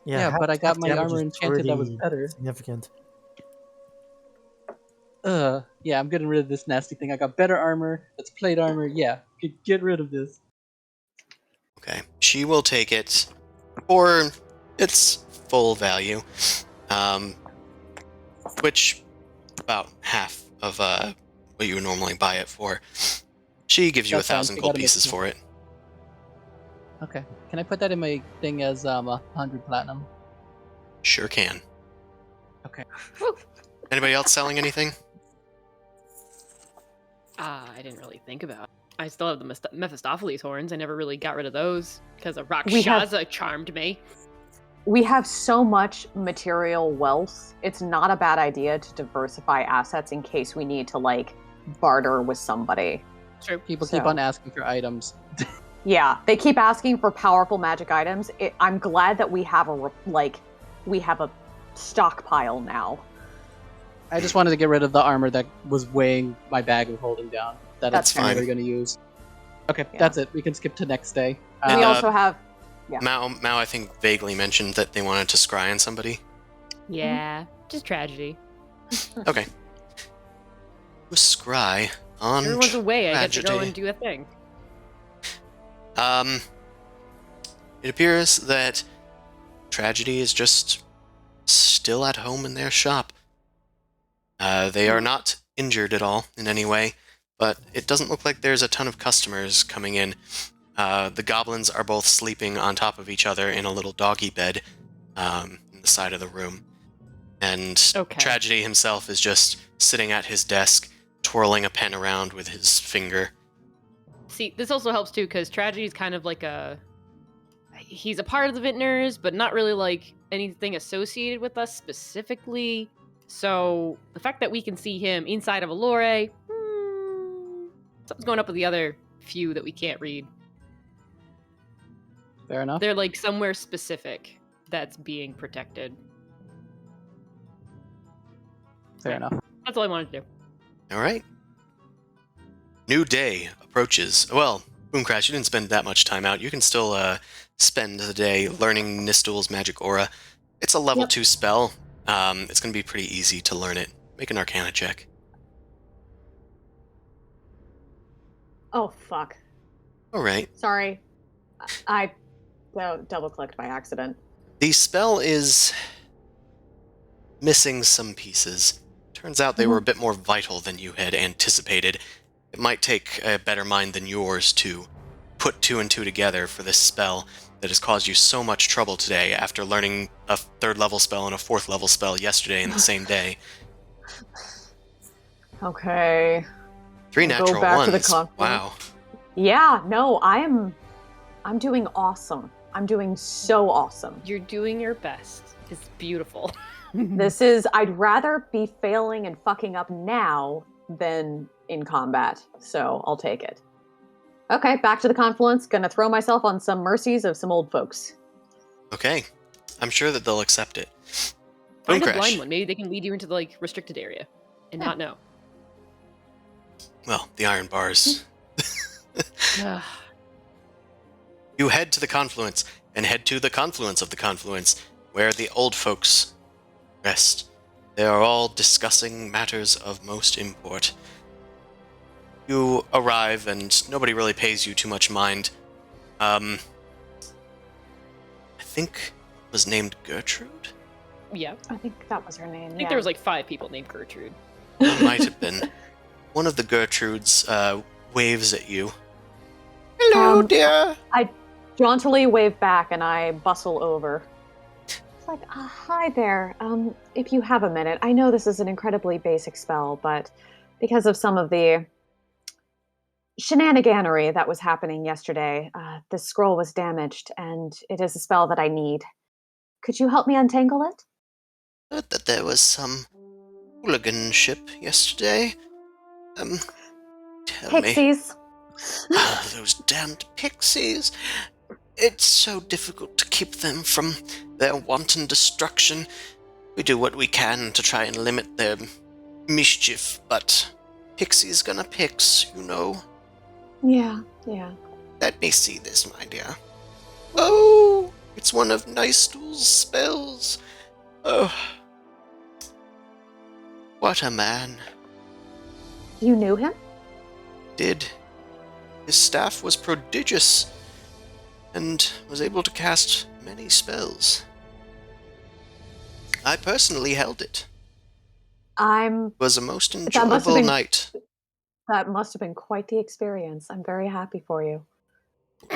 Yeah, but I got my
damage
armor
is
enchanted that was
pretty
better.
Significant.
Yeah, I'm getting rid of this nasty thing. I got better armor. That's plate armor. Yeah, get rid of this.
Okay, she will take it for its full value, which about half of what you would normally buy it for. She gives you
That's fine,
1,000
we
gold
gotta make
pieces
it.
for it.
Okay, can I put that in my thing as 100 platinum?
Sure can.
Okay.
Anybody else selling anything?
I didn't really think about it. I still have the Mephistopheles horns. I never really got rid of those because a
We have-
Rakshasa charmed me.
We have so much material wealth. It's not a bad idea to diversify assets in case we need to like barter with somebody.
True.
People keep
So-
on asking for items.
Yeah, they keep asking for powerful magic items. I'm glad that we have a stockpile now.
I just wanted to get rid of the armor that was weighing my bag of holding down.
That's
I'm
fine.
never going to use. Okay,
Yeah.
that's it. We can skip to next day.
And,
We also have
Mao, I think, vaguely mentioned that they wanted to scry on somebody.
Yeah, just tragedy.
Okay. Scry on
Everyone's away. I get to go
tragedy.
and do a thing.
It appears that Tragedy is just still at home in their shop. They are not injured at all in any way, but it doesn't look like there's a ton of customers coming in. The goblins are both sleeping on top of each other in a little doggy bed in the side of the room. And
Okay.
Tragedy himself is just sitting at his desk, twirling a pen around with his finger.
See, this also helps too, because Tragedy is kind of like he's a part of the Vintners, but not really like anything associated with us specifically. So the fact that we can see him inside of a lore, something's going up with the other few that we can't read.
Fair enough.
They're like somewhere specific that's being protected.
Fair enough.
That's all I wanted to do.
All right. New day approaches. Well, Boomcrash, you didn't spend that much time out. You can still spend the day learning Nistul's magic aura. It's a level 2 spell. It's going to be pretty easy to learn it. Make an Arcana check.
Oh fuck.
All right.
Sorry. I double clicked by accident.
The spell is missing some pieces. Turns out they were a bit more vital than you had anticipated. It might take a better mind than yours to put 2 and 2 together for this spell that has caused you so much trouble today after learning a 3rd level spell and a 4th level spell yesterday in the same day.
Okay.
3
We'll go
natural
back to the
ones.
confluence.
Wow.
Yeah, no, I'm doing awesome. I'm doing so awesome.
You're doing your best. It's beautiful.
I'd rather be failing and fucking up now than in combat, so I'll take it. Okay, back to the confluence. Gonna throw myself on some mercies of some old folks.
Okay. I'm sure that they'll accept it.
Find a
Boomcrash.
blind one. Maybe they can lead you into the restricted area and not know.
Well, the iron bars.
Ugh.
You head to the confluence, and head to the confluence of the confluence, where the old folks rest. They are all discussing matters of most import. You arrive, and nobody really pays you too much mind. I think it was named Gertrude?
Yeah.
I think that was her name.
I think there was like 5 people named Gertrude.
It might have been. One of the Gertrudes waves at you. Hello, dear!
I jauntily wave back and I bustle over. It's like, hi there. If you have a minute, I know this is an incredibly basic spell, but because of some of the shenaniganery that was happening yesterday, the scroll was damaged, and it is a spell that I need. Could you help me untangle it?
Heard that there was some hooliganship yesterday. Tell me.
Pixies.
Those damned pixies. It's so difficult to keep them from their wanton destruction. We do what we can to try and limit their mischief, but pixies gonna pix, you know.
Yeah.
Let me see this, my dear. Oh, it's one of Nystul's spells. Oh, what a man.
You knew him?
Did. His staff was prodigious, and was able to cast many spells. I personally held it. It was a most
must have
enjoyable
been-
night.
That must have been quite the experience. I'm very happy for you.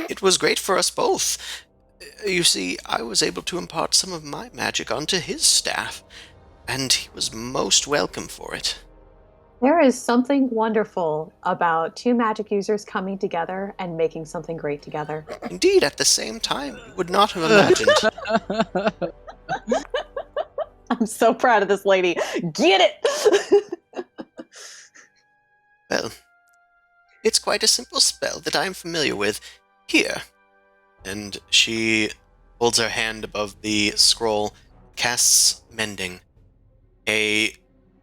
It was great for us both. You see, I was able to impart some of my magic onto his staff, and he was most welcome for it.
There is something wonderful about 2 magic users coming together and making something great together.
Indeed, at the same time, you would not have imagined.
I'm so proud of this lady. Get it!
Well, it's quite a simple spell that I am familiar with. Here. And she holds her hand above the scroll, casts Mending. A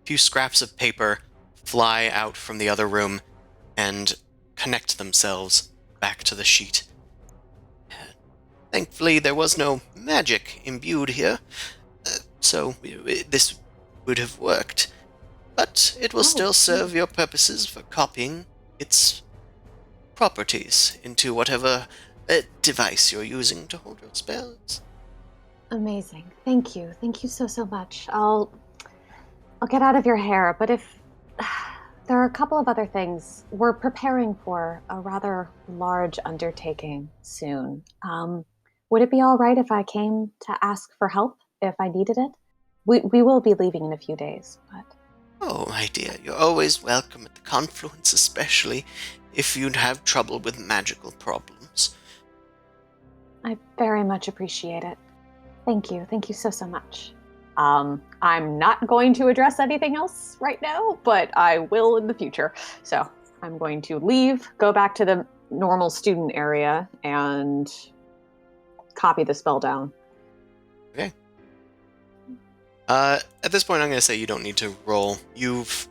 few scraps of paper fly out from the other room and connect themselves back to the sheet. Thankfully, there was no magic imbued here, so this would have worked. But it will still serve your purposes for copying its properties into whatever device you're using to hold your spells.
Amazing. Thank you. Thank you so much. I'll get out of your hair, but if there are a couple of other things. We're preparing for a rather large undertaking soon. Would it be all right if I came to ask for help if I needed it? We will be leaving in a few days, but...
Oh, my dear, you're always welcome at the Confluence, especially if you'd have trouble with magical problems.
I very much appreciate it. Thank you. Thank you so much. I'm not going to address anything else right now, but I will in the future. So I'm going to leave, go back to the normal student area, and copy the spell down.
Okay. At this point, I'm going to say you don't need to roll. You've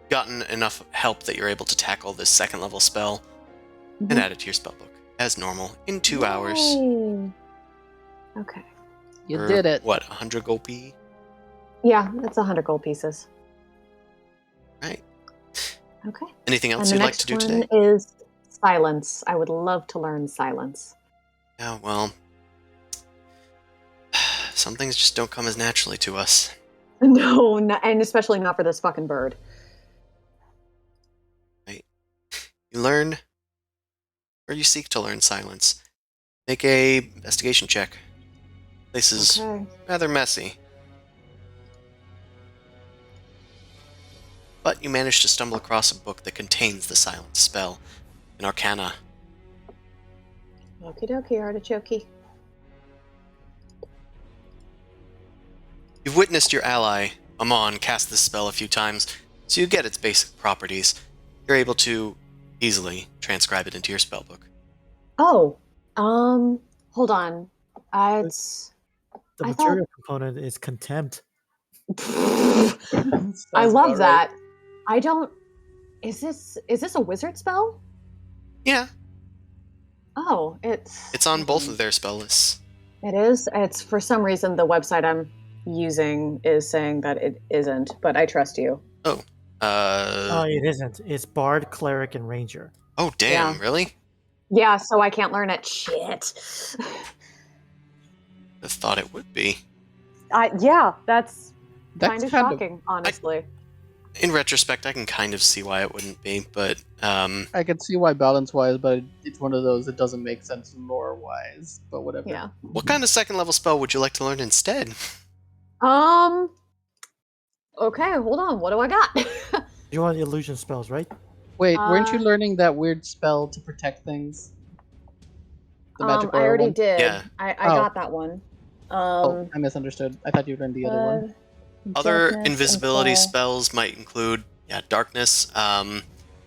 gotten enough help that you're able to tackle this second level spell and add it to your spellbook as normal in 2 hours.
Yay. Okay.
You
For,
did it.
What, 100 gold?
Yeah, it's 100 gold pieces.
Right.
Okay.
Anything
And
else
the
you'd like
next
to do
one
today?
is silence. I would love to learn silence.
Yeah, well, some things just don't come as naturally to us.
No, and especially not for this fucking bird.
You learn, or you seek to learn silence. Make a investigation check. This is
Okay.
rather messy. But you manage to stumble across a book that contains the silence spell, an arcana.
Okie dokie, artichoke.
You've witnessed your ally, Amon, cast this spell a few times, so you get its basic properties. You're able to easily transcribe it into your spellbook.
Oh, hold on. It's...
The
I thought-
material component is contempt.
I
Sounds
love
about right.
that. I don't... Is this a wizard spell?
Yeah,
Oh,
it's on both of their spell lists.
It is? It's for some reason the website I'm using is saying that it isn't, but I trust you.
It isn't. It's Bard, Cleric, and Ranger.
Oh, damn,
Yeah.
really?
Yeah, so I can't learn it. Shit.
I thought it would be.
Yeah, that's
That's
kind of
kind of-
shocking, honestly.
In retrospect, I can kind of see why it wouldn't be, but
I can see why balance-wise, but it's one of those that doesn't make sense lore-wise. But whatever.
Yeah.
what kind of second level spell would you like to learn instead?
Okay, hold on. What do I got?
You want illusion spells, right?
Wait, weren't you
Uh,
learning that weird spell to protect things? The magic
I
aura
already
one?
did.
Yeah.
I
Oh.
got that one.
Oh, I misunderstood. I thought you learned the other one.
Other
darkness,
invisibility
and
spells might include darkness,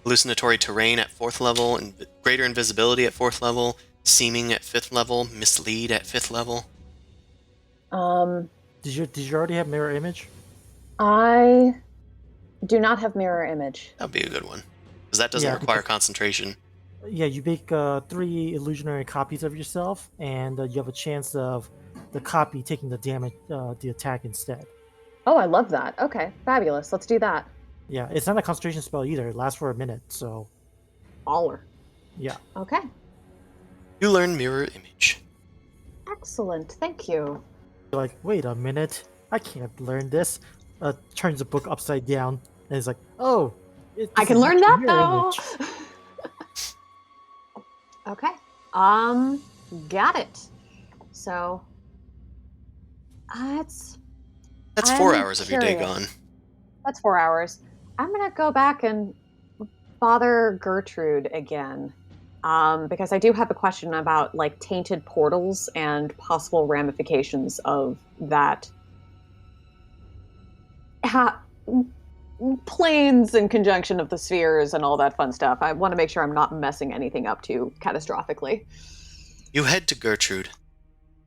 hallucinatory terrain at 4th level, and greater invisibility at 4th level, seeming at 5th level, mislead at 5th level.
Did you already have mirror image?
I do not have mirror image.
That'd be a good one, because that doesn't
Yeah,
require
because-
concentration.
Yeah, you make 3 illusionary copies of yourself, and you have a chance of the copy taking the damage, the attack instead.
Oh, I love that. Okay, fabulous. Let's do that.
Yeah, it's not a concentration spell either. It lasts for a minute, so
Baller.
yeah.
Okay,
You learn mirror image.
excellent. Thank you.
You're like, wait a minute, I can't learn this. Turns the book upside down, and it's like, oh,
I
this
can
is
learn
actually
that
mirror
though.
image.
Okay. Got it. So,
That's
I'm
4 hours of your day
curious.
gone.
That's 4 hours. I'm gonna go back and bother Gertrude again, because I do have a question about like tainted portals and possible ramifications of that. planes in conjunction of the spheres and all that fun stuff. I want to make sure I'm not messing anything up too catastrophically.
You head to Gertrude.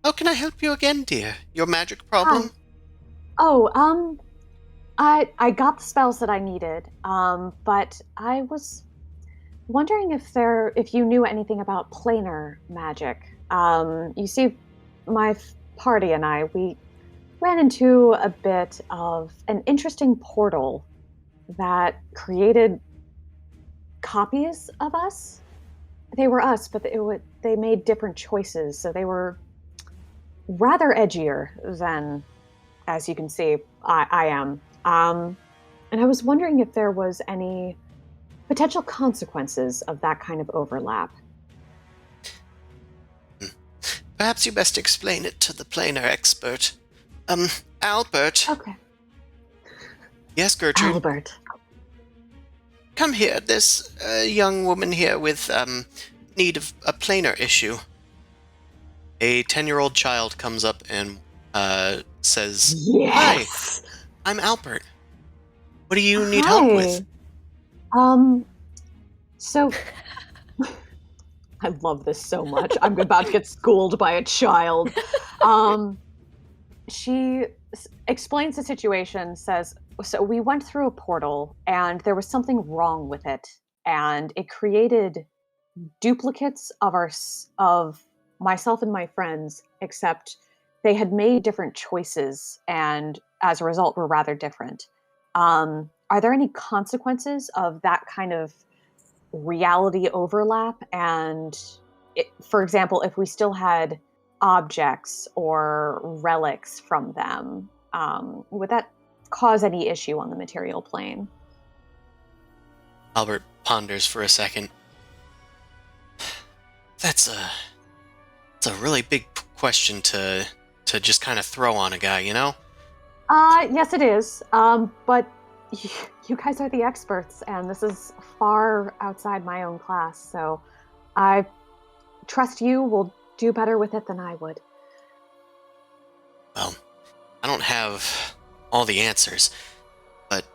How can I help you again, dear? Your magic problem?
Oh, I got the spells that I needed, but I was wondering if you knew anything about planar magic. You see, my party and we ran into a bit of an interesting portal that created copies of us. They were us, but they made different choices, so they were rather edgier than, as you can see, I am. And I was wondering if there was any potential consequences of that kind of overlap.
Perhaps you best explain it to the planar expert. Albert.
Okay.
Yes, Gertrude?
Albert.
Come here. There's a young woman here with, need of a planar issue. A 10-year-old child comes up and, says,
Yes!
Hi, I'm Albert. What do you need help with?
So... I love this so much. I'm about to get schooled by a child. She explains the situation, says, so we went through a portal and there was something wrong with it. And it created duplicates of myself and my friends, except they had made different choices and as a result were rather different. Are there any consequences of that kind of reality overlap? And for example, if we still had objects or relics from them, would that cause any issue on the material plane?
Albert ponders for a second. That's a really big question to just kind of throw on a guy, you know?
Yes, it is. But you guys are the experts, and this is far outside my own class, so I trust you will do better with it than I would.
Well, I don't have all the answers, but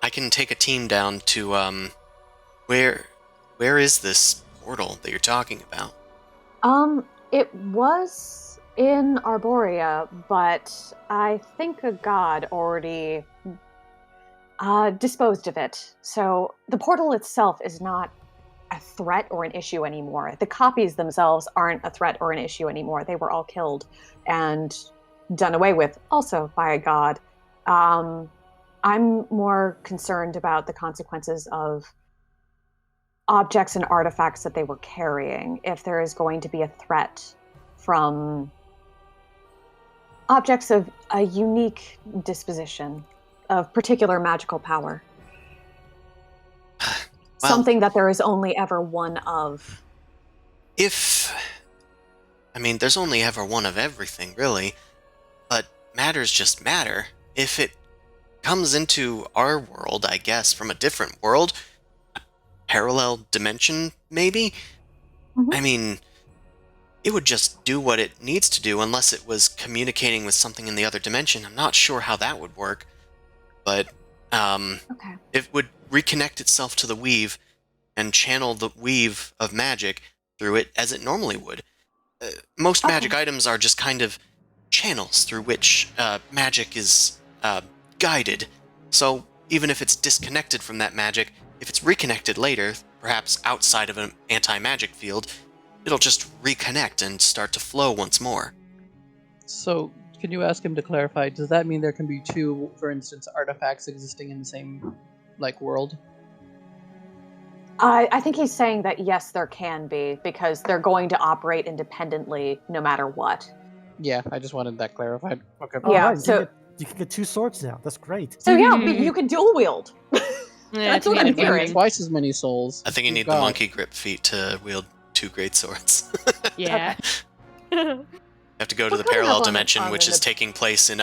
I can take a team down to, where is this portal that you're talking about?
It was in Arborea, but I think a god already disposed of it. So the portal itself is not a threat or an issue anymore. The copies themselves aren't a threat or an issue anymore. They were all killed and done away with, also by a god. I'm more concerned about the consequences of objects and artifacts that they were carrying. If there is going to be a threat from objects of a unique disposition, of particular magical power.
Well,
something that there is only ever one of.
There's only ever one of everything, really. But matter's just matter. If it comes into our world, I guess, from a different world, a parallel dimension, maybe?
Mm-hmm.
It would just do what it needs to do unless it was communicating with something in the other dimension. I'm not sure how that would work. But,
Okay.
it would reconnect itself to the weave and channel the weave of magic through it as it normally would. Most magic items are just kind of channels through which magic is guided. So even if it's disconnected from that magic, if it's reconnected later, perhaps outside of an anti-magic field, it'll just reconnect and start to flow once more.
So, can you ask him to clarify? Does that mean there can be two, for instance, artifacts existing in the same, world?
I think he's saying that yes, there can be, because they're going to operate independently no matter what.
Yeah, I just wanted that clarified. Okay.
Oh,
Yeah,
right, you can get two swords now. That's great.
So yeah, you can dual wield. That's what I'm
You need
hearing.
twice as many souls.
I think you
Good
need
God.
the monkey grip feat to wield two great swords.
Yeah.
You have to go to
We're
the
coming
parallel
up on
dimension,
the-
which is taking place in...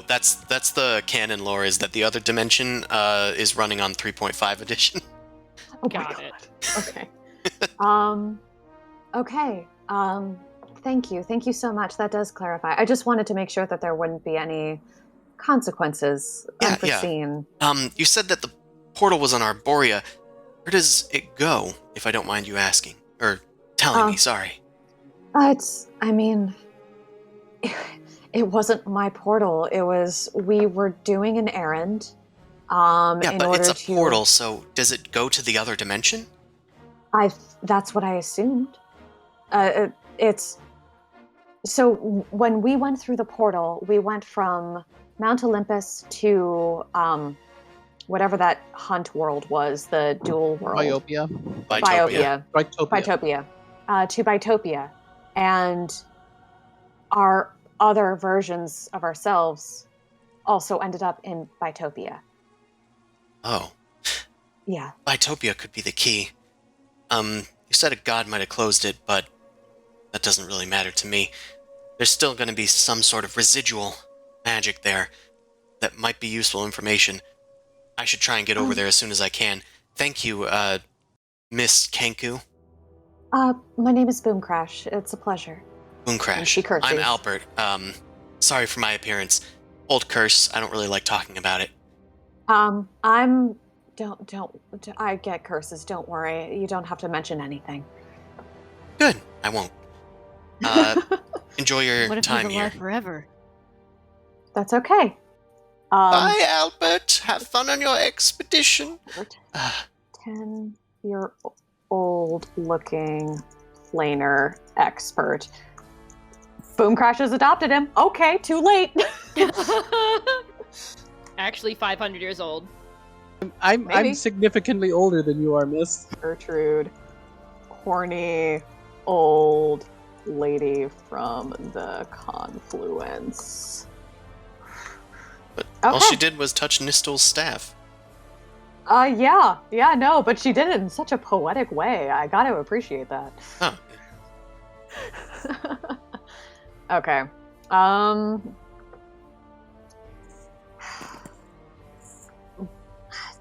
that's the canon lore, is that the other dimension is running on 3.5 edition.
Oh
Got
my
it.
God. Okay. Thank you so much. That does clarify. I just wanted to make sure that there wouldn't be any consequences,
Yeah,
unforeseen.
You said that the portal was on Arborea. Where does it go, if I don't mind you asking? Or telling me, sorry.
It wasn't my portal. We were doing an errand.
Yeah,
in
but
order
it's a
to,
portal, so does it go to the other dimension?
That's what I assumed. It's so when we went through the portal, we went from Mount Olympus to whatever that hunt world was, the dual world.
Biopia.
Biotopia. To Biotopia. And our other versions of ourselves also ended up in Biotopia.
Oh.
Yeah.
Biotopia could be the key. You said a god might have closed it, but that doesn't really matter to me. There's still going to be some sort of residual magic there that might be useful information. I should try and get over there as soon as I can. Thank you, Miss Kenku.
My name is Boomcrash. It's a pleasure.
Boomcrash.
And she curtsies.
I'm Albert. Sorry for my appearance. Old curse. I don't really like talking about it.
I get curses. Don't worry. You don't have to mention anything.
Good. I won't. Enjoy your
What if
time
he's
here.
alive forever?
That's okay.
Bye, Albert. Have fun on your expedition.
10-year-old looking planer expert. Boomcrash has adopted him. Okay, too late.
Actually, 500 years old.
I'm
Maybe.
significantly older than you are, miss.
Gertrude, horny old lady from the confluence.
But all she did was touch Nistel's staff.
No, but she did it in such a poetic way. I got to appreciate that.
Oh.
Okay.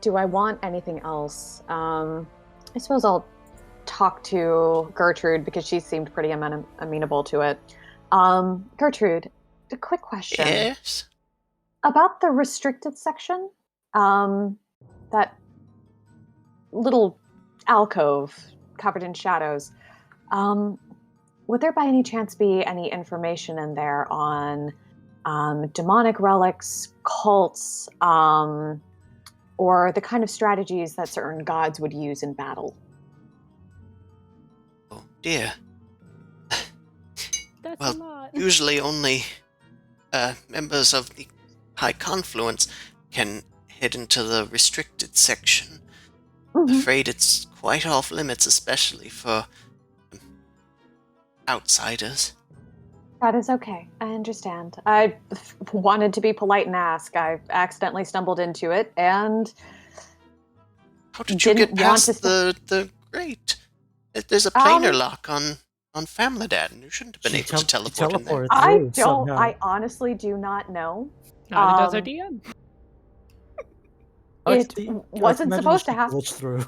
Do I want anything else? I suppose I'll talk to Gertrude because she seemed pretty amenable to it. Gertrude, a quick question.
Yes?
About the restricted section, that little alcove covered in shadows, would there by any chance be any information in there on demonic relics, cults, or the kind of strategies that certain gods would use in battle?
Oh, dear.
That's
Well,
a lot.
Usually only members of the High Confluence can head into the restricted section. I'm afraid it's quite off limits, especially for outsiders.
That is okay. I understand. I wanted to be polite and ask. I accidentally stumbled into it and
How did you
didn't
get
want
past
to
the grate? There's a planar lock on Famladad, and you shouldn't have been able to teleport in there.
I honestly do not know.
Neither does our DM.
It wasn't supposed to happen.
Through.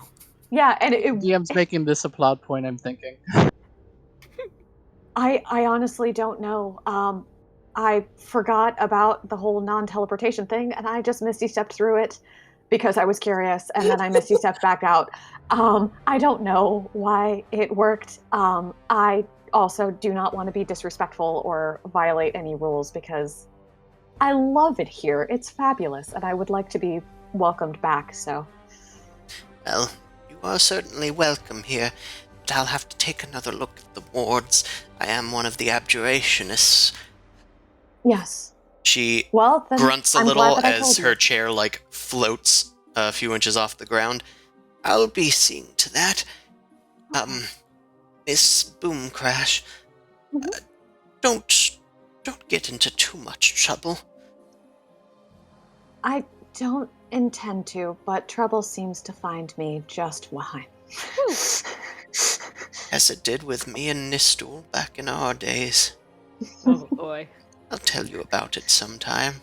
Yeah, and
DM's making this a plot point, I'm thinking.
I honestly don't know. I forgot about the whole non-teleportation thing, and I just Misty stepped through it because I was curious, and then I Misty stepped back out. I don't know why it worked. I also do not want to be disrespectful or violate any rules because I love it here. It's fabulous, and I would like to be welcomed back, so.
Well, you are certainly welcome here, but I'll have to take another look at the wards. I am one of the abjurationists.
Yes.
She
Well, then
grunts a
I'm
little
glad that I
as
told
her
you.
chair, floats a few inches off the ground. I'll be seeing to that. Miss Boomcrash, don't get into too much trouble.
I don't intend to, but trouble seems to find me just fine.
As it did with me and Nistul back in our days.
Oh boy.
I'll tell you about it sometime.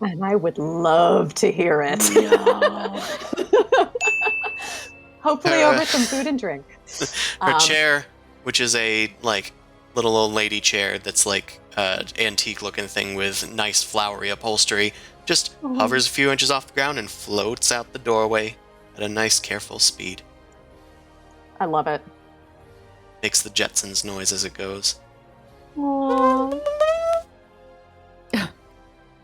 And I would love to hear it.
No.
Hopefully over some food and drink.
Her chair, which is a little old lady chair that's antique-looking thing with nice flowery upholstery just
Oh.
hovers a few inches off the ground and floats out the doorway at a nice, careful speed.
I love it.
Makes the Jetsons noise as it goes.
Aww.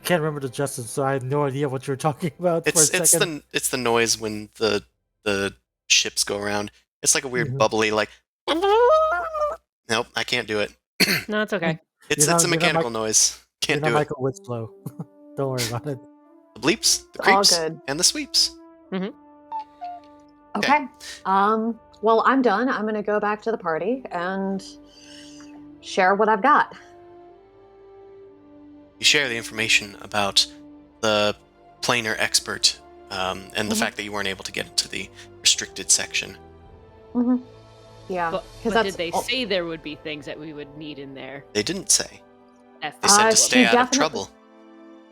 Can't remember the Justin, so I had no idea what you were talking about for a second.
It's the noise when the ships go around. It's like a weird
Mhm.
bubbly like. Nope, I can't do it.
No, it's okay.
It's
You're
a
not
mechanical noise.
You're
Can't
not
do it.
Michael Winslow. Don't worry about it.
The bleeps, the
It's all
creeps,
good.
and the sweeps.
Okay. Well, I'm done. I'm gonna go back to the party and share what I've got.
You share the information about the planar expert and the
Mhm.
fact that you weren't able to get into the restricted section.
Mm-hmm. Yeah,
But,
because
but
that's
did they say there would be things that we would need in there?
They didn't say.
That's
They said to
she
stay out of
definitely-
trouble.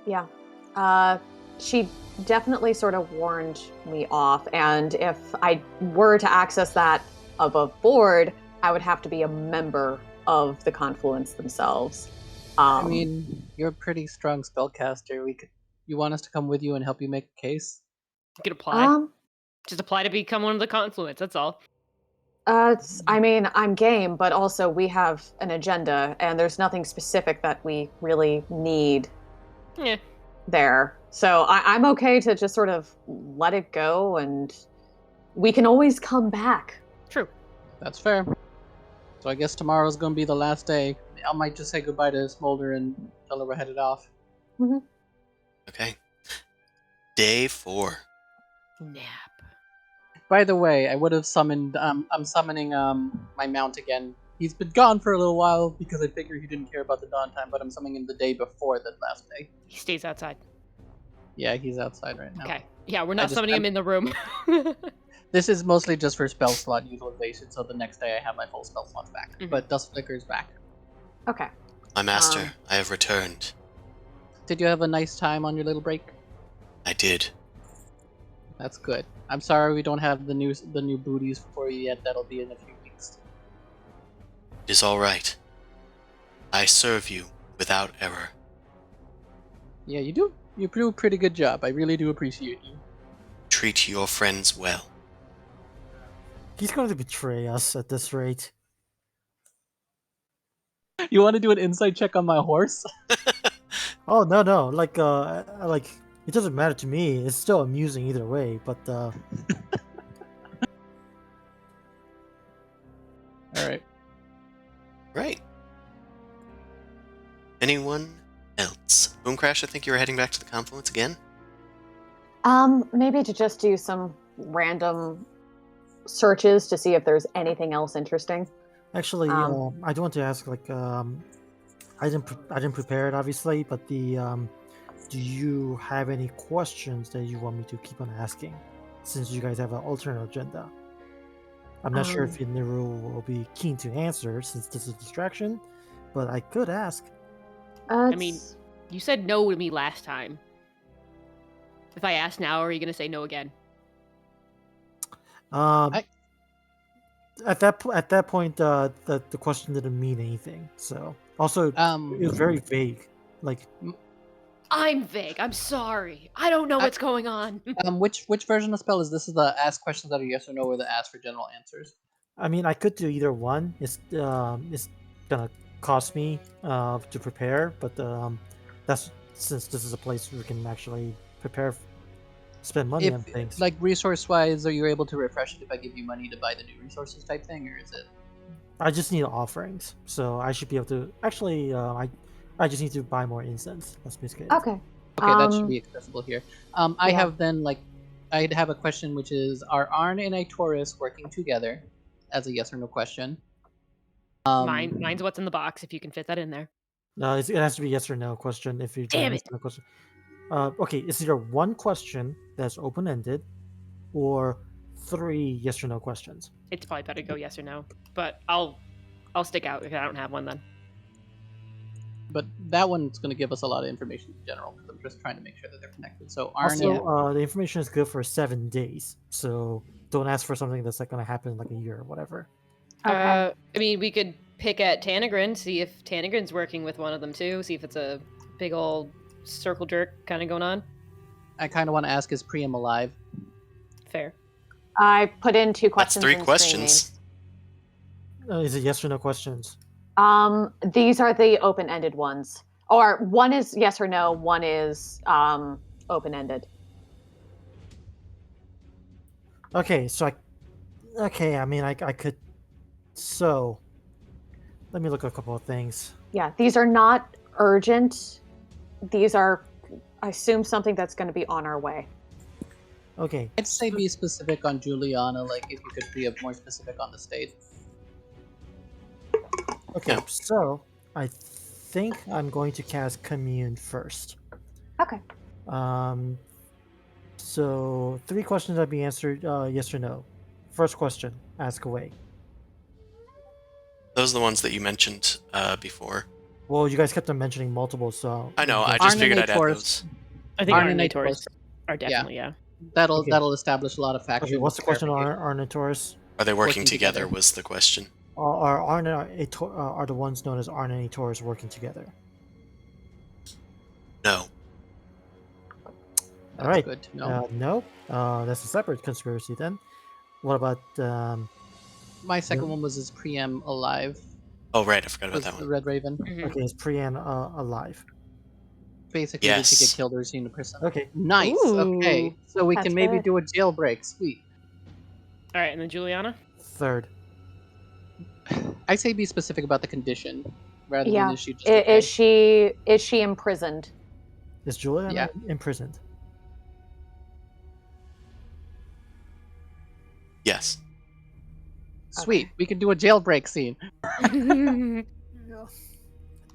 Yeah. She definitely sort of warned me off, and if I were to access that above board, I would have to be a member of the Confluence themselves.
I mean, you're a pretty strong spellcaster. You want us to come with you and help you make a case?
You could apply.
um,
Just apply to become one of the Confluence. That's all.
I mean, I'm game, but also we have an agenda, and there's nothing specific that we really need
Yeah.
there. So I'm okay to just sort of let it go, and we can always come back.
True.
That's fair. So I guess tomorrow's gonna be the last day. I might just say goodbye to Smolder and tell her we're headed off.
Okay. Day 4.
Nap.
By the way, I would have summoned. I'm summoning my mount again. He's been gone for a little while because I figured he didn't care about the dawn time, but I'm summoning him the day before that last day.
He stays outside.
Yeah, he's outside right now.
Okay. Yeah, we're not
just-
summoning him in the room.
This is mostly just for spell slot utilization, so the next day I have my full spell slots back.
Mhm.
But Dust Flicker is back.
Okay.
My master,
Um.
I have returned.
Did you have a nice time on your little break?
I did.
That's good. I'm sorry we don't have the new booties for you yet. That'll be in a few weeks.
It is all right. I serve you without error.
Yeah, you do. You do a pretty good job. I really do appreciate you.
Treat your friends well.
He's going to betray us at this rate.
You want to do an insight check on my horse?
Oh no, like it doesn't matter to me. It's still amusing either way. But
All right.
Right. Anyone else? Boomcrash, I think you were heading back to the Confluence again?
Maybe to just do some random searches to see if there's anything else interesting.
actually,
Um,
I do want to ask. I didn't prepare it obviously, but do you have any questions that you want me to keep on asking? Since you guys have an alternate agenda, I'm not sure if Niru will be keen to answer since this is a distraction, but I could ask.
I mean, you said no to me last time. If I ask now, are you going to say no again?
At that point, the question didn't mean anything. So also, it was very vague. Like,
I'm vague. I'm sorry. I don't know what's going on.
Which version of spell is this? Is the ask questions that are yes or no, or the ask for general answers?
I mean, I could do either one. It's gonna cost me to prepare, but that's since this is a place where we can actually prepare, spend money on things.
Like resource-wise, are you able to refresh it if I give you money to buy the new resources type thing, or is it?
I just need offerings, so I should be able to. Actually, I just need to buy more incense. That's basically it.
okay.
Okay, that should be accessible here. I
yeah.
have then I'd have a question, which is: are Arn and Itoris working together? As a yes or no question.
Mine's what's in the box, if you can fit that in there.
No, it has to be yes or no question. If you
Damn
yes
it.
or no question. Okay, it's either one question that's open-ended, or 3 yes or no questions.
It's probably better to go yes or no. But I'll stick out if I don't have one then.
But that one's going to give us a lot of information in general, because I'm just trying to make sure that they're connected. So Arn,
Also, the information is good for 7 days, so don't ask for something that's like going to happen in like a year or whatever.
Okay.
I mean, we could pick at Tanagrin, see if Tanagrin's working with one of them too, see if it's a big old circle jerk kind of going on.
I kind of want to ask, is Priam alive?
Fair.
I put in 2
That's
questions.
3
and
questions.
Is it yes or no questions?
These are the open-ended ones. Or one is yes or no, one is open-ended.
Okay, so I could. So, let me look at a couple of things.
Yeah, these are not urgent. These are, I assume, something that's going to be on our way.
Okay.
I'd say be specific on Juliana, like if you could be more specific on the state.
Okay,
Yeah.
so I think I'm going to cast Commune first.
Okay.
So 3 questions that be answered yes or no. First question, ask away.
Those are the ones that you mentioned before.
Well, you guys kept on mentioning multiple, so
I know, I
eventually-
just figured I'd add
Taurus.
those.
I think
Arn and
Arn
Taurus.
are definitely, yeah.
That'll
Okay.
that'll establish a lot of faction.
Okay, what's the question on
clarification.
Arnatoris?
Are they working
Working
together
together.
was the question.
Are Arn and are the ones known as Arn and Taurus working together?
No.
That's
Alright.
good to know.
No. That's a separate conspiracy then. What about
My second one was, is Priam alive?
Oh, right, I forgot about
Was
that
the
one.
Red Raven.
Mhm.
okay, is Priyan alive?
Basically, did she get
Yes.
killed or is she in a prison?
Okay.
Nice. Okay,
Ooh,
so we
that's
can maybe
good.
do a jailbreak. Sweet.
All right, and then Juliana?
Third.
I say be specific about the condition rather
Yeah.
than is she just okay?
Is she imprisoned?
Is Juliana
Yeah.
imprisoned?
Yes.
Sweet. We can do a jailbreak scene.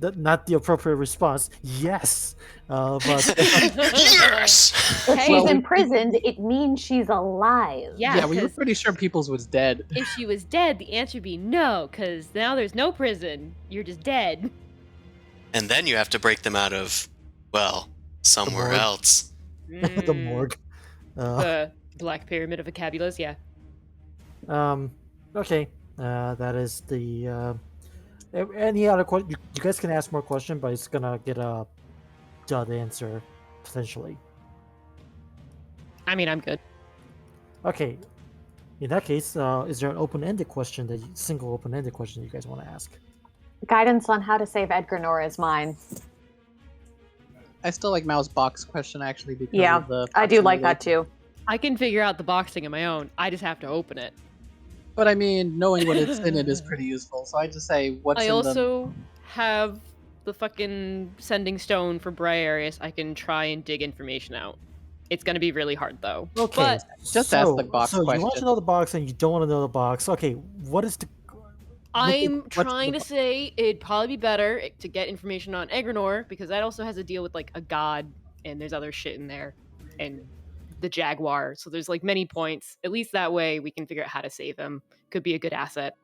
Not the appropriate response. Yes. But
Yes!
If she's
Well, we-
imprisoned, it means she's alive.
Yeah,
we were
'cause
pretty sure Peoples was dead.
if she was dead, the answer would be no, because now there's no prison. You're just dead.
And then you have to break them out of, well, somewhere
morgue.
else.
the
Mm,
morgue.
The Black Pyramid of Vocabulas, yeah.
Okay. That is the. Any other question? You guys can ask more questions, but it's gonna get a dud answer potentially.
I mean, I'm good.
Okay. In that case, is there an open-ended question single open-ended question that you guys want to ask?
Guidance on how to save Edgar Nora is mine.
I still like Mao's box question actually because
Yeah,
of the
I do like that
proximity.
too.
I can figure out the boxing on my own. I just have to open it.
But I mean, knowing what it's in it is pretty useful. So I just say what's
I
in
also have the fucking sending stone for Briareus. I can try and dig information out. It's gonna be really hard though.
Okay.
But
Just ask the box
So you want
question.
to know the box and you don't want to know the box. Okay. What is the?
I'm
what's
trying
the
to say it'd probably be better to get information on Egranor because that also has to deal with like a god and there's other shit in there and the Jaguar. So there's like many points. At least that way we can figure out how to save him. Could be a good asset.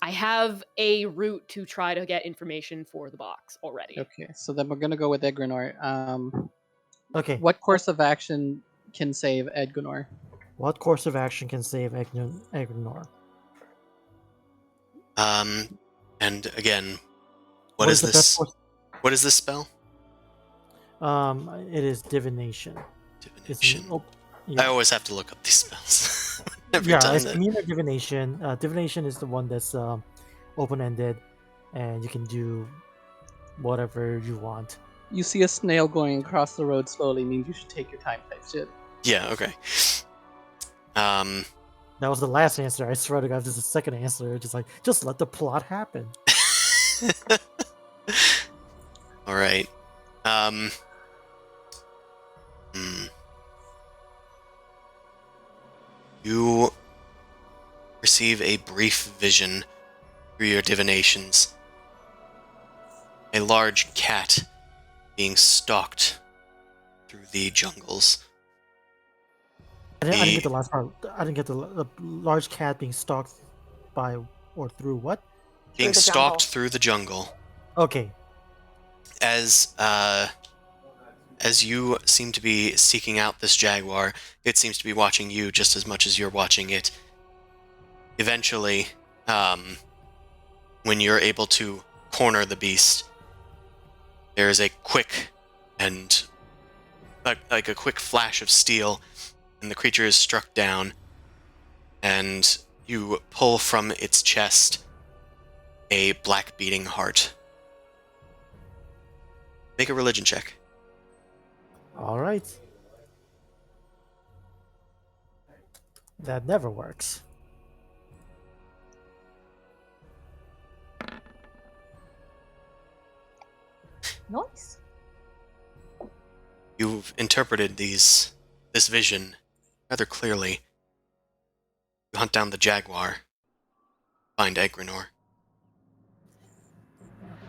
I have a route to try to get information for the box already.
Okay, so then we're gonna go with Edgrenor.
Okay.
What course of action can save Edgrenor?
What course of action can save Egranor?
And again, what is
the
this?
best course?
What is this spell?
It is divination. It's
Divination.
oh,
I
yeah.
always have to look up these spells. Every
Yeah,
time
it's
that...
immune or divination. Divination is the one that's open-ended, and you can do whatever you want.
You see a snail going across the road slowly means you should take your time type shit.
Yeah, okay.
That was the last answer. I swear to God, this is the second answer. Just let the plot happen.
All right. You receive a brief vision through your divinations. A large cat being stalked through the jungles.
I didn't get the last part. I didn't get the large cat being stalked by or through what?
Being
the
stalked
jungle.
through the jungle.
Okay.
As you seem to be seeking out this jaguar, it seems to be watching you just as much as you're watching it. Eventually, when you're able to corner the beast, there is a quick and like a quick flash of steel, and the creature is struck down, and you pull from its chest a black beating heart. Make a religion check.
All right. That never works.
Nice.
You've interpreted this vision rather clearly. You hunt down the jaguar, find Egrenor.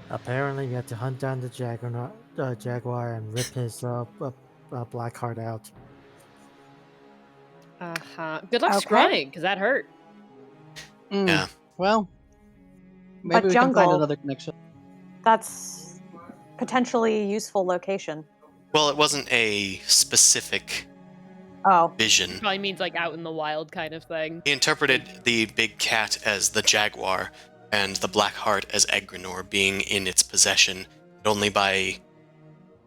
Apparently, we had to hunt down the jaguar and rip his black heart out.
Good luck
Okay.
scrying, because that hurt.
Yeah.
Well, maybe
But
we can find
jungle-
another connection.
That's potentially a useful location.
Well, it wasn't a specific
Oh.
vision.
Probably means like out in the wild kind of thing.
He interpreted the big cat as the jaguar, and the black heart as Egrenor being in its possession, and only by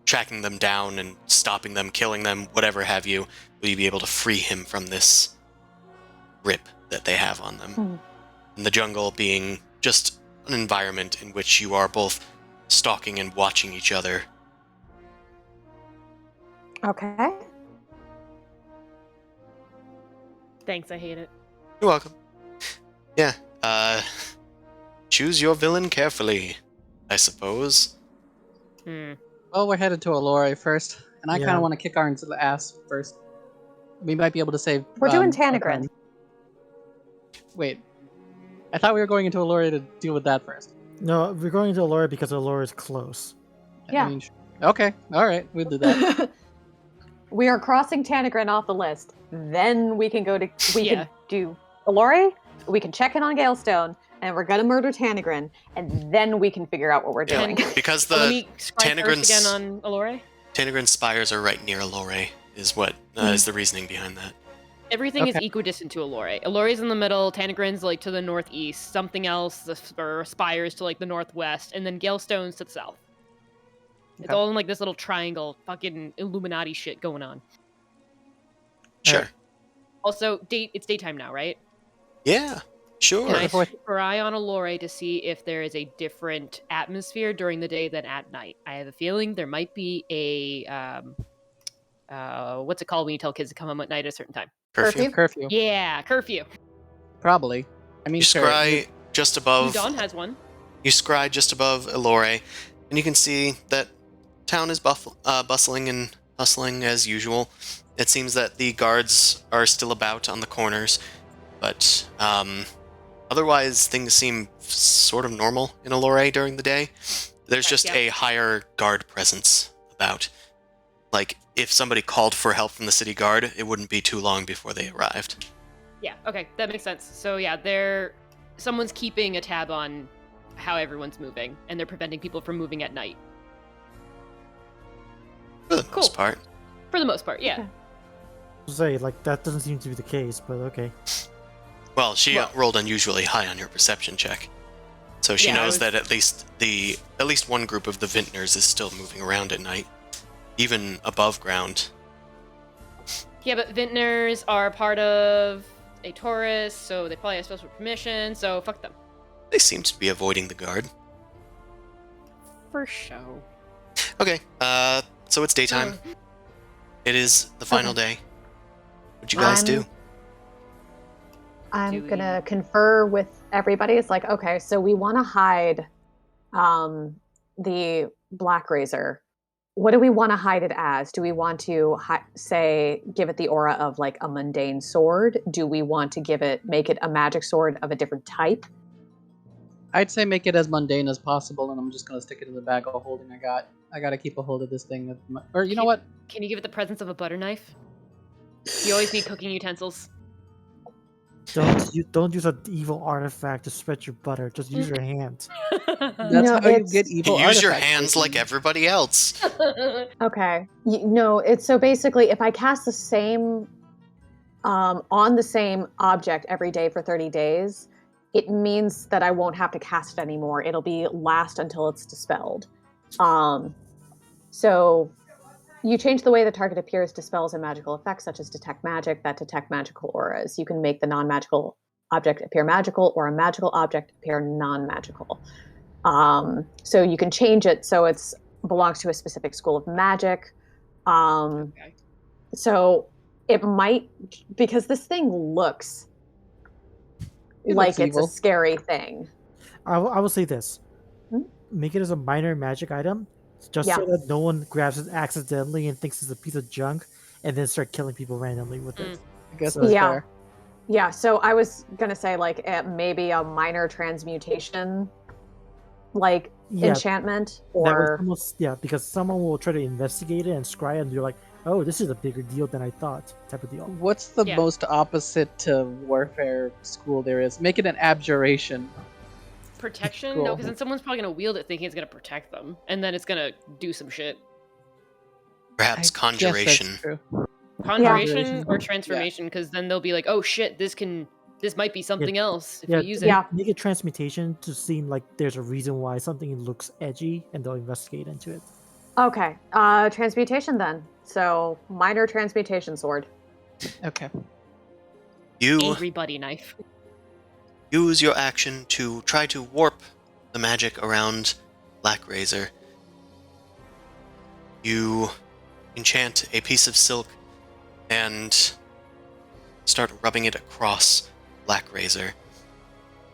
tracking them down and stopping them, killing them, whatever have you, will you be able to free him from this grip that they have on them.
Hmm.
And the jungle being just an environment in which you are both stalking and watching each other.
Okay.
Thanks, I hate it.
You're welcome. Yeah, choose your villain carefully, I suppose.
Well, we're headed to Alore first, and I kind
Yeah.
of want to kick Arn's ass first. We might be able to save.
We're doing
our
Tanagrin.
friend. Wait, I thought we were going into Alore to deal with that first.
No, we're going to Allura because Allura is close.
Yeah.
I mean, okay, all right, we'll do that.
We are crossing Tanagrin off the list. Then we can go to. We
Yeah.
can do Alore. We can check in on Galestone, and we're gonna murder Tanagrin, and then we can figure out what we're
Yeah,
doing.
because
Let
the
me scry
Tanagrin's-
first again on Alore.
Tanagrin spires are right near Alore, is what is the reasoning behind that.
Everything is
Okay.
equidistant to Alore. Alore's in the middle, Tanagrin's like to the northeast, something else, the spires to like the northwest, and then Galestone's to the south. It's
Okay.
all in like this little triangle, fucking Illuminati shit going on.
Sure.
Also, it's daytime now, right?
Yeah, sure.
Can I
Before-
keep an eye on Alore to see if there is a different atmosphere during the day than at night? I have a feeling there might be a what's it called when you tell kids to come home at night at a certain time?
Curfew.
Curfew,
Yeah, curfew.
probably. I mean,
You
sure.
scry just above.
Dawn has one.
You scry just above Elore, and you can see that town is bustling and hustling as usual. It seems that the guards are still about on the corners, but otherwise things seem sort of normal in Elore during the day. There's
Okay,
just
yeah.
a higher guard presence about. Like, if somebody called for help from the city guard, it wouldn't be too long before they arrived.
Yeah, okay, that makes sense. So yeah, someone's keeping a tab on how everyone's moving, and they're preventing people from moving at night.
For the
Cool.
most part.
For the most part, yeah.
Okay.
Say, like, that doesn't seem to be the case, but okay.
Well, she
Well-
rolled unusually high on her perception check, so she
Yeah, I
knows
was-
that at least one group of the vintners is still moving around at night, even above ground.
Yeah, but vintners are part of a Taurus, so they probably have special permission, so fuck them.
They seem to be avoiding the guard.
For show.
Okay, so it's daytime. It is the final day. What'd you guys do?
I'm
Do
gonna confer with everybody. It's like, okay, so we want to hide the Black Razor. What do we want to hide it as? Do we want to say give it the aura of like a mundane sword? Do we want to make it a magic sword of a different type?
I'd say make it as mundane as possible, and I'm just gonna stick it in the bag of holding I got. I gotta keep a hold of this thing. Or you know what?
Can you give it the presence of a butter knife? You always need cooking utensils.
Don't use an evil artifact to spread your butter. Just use your hand.
That's
No,
how you
it's-
get
You
evil.
use your
artifact
hands like
poison.
everybody else.
Okay. No, it's so basically if I cast the same on the same object every day for 30 days, it means that I won't have to cast it anymore. It'll be last until it's dispelled. So you change the way the target appears to spells and magical effects, such as detect magic that detect magical auras. You can make the non-magical object appear magical or a magical object appear non-magical. So you can change it so it belongs to a specific school of magic.
Okay.
So it might, because this thing looks like
looks
it's
evil.
a scary thing.
I will say this:
Hmm?
make it as a minor magic item, just
Yeah.
so that no one grabs it accidentally and thinks it's a piece of junk, and then start killing people randomly with it.
I guess
So-
that's
Yeah.
fair.
Yeah, so I was gonna say like maybe a minor transmutation, like
Yeah,
enchantment,
that was
or
almost because someone will try to investigate it and scry it, and you're like, oh, this is a bigger deal than I thought, type of deal.
What's the
Yeah.
most opposite to warfare school there is? Make it an abjuration.
Protection?
Cool.
No, because then someone's probably gonna wield it thinking it's gonna protect them, and then it's gonna do some shit.
Perhaps
I guess
conjuration.
that's true.
Conjuration
Conjuration.
or transformation, because then they'll be like, oh shit, this might be something else if
Yeah,
you use it.
Yeah.
make it transmutation to seem like there's a reason why something looks edgy, and they'll investigate into it.
okay, transmutation then. So minor transmutation sword.
Okay.
You
Angry buddy knife.
use your action to try to warp the magic around Black Razor. You enchant a piece of silk and start rubbing it across Black Razor.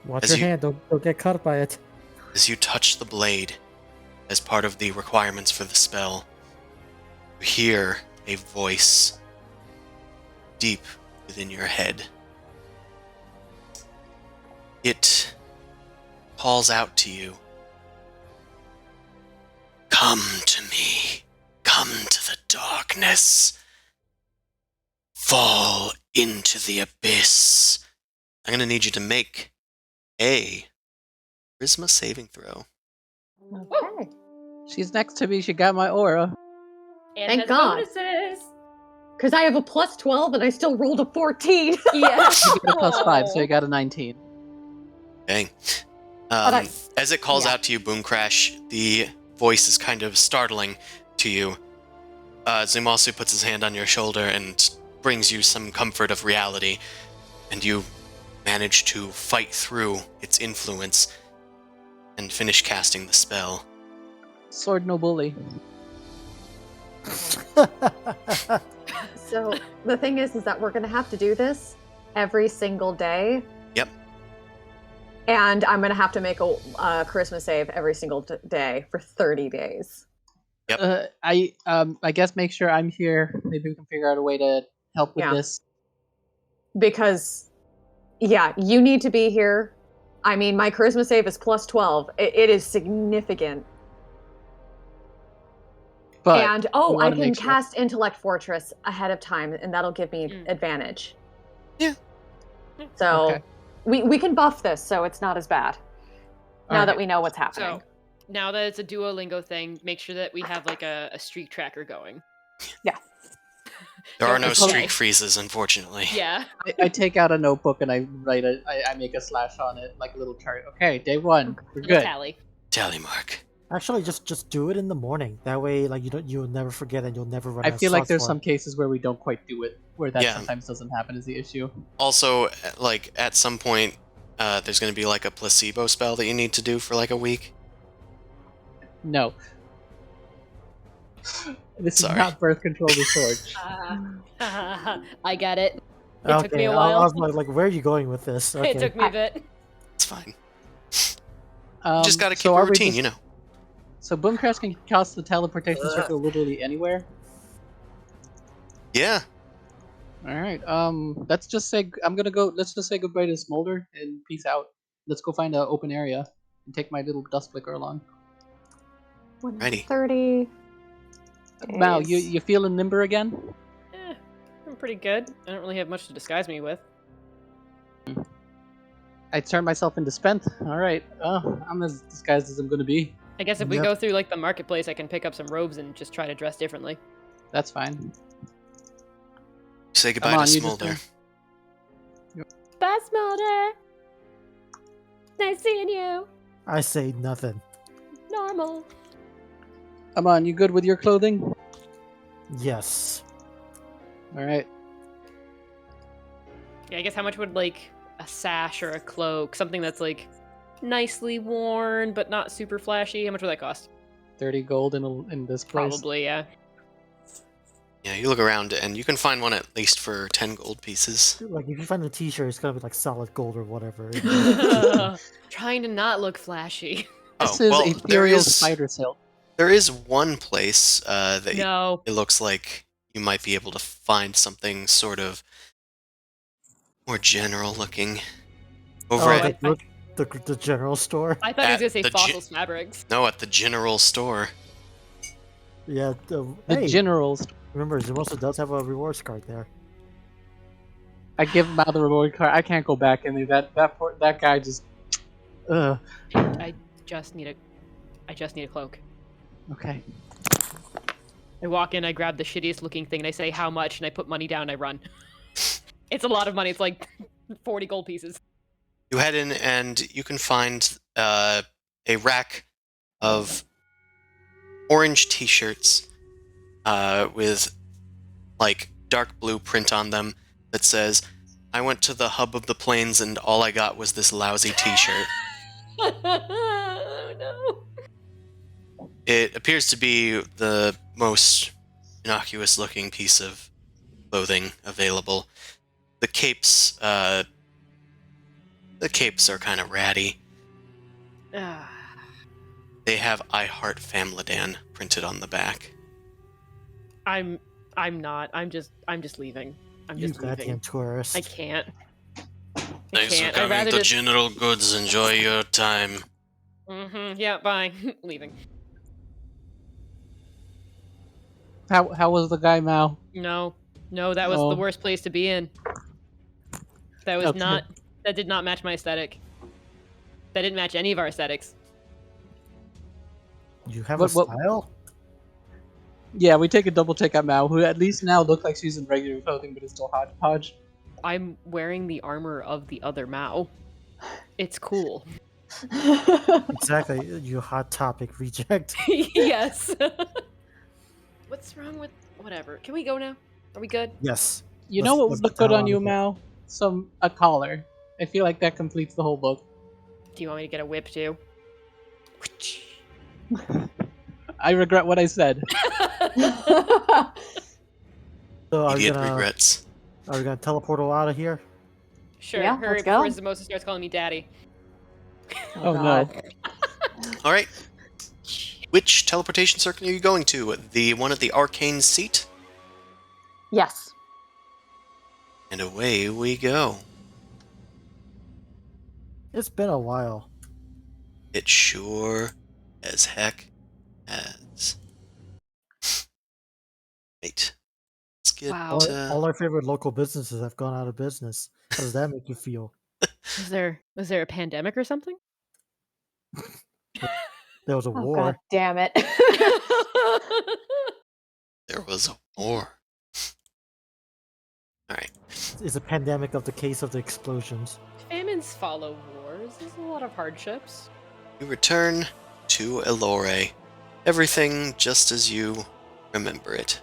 Watch
As
your
you-
hand, don't get caught by it.
As you touch the blade, as part of the requirements for the spell, you hear a voice deep within your head. It calls out to you. Come to me. Come to the darkness. Fall into the abyss. I'm going to need you to make a charisma saving throw.
Okay.
She's next to me. She got my aura.
And
Thank
has
God.
bonuses.
Because I have a plus 12 and I still rolled a 14.
Yeah.
You get a +5, so you got a 19.
Okay.
I-
As it calls
yeah.
out to you, Boom Crash, the voice is kind of startling to you. Zumasu puts his hand on your shoulder and brings you some comfort of reality, and you manage to fight through its influence and finish casting the spell.
Sword no bully.
So the thing is that we're going to have to do this every single day.
Yep.
And I'm going to have to make a charisma save every single day for 30 days.
I guess make sure I'm here. Maybe we can figure out a way to help with
Yeah.
this.
Because, yeah, you need to be here. I mean, my charisma save is plus 12. It is significant.
But
And,
we
I
wanna
can
make sure.
cast Intellect Fortress ahead of time, and that'll give me advantage.
Yeah.
So
Okay.
we can buff this so it's not as bad. Now
Alright.
that we know what's happening.
So now that it's a Duolingo thing, make sure that we have like a streak tracker going.
There are no
Okay.
streak freezes, unfortunately.
Yeah.
I take out a notebook and I write I make a slash on it, like a little chart. Okay, day 1, we're
Little
good.
tally.
Tally mark.
Actually, just do it in the morning. That way, like you'll never forget and you'll never run.
I
out of
feel like
slots
there's
for
some
it.
cases where we don't quite do it, where that
Yeah.
sometimes doesn't happen is the issue.
Also, like, at some point, there's going to be, like, a placebo spell that you need to do for, like, a week.
No. This
Sorry.
is not birth control research.
I get it. It took me a
I
while.
was like, where are you going with this? Okay.
It took me a bit.
It's fine. You just got to keep
so
a
are we
routine,
just-
you know.
So Boomcrash can cast the teleportation circle literally anywhere.
Yeah.
All right. Let's just say Let's just say goodbye to Smolder and peace out. Let's go find an open area and take my little dust flicker along.
Ready.
30.
Mal, you feeling nimber again?
Eh, I'm pretty good. I don't really have much to disguise me with.
I turned myself into spent. All right. I'm as disguised as I'm gonna be.
I guess if we
Yep.
go through like the marketplace, I can pick up some robes and just try to dress differently.
That's fine.
Say goodbye
Come on,
to
you just
Smolder.
Bye, Smolder. nice seeing you.
I say nothing.
Normal.
Amon, you good with your clothing?
Yes.
All right.
Yeah, I guess how much would like a sash or a cloak, something that's like nicely worn but not super flashy, how much would that cost?
30 gold in this place.
Probably, yeah.
Yeah, you look around and you can find one at least for 10 gold pieces.
Like if you find a T-shirt, it's gonna be like solid gold or whatever.
Trying to not look flashy.
This
Oh,
is
well,
ethereal spider silk.
there is one place that
No.
it looks like you might be able to find something sort of more general looking. Over
Oh,
at
the general store.
I thought he was gonna
At
say
the
Fossils Fabrics.
no, at the general store.
Yeah.
The
Hey,
generals.
remember, Zemosa does have a rewards card there.
I give him out the reward card. I can't go back in there. That guy just.
I just need a cloak.
Okay.
I walk in, I grab the shittiest looking thing, and I say how much, and I put money down, and I run. It's a lot of money. It's like 40 gold pieces.
You head in and you can find a rack of orange t-shirts with like dark blue print on them that says, "I went to the hub of the plains and all I got was this lousy t-shirt."
Oh no.
It appears to be the most innocuous looking piece of clothing available. The capes are kind of ratty.
Ah.
They have "I Heart Famladan" printed on the back.
I'm not. I'm just leaving. I'm
You
just
goddamn
leaving.
tourist.
I can't.
Thanks for
I'd
coming
rather
to
just...
General Goods. Enjoy your time.
Yeah, bye. Leaving.
How was the guy, Mal?
No, that was
Oh.
the worst place to be in. That was
Okay.
not. That did not match my aesthetic. That didn't match any of our aesthetics.
You have
What-
a
what-
style?
Yeah, we take a double take at Mal, who at least now looks like she's in regular clothing, but is still hodgepodge.
I'm wearing the armor of the other Mao. It's cool.
Exactly. You hot topic reject.
Yes. What's wrong with whatever? Can we go now? Are we good?
Yes.
You
Let's-
know what
let's
would look
get the
good
hell
on
out
you,
of here.
Mal? A collar. I feel like that completes the whole look.
Do you want me to get a whip too?
I regret what I said.
So are we
Idiot
gonna
regrets.
teleport all out of here?
Sure.
Yeah,
hurry
let's
before
go.
Zemosa starts calling me daddy.
Oh, no.
God.
All right. Which teleportation circle are you going to? The one at the arcane seat?
Yes.
And away we go.
It's been a while.
It sure as heck has. Right. Let's get.
Wow.
All our favorite local businesses have gone out of business. How does that make you feel?
Was there a pandemic or something?
There was a
Oh,
war.
God damn it.
There was a war. All right.
It's a pandemic of the case of the explosions.
Famines follow wars. There's a lot of hardships.
You return to Elore. Everything just as you remember it.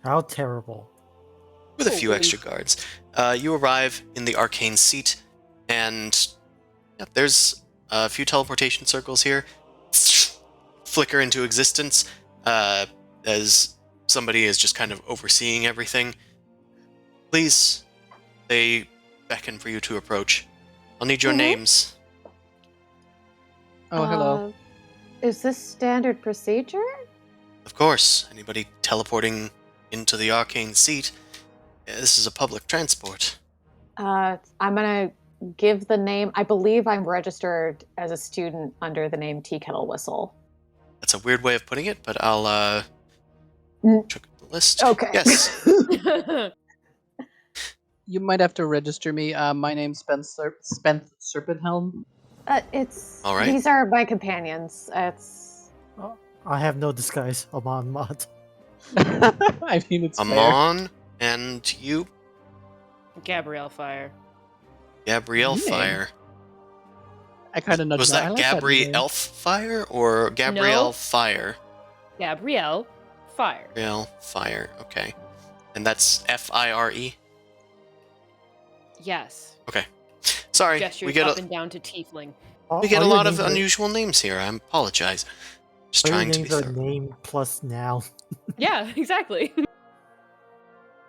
How terrible.
With a
Oh,
few
really?
extra guards. You arrive in the arcane seat, and yep, there's a few teleportation circles here. Flicker into existence as somebody is just kind of overseeing everything. Please, they beckon for you to approach. I'll need your
Mhm.
names.
Oh, hello.
Is this standard procedure?
Of course, anybody teleporting into the arcane seat, this is a public transport.
I'm gonna give the name. I believe I'm registered as a student under the name Tea Kettle Whistle.
That's a weird way of putting it, but I'll
Mm.
check the list.
Okay.
Yes.
You might have to register me. My name's Spencer Serpenthelm.
It's
All right.
These are my companions. It's
I have no disguise. I'm on mod.
I mean, it's fair.
Amon and you.
Gabrielle Fire.
Gabrielle
Name.
Fire.
I kind of nudged
Was
I
that
like that
Gabrielle
name.
Fire or Gabrielle
No.
Fire?
Gabrielle Fire.
Gabrielle Fire. Okay. And that's Fire.
Yes.
Sorry,
Gestures
we get
up
a
and down to tiefling.
a lot of unusual names here. I apologize. Just
All your
trying to be
names are
thorough.
name plus noun.
Yeah, exactly.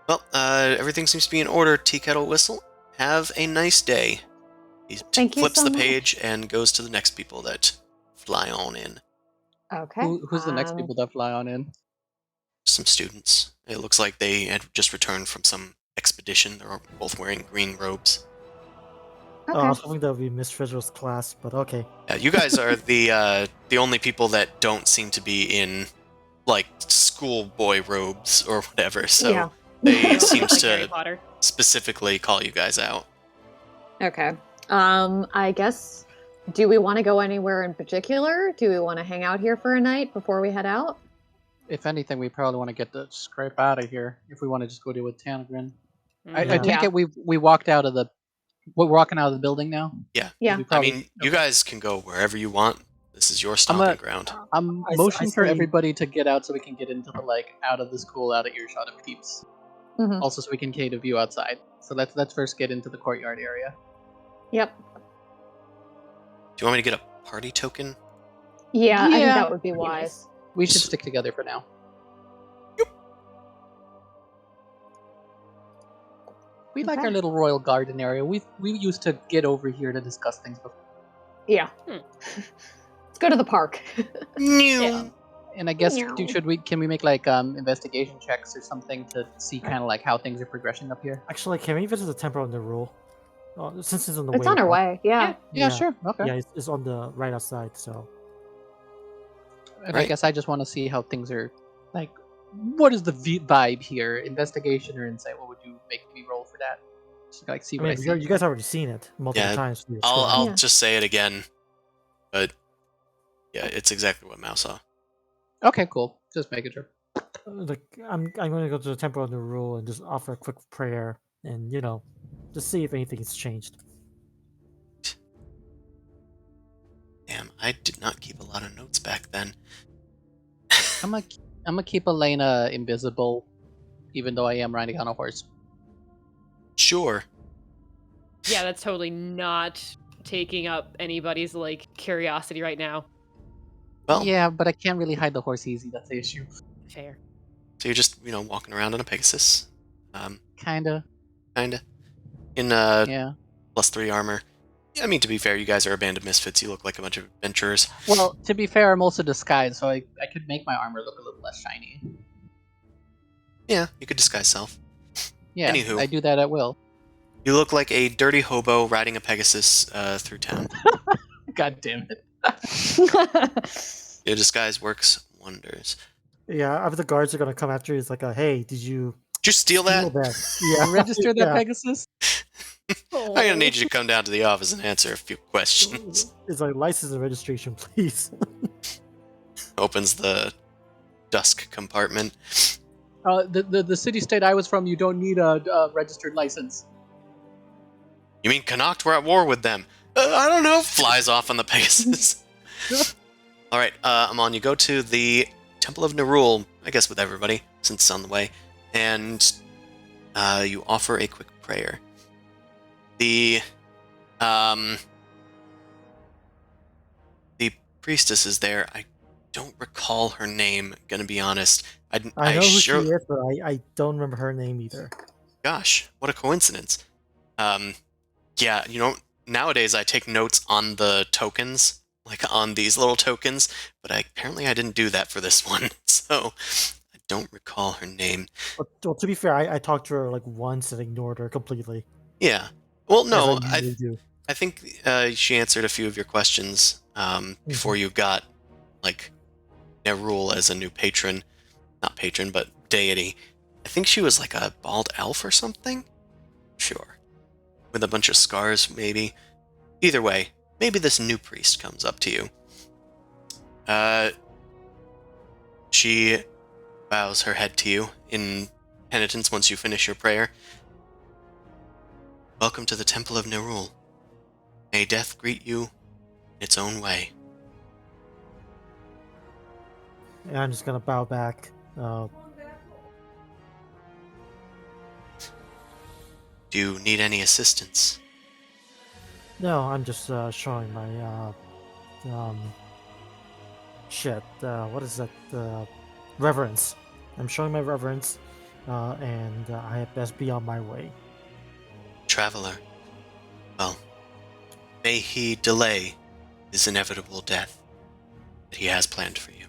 Well, everything seems to be in order. Tea Kettle Whistle, have a nice day. He
Thank you
flips
so
the
much.
page and goes to the next people that fly on in.
Okay.
Who's the next people that fly on in?
Some students. It looks like they had just returned from some expedition. They're both wearing green robes.
Oh, I was
Okay.
hoping that would be Miss Treasure's class, but okay.
Yeah, you guys are the only people that don't seem to be in like schoolboy robes or whatever. So
Yeah.
they seem
Like Harry
to
Potter.
specifically call you guys out.
Okay. I guess. Do we want to go anywhere in particular? Do we want to hang out here for a night before we head out?
If anything, we probably want to get the scrape out of here. If we want to just go deal with Tanagrin. I
Mhm.
Yeah.
take
Yeah.
it we walked out of the. We're walking out of the building now.
Yeah.
Yeah.
We
I
probably,
mean, you guys can go wherever you want. This is your
I'm
stomping ground.
I'm
I
motioning for
say-
everybody to get out so we can get into the out of the school, out of earshot of peeps.
Mhm.
Also, so we can get a view outside. So let's first get into the courtyard area.
Yep.
Do you want me to get a party token?
Yeah, I think
Yeah.
that would be
Pretty
wise.
nice.
We should stick together for now. We like
Okay.
our little royal garden area. We used to get over here to discuss things before.
Yeah.
Hmm.
Let's go to the park.
New.
And I guess
Meow.
can we make like investigation checks or something to see kind of like how things are progressing up here?
Actually, can we visit the temple on the rule? Since it's on the way.
It's on our
right?
way. Yeah.
Yeah, sure. Okay.
Yeah, it's on the right outside. So
And I
Right.
guess I just want to see how things are like. What is the vibe here? Investigation or insight? What would you make me roll for that? Just to, like see
I
what I
mean,
see.
you guys already seen it multiple
Yeah,
times. through your
I'll
score.
Yeah.
just say it again. But yeah, it's exactly what Mao saw.
Okay, cool. Just making sure.
Like I'm going to go to the temple on the rule and just offer a quick prayer and just see if anything's changed.
Damn, I did not keep a lot of notes back then.
I'm gonna keep Elena invisible, even though I am riding on a horse.
Sure.
Yeah, that's totally not taking up anybody's like curiosity right now.
Well,
Yeah, but I can't really hide the horse easy. That's the issue.
Fair.
so you're just, walking around on a Pegasus.
Kinda.
Kinda. In
Yeah.
+3 armor. Yeah, I mean, to be fair, you guys are a band of misfits. You look like a bunch of adventurers.
Well, to be fair, I'm also disguised, so I could make my armor look a little less shiny.
Yeah, you could disguise self.
Yeah,
Anywho.
I do that at will.
You look like a dirty hobo riding a Pegasus through town.
God damn it.
Your disguise works wonders.
Yeah, after the guards are gonna come after you, it's like, hey, did you
Did you steal that?
Yeah,
Register that
yeah.
Pegasus?
I'm gonna need you to come down to the office and answer a few questions.
It's like license and registration, please.
Opens the dusk compartment.
The city-state I was from, you don't need a registered license.
You mean Connacht? We're at war with them. I don't know. Flies off on the Pegasus. All right, Amon, you go to the Temple of Nerul, I guess with everybody, since it's on the way, and you offer a quick prayer. The priestess is there. I don't recall her name, gonna be honest.
I know who she is, but I don't remember her name either.
Gosh, what a coincidence. Yeah, nowadays I take notes on the tokens, like on these little tokens, but apparently I didn't do that for this one, so I don't recall her name.
Well, to be fair, I talked to her like once and ignored her completely.
Yeah. Well,
as
no,
I usually do.
I think she answered a few of your questions before you got, like, Nerul as a new patron. Not patron, but deity. I think she was like a bald elf or something? Sure. With a bunch of scars, maybe. Either way, maybe this new priest comes up to you. She bows her head to you in penitence once you finish your prayer. Welcome to the Temple of Nerul. May death greet you in its own way.
And I'm just gonna bow back.
Do you need any assistance?
No, I'm just showing my shit. What is that? Reverence. I'm showing my reverence, and I had best be on my way.
Traveler. Well, may he delay his inevitable death that he has planned for you.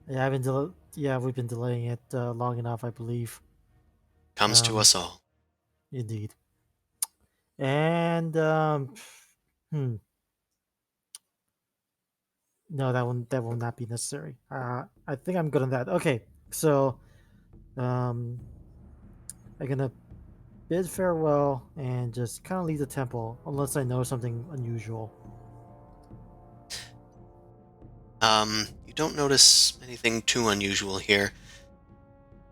Yeah, we've been delaying it long enough, I believe.
Comes to us all.
Indeed. And hmm. No, that will not be necessary. I think I'm good on that. Okay, so I'm gonna bid farewell and just kind of leave the temple unless I know something unusual.
You don't notice anything too unusual here.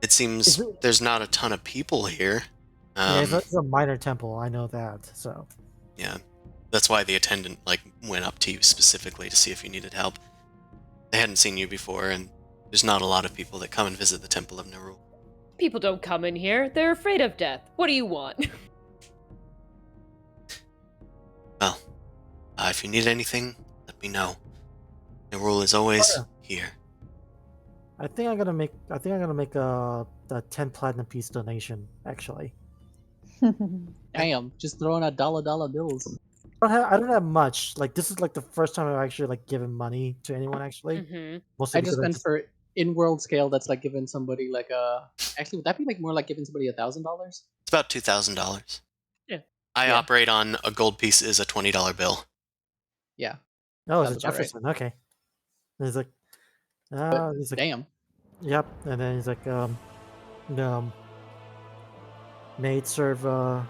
It seems
Is it-
there's not a ton of people here.
Yeah, it's a minor temple. I know that. So
Yeah. That's why the attendant went up to you specifically to see if you needed help. They hadn't seen you before, and there's not a lot of people that come and visit the Temple of Nerul.
People don't come in here. They're afraid of death. What do you want?
Well, if you need anything, let me know. Nerul is always
Oh,
here.
I think I'm gonna make a 10 platinum piece donation. Actually,
Damn, just throwing out dollar bills.
I don't have much. Like this is like the first time I've actually like given money to anyone. Actually,
Mm-hmm.
mostly
I
because
just meant for in-world scale. That's like giving somebody like a. Actually, would that be like more like giving somebody $1,000?
It's about $2,000.
Yeah.
I
Yeah.
operate on a gold piece is a $20 bill.
Yeah,
Oh, it's a
sounds about right.
Jefferson. Okay. And he's like,
But
he's like,
damn.
yep. And then he's like, may it serve the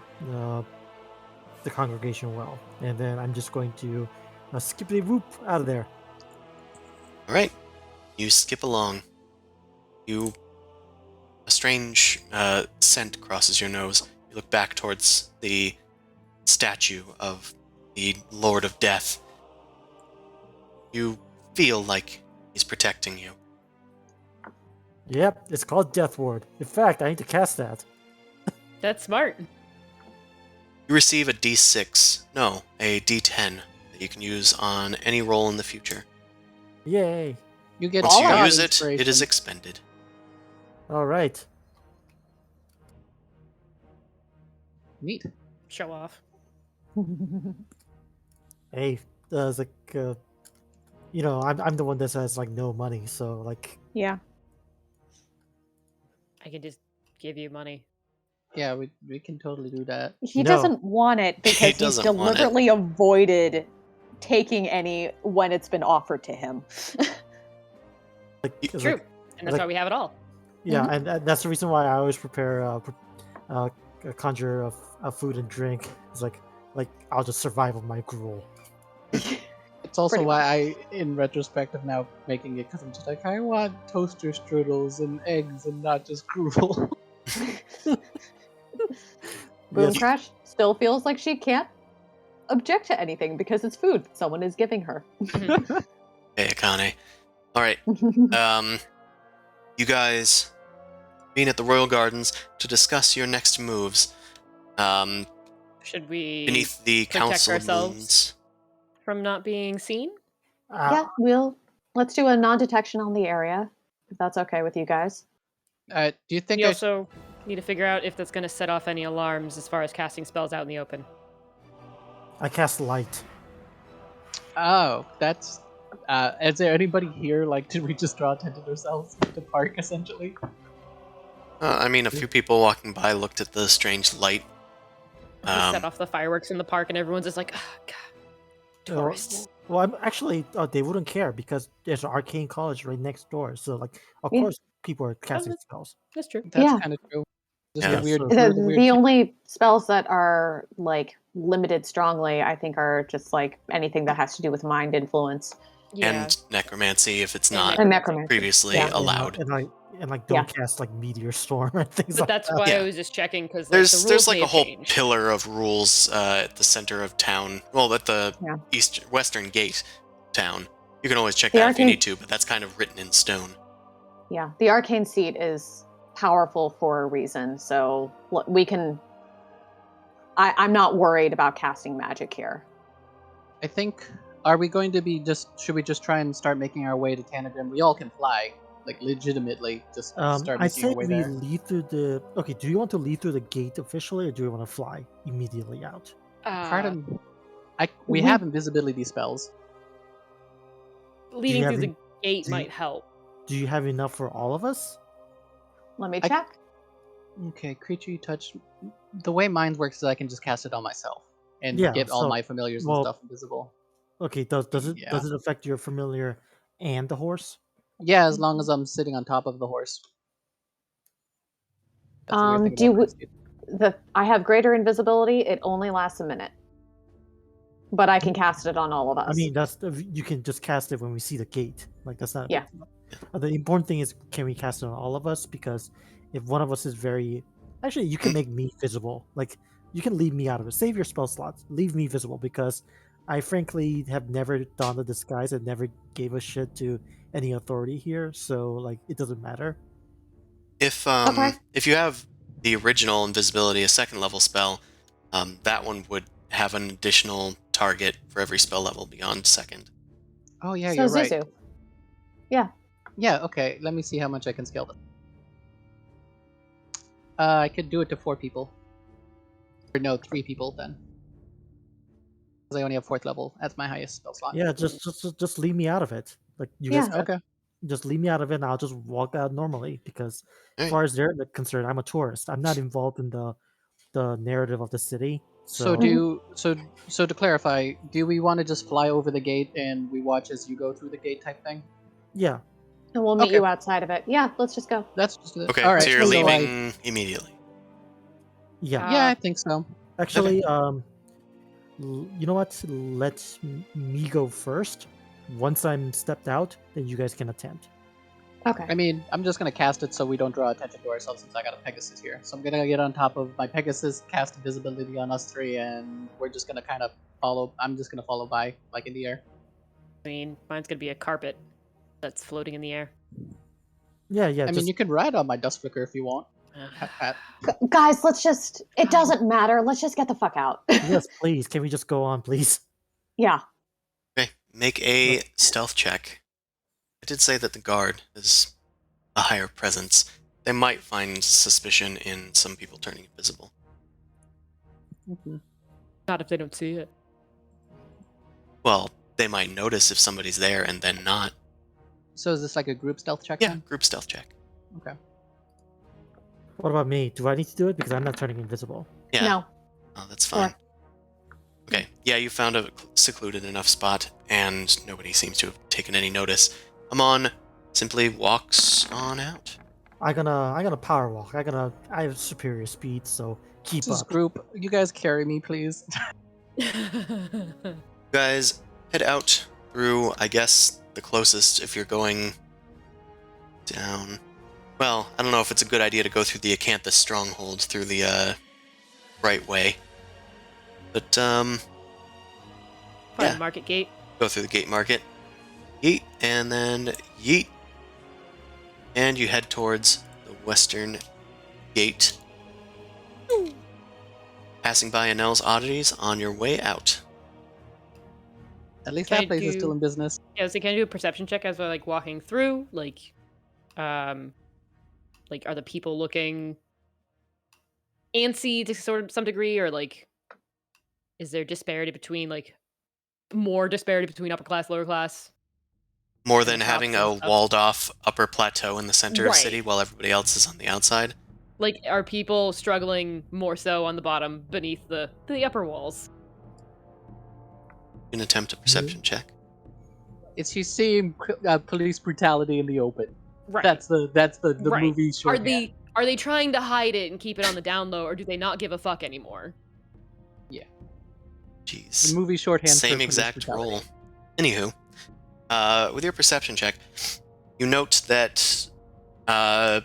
congregation well. And then I'm just going to skippity whoop out of there.
All right. You skip along. A strange scent crosses your nose. You look back towards the statue of the Lord of Death. You feel like he's protecting you.
Yep, it's called Death Ward. In fact, I need to cast that.
That's smart.
You receive a a D10 that you can use on any roll in the future.
Yay!
You get
Once
all
you
out
use it, it is
inspiration.
expended.
All right.
Neat.
Show off.
Hey, it's like, I'm the one that has like no money, so like,
Yeah.
I can just give you money.
Yeah, we can totally do that.
He
No.
doesn't want it because he's
doesn't want it.
deliberately avoided taking any when it's been offered to him.
it's
True.
like,
And that's
like-
why we have it all.
yeah, and that's the reason why I always prepare a conjure of food and drink. It's like I'll just survive on my gruel.
It's also
Pretty
why I, in retrospect, am now making it because I'm just like, I want toaster strudels and eggs and not just gruel.
Boom
Yes.
Crash still feels like she can't object to anything because it's food someone is giving her.
Hey, Akane. All right. You guys being at the Royal Gardens to discuss your next moves.
Should we
Beneath the
protect
Council of
ourselves?
Moons.
from not being seen?
Yeah, let's do a non-detection on the area, if that's okay with you guys.
Do you think
We
I
also need to figure out if that's going to set off any alarms as far as casting spells out in the open.
I cast light.
Oh, that's. Is there anybody here? Like, did we just draw attention to ourselves at the park, essentially?
I mean, a few people walking by looked at the strange light.
We set off the fireworks in the park, and everyone's just like, oh, God, tourists.
Well, I'm actually they wouldn't care because there's an arcane college right next door. So like, of
Yeah.
course, people are casting
that's-
spells.
That's true.
That's
Yeah.
kind of true. Just
Yeah,
a weird.
so-
we're the weird
The only spells that are like limited strongly, I think, are just like anything that has to do with mind influence.
Yeah.
And necromancy if it's
And
not
And necromancy.
previously
Yeah.
allowed.
And and like don't cast like meteor storm and things
But
like
that's
that.
why
Yeah.
I was just checking because
There's
the rules
like
may
a
have
whole
changed.
pillar of rules at the center of town. Well, at the
Yeah.
western gate town. You can always check
The
that if you
arcane-
need to, but that's kind of written in stone.
Yeah, the arcane seat is powerful for a reason, so we can. I'm not worried about casting magic here.
I think. Are we going to be just? Should we just try and start making our way to Tanagrim? We all can fly, like legitimately. Just start
I
making
say
our way
we
there.
lead through the. Okay, do you want to lead through the gate officially, or do you want to fly immediately out?
Pardon. We
we-
have invisibility spells.
Leading
have
through
any-
the gate
do you-
might help.
Do you have enough for all of us?
Let me check.
Okay, creature you touch. The way mine works is I can just cast it on myself and
Yeah,
get all
so-
my familiars
well-
and stuff invisible.
Okay, does it
Yeah.
does it affect your familiar and the horse?
Yeah, as long as I'm sitting on top of the horse. That's the weird thing
Do you
about Friendscape.
I have greater invisibility. It only lasts a minute, but I can cast it on all of us.
I mean, you can just cast it when we see the gate. Like that's not.
Yeah.
The important thing is, can we cast it on all of us? Because if one of us is actually, you can make me visible. Like you can leave me out of it. Save your spell slots. Leave me visible because I frankly have never donned the disguise and never gave a shit to any authority here. So like, it doesn't matter.
If
Okay.
if you have the original invisibility, a second level spell, that one would have an additional target for every spell level beyond second.
Oh yeah,
so
you're right.
Zuzu. Yeah.
Yeah, okay. Let me see how much I can scale them. I could do it to 4 people. Or no, 3 people then. Because I only have 4th level. That's my highest spell slot.
Yeah, just leave me out of it. Like you
Yeah.
guys,
Okay.
just leave me out of it, and I'll just walk out normally. Because as
Alright.
far as they're concerned, I'm a tourist. I'm not involved in the narrative of the city.
So to clarify, do we want to just fly over the gate and we watch as you go through the gate type thing?
Yeah,
And we'll meet
Okay.
you outside of it. Yeah, let's just go.
That's just
Okay,
all right.
so you're
so
leaving immediately.
yeah.
yeah, I think so.
Actually, you know what? Let me go first. Once I'm stepped out, then you guys can attempt.
Okay.
I mean, I'm just gonna cast it so we don't draw attention to ourselves since I got a Pegasus here. So I'm gonna get on top of my Pegasus, cast invisibility on us 3, and we're just gonna kind of follow. I'm just gonna follow by, like in the air.
I mean, mine's gonna be a carpet that's floating in the air.
Yeah, yeah.
I mean, you can ride on my Dust Flicker if you want. Pat, pat.
Guys, let's just. It doesn't matter. Let's just get the fuck out.
Yes, please. Can we just go on, please?
Yeah.
Okay, make a stealth check. I did say that the guard is a higher presence. They might find suspicion in some people turning invisible.
Mhm.
Not if they don't see it.
Well, they might notice if somebody's there and then not.
So is this like a group stealth check?
Yeah,
then?
group stealth check.
Okay.
What about me? Do I need to do it because I'm not turning invisible?
Yeah.
No.
Oh, that's fine. Okay, yeah, you found a secluded enough spot, and nobody seems to have taken any notice. Amon simply walks on out.
I'm gonna power walk. I have superior speed, so keep
This is
up.
group. You guys carry me, please.
You guys head out through, I guess, the closest if you're going down. Well, I don't know if it's a good idea to go through the Acanthus stronghold through the right way. But
Find
Yeah.
the market gate.
go through the gate market. Yeet, and then yeet. And you head towards the western gate. Passing by Anel's Oddities on your way out.
At least
Can I
that place is
do-
still in business.
Yeah, so can I do a perception check as we're like walking through? Like are the people looking antsy to sort of some degree, or like is there disparity between more disparity between upper class, lower class?
More
And
than
the
having
shops
a
and stuff.
walled off upper plateau in the center of
Right.
city while everybody else is on the outside.
Like, are people struggling more so on the bottom beneath the upper walls?
You can attempt a perception check.
It's she's seeing police brutality in the open.
Right.
That's the
Right.
movie
Are
shorthand.
they trying to hide it and keep it on the down low, or do they not give a fuck anymore?
Jeez.
The movie shorthand. for
Same
police
exact
brutality.
roll. Anywho, with your perception check, you note that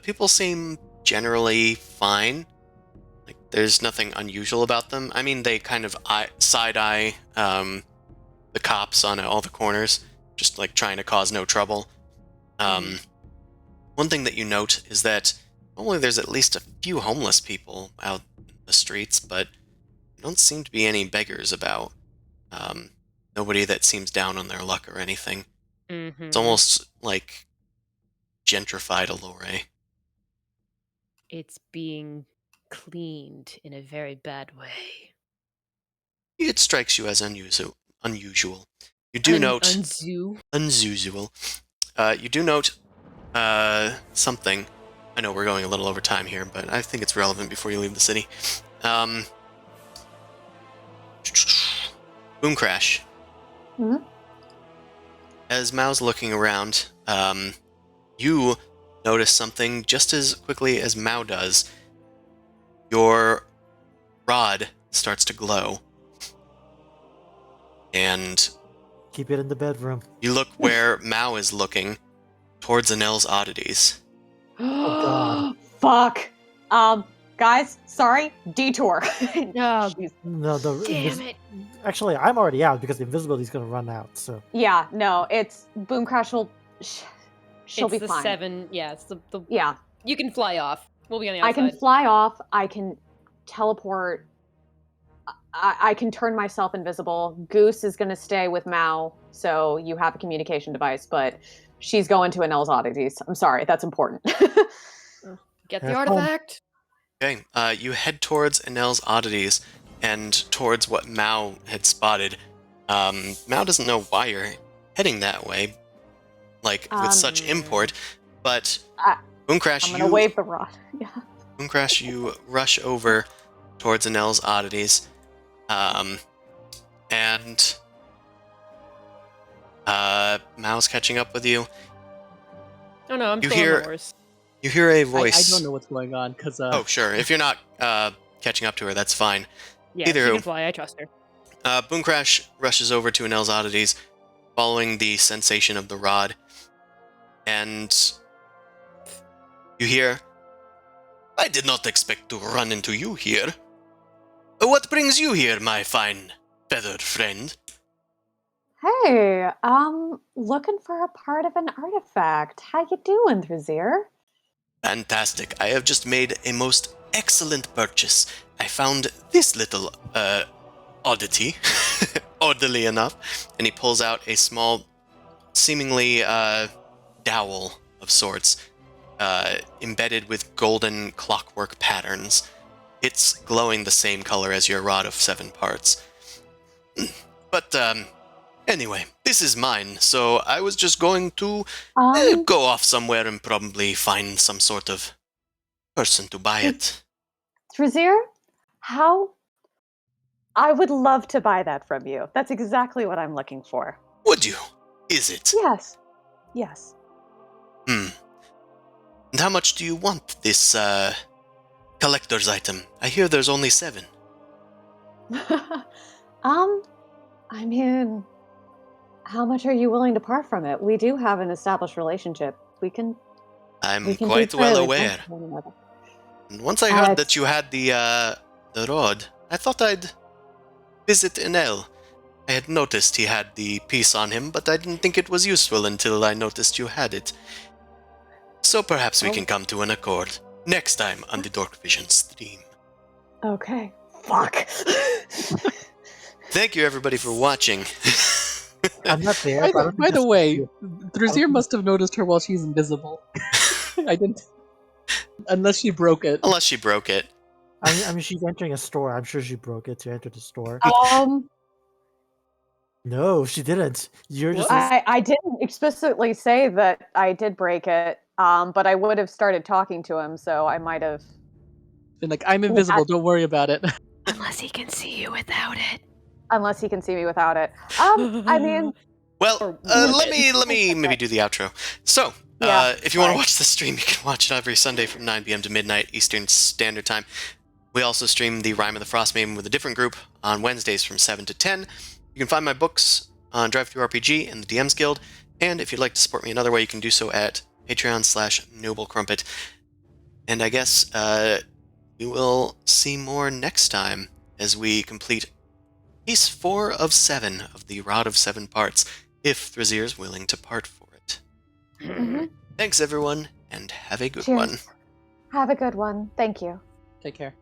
People seem generally fine. Like, there's nothing unusual about them. I mean, they kind of side-eye the cops on all the corners, just like trying to cause no trouble. One thing that you note is that only there's at least a few homeless people out in the streets, but there don't seem to be any beggars about. Nobody that seems down on their luck or anything. It's almost like gentrified Allure.
It's being cleaned in a very bad way.
It strikes you as unusual. You do note unusual. You do note something. I know we're going a little over time here, but I think it's relevant before you leave the city. Boom crash.
Mhm.
As Mao's looking around, you notice something just as quickly as Mao does. Your rod starts to glow. And
Keep it in the bedroom.
you look where Mao is looking, towards Anel's oddities.
Oh, God.
Fuck. Guys, sorry, detour.
Oh,
Jeez.
No,
damn it.
Actually, I'm already out because the invisibility is going to run out. So
Yeah, no, it's Boom Crash will. She'll
It's
be
the
fine.
7. Yeah, it's the
Yeah,
You can fly off. We'll be on the
I
outside.
can fly off. I can teleport. I can turn myself invisible. Goose is going to stay with Mao, so you have a communication device, but she's going to Anel's oddities. I'm sorry, that's important.
Get the
Have fun.
artifact.
Okay, you head towards Anel's oddities and towards what Mao had spotted. Mao doesn't know why you're heading that way, like with such import, but Boomcrash,
I'm going to wave the rod. Yeah.
Boomcrash, you rush over towards Anel's oddities, and Mao's catching up with you.
Oh no, I'm
You
still on
hear-
the horse.
You hear a
I
voice.
don't know what's going on because
Oh, sure. If you're not catching up to her, that's fine.
Yeah,
Either
she
who.
can fly. I trust her.
Boomcrash rushes over to Anel's oddities, following the sensation of the rod, and you hear, "I did not expect to run into you here. What brings you here, my fine feathered friend?"
Hey, looking for a part of an artifact. How you doing, Thrazir?
Fantastic. I have just made a most excellent purchase. I found this little, oddity, oddly enough, and he pulls out a small, seemingly, dowel of sorts, embedded with golden clockwork patterns. It's glowing the same color as your rod of 7 parts. But, anyway, this is mine, so I was just going to go off somewhere and probably find some sort of person to buy it.
Thrazir, how? I would love to buy that from you. That's exactly what I'm looking for.
Would you? Is it?
Yes. Yes.
And how much do you want this, collector's item? I hear there's only 7.
I mean, how much are you willing to part from it? We do have an established relationship. We can
I'm
be
quite well
fairly
aware.
friends with one another.
And once I heard
It's-
that you had the rod, I thought I'd visit Enel. I had noticed he had the piece on him, but I didn't think it was useful until I noticed you had it. So perhaps we
Oh.
can come to an accord next time on the Dorkvision stream.
Okay. Fuck.
Thank you everybody for watching.
I'm not there. but I don't think
By the
that's-
way, Thrazir must have noticed her while she's invisible. I didn't. Unless she broke it.
Unless she broke it.
I mean, she's entering a store. I'm sure she broke it to enter the store. No, she didn't. You're just.
I didn't explicitly say that I did break it, but I would have started talking to him, so I might have.
Been like, I'm invisible, don't worry about it.
Unless he can see you without it.
Unless he can see me without it. I mean,
Well,
Or
let
would
me maybe do the outro. So,
Yeah,
if you want to
sorry.
watch the stream, you can watch it every Sunday from 9 p.m. to midnight Eastern Standard Time. We also stream the Rime of the Frost Maiden with a different group on Wednesdays from 7 to 10. You can find my books on DriveThruRPG and the DM's Guild, and if you'd like to support me another way, you can do so at Patreon/NobleCrumpet. And I guess we will see more next time as we complete piece 4 of 7 of the Rod of 7 Parts, if Thrazir's willing to part for it.
Mhm.
Thanks, everyone, and have a good one.
Cheers. Have a good one. Thank you.
Take care.